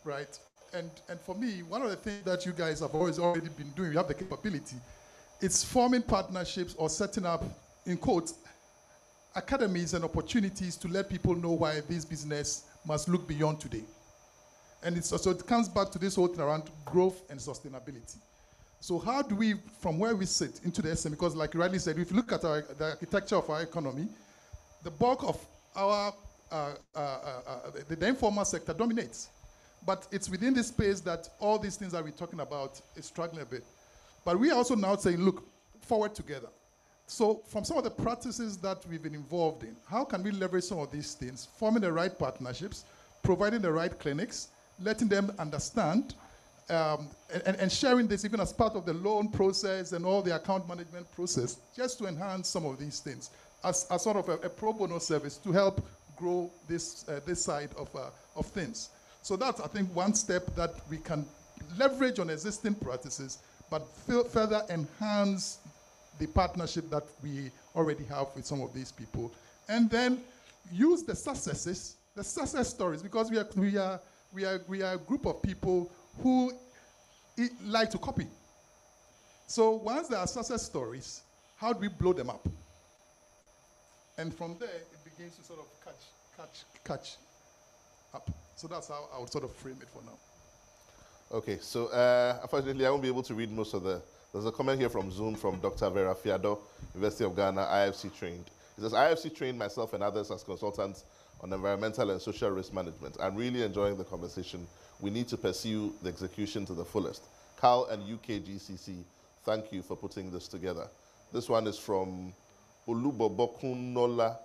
right? And for me, one of the things that you guys have already been doing, you have the capability, it's forming partnerships or setting up, in quotes, academies and opportunities to let people know why this business must look beyond today. And so it comes back to this whole thing around growth and sustainability. So how do we, from where we sit into the SME, because like you rightly said, if you look at the architecture of our economy, the bulk of our, the informal sector dominates. But it's within this space that all these things that we're talking about is struggling a bit. But we are also now saying, look, forward together. So from some of the practices that we've been involved in, how can we leverage some of these things, forming the right partnerships, providing the right clinics, letting them understand, and sharing this even as part of the loan process and all the account management process, just to enhance some of these things as sort of a pro bono service to help grow this side of things. So that's, I think, one step that we can leverage on existing practices, but further enhance the partnership that we already have with some of these people. And then use the success stories, because we are a group of people who like to copy. So once there are success stories, how do we blow them up? And from there, it begins to sort of catch up. So that's how I would sort of frame it for now. Okay, so unfortunately, I won't be able to read most of there's a comment here from Zoom from Dr. Vera Fiado, University of Ghana, IFC trained. It says, IFC trained myself and others as consultants on environmental and social risk management. I'm really enjoying the conversation. We need to pursue the execution to the fullest. Cal and UKGCC, thank you for putting this together. This one is from Olubobokunola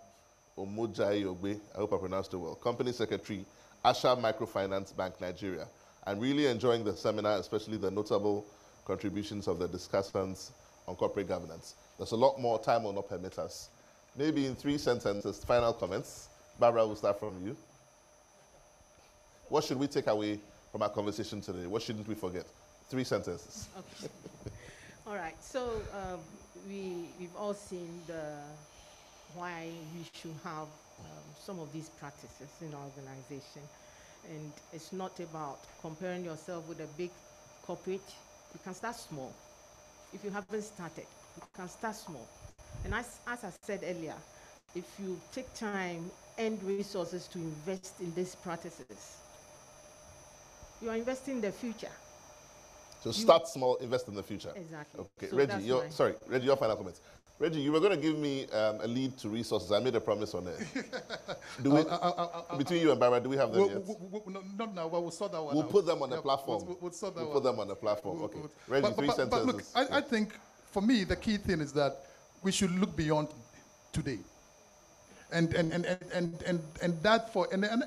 Omojayogbe, I hope I pronounced it well, Company Secretary, Asha Microfinance Bank, Nigeria. I'm really enjoying the seminar, especially the notable contributions of the discussants on corporate governance. There's a lot more, time will not permit us. Maybe in 3 sentences, final comments. Barbara, we'll start from you. What should we take away from our conversation today? What shouldn't we forget? 3 sentences. Okay. All right. So we've all seen why we should have some of these practices in our organization. And it's not about comparing yourself with a big corporate. You can start small. If you haven't started, you can start small. And as I said earlier, if you take time and resources to invest in these practices, you are investing in the future. So start small, invest in the future. Exactly. Okay, So Reggie, your final comments. Reggie, you were going to give me a lead to resources. I made a promise on it. Between you and Barbara, do we have them yet? Not now, but we'll sort that one We'll out. put them on the platform. We'll sort that one. We'll put them on the platform. Okay. Reggie, 3 sentences. But look, I think, for me, the key thing is that we should look beyond today. And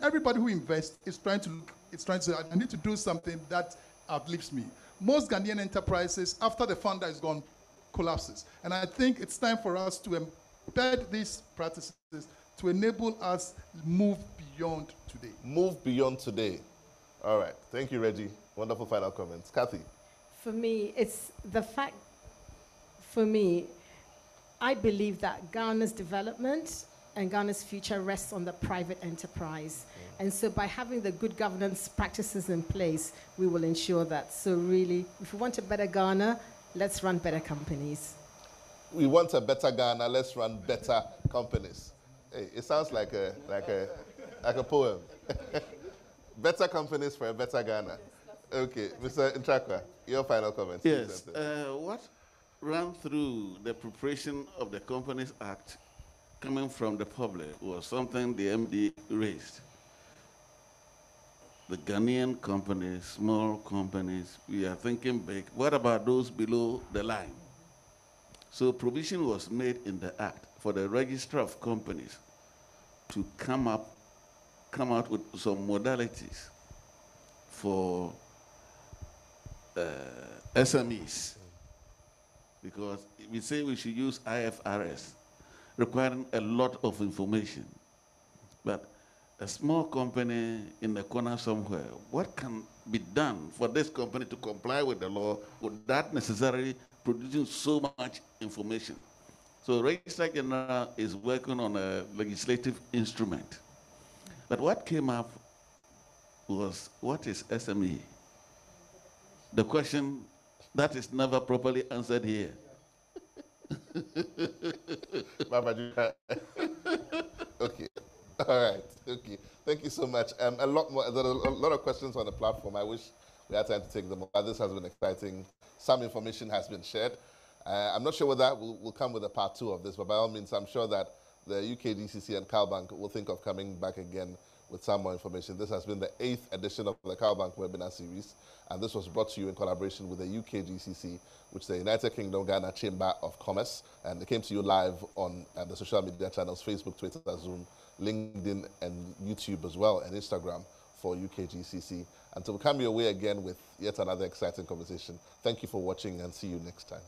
everybody who invests is trying to say, I need to do something that outlives me. Most Ghanaian enterprises, after the founder is gone, collapses. And I think it's time for us to embed these practices to enable us move beyond today. Move beyond today. All right. Thank you, Reggie. Wonderful final comments. Kathy? For me, it's the fact, I believe that Ghana's development and Ghana's future rests on the private enterprise. And so by having the good governance practices in place, we will ensure that. So really, if we want a better Ghana, let's run better companies. We want a better Ghana, let's run better companies. Hey, it sounds like a poem. Better companies for a better Ghana. Okay, Mr. Ntrakwah, your final comments. Yes, what ran through the preparation of the Companies Act coming from the public was something the MD raised. The Ghanaian companies, small companies, we are thinking big. What about those below the line? So provision was made in the Act for the Registrar of Companies to come out with some modalities for SMEs. because we say we should use IFRS, requiring a lot of information. But a small company in the corner somewhere, what can be done for this company to comply with the law without necessarily producing so much information? So Registrar General is working on a legislative instrument. But what came up was, what is SME? The question that is never properly answered here. Okay. All right. Okay. Thank you so much. A lot more. There are a lot of questions on the platform. I wish we had time to take them all. This has been exciting. Some information has been shared. I'm not sure whether we'll come with a part 2 of this, but by all means, I'm sure that the UKGCC and CalBank will think of coming back again with some more information. This has been the 8th edition of the CalBank webinar series, and this was brought to you in collaboration with the UKGCC, which is the United Kingdom Ghana Chamber of Commerce, and it came to you live on the social media channels, Facebook, Twitter, Zoom, LinkedIn, and YouTube as well, and Instagram for UKGCC. Until we come your way again with yet another exciting conversation, thank you for watching and see you next time.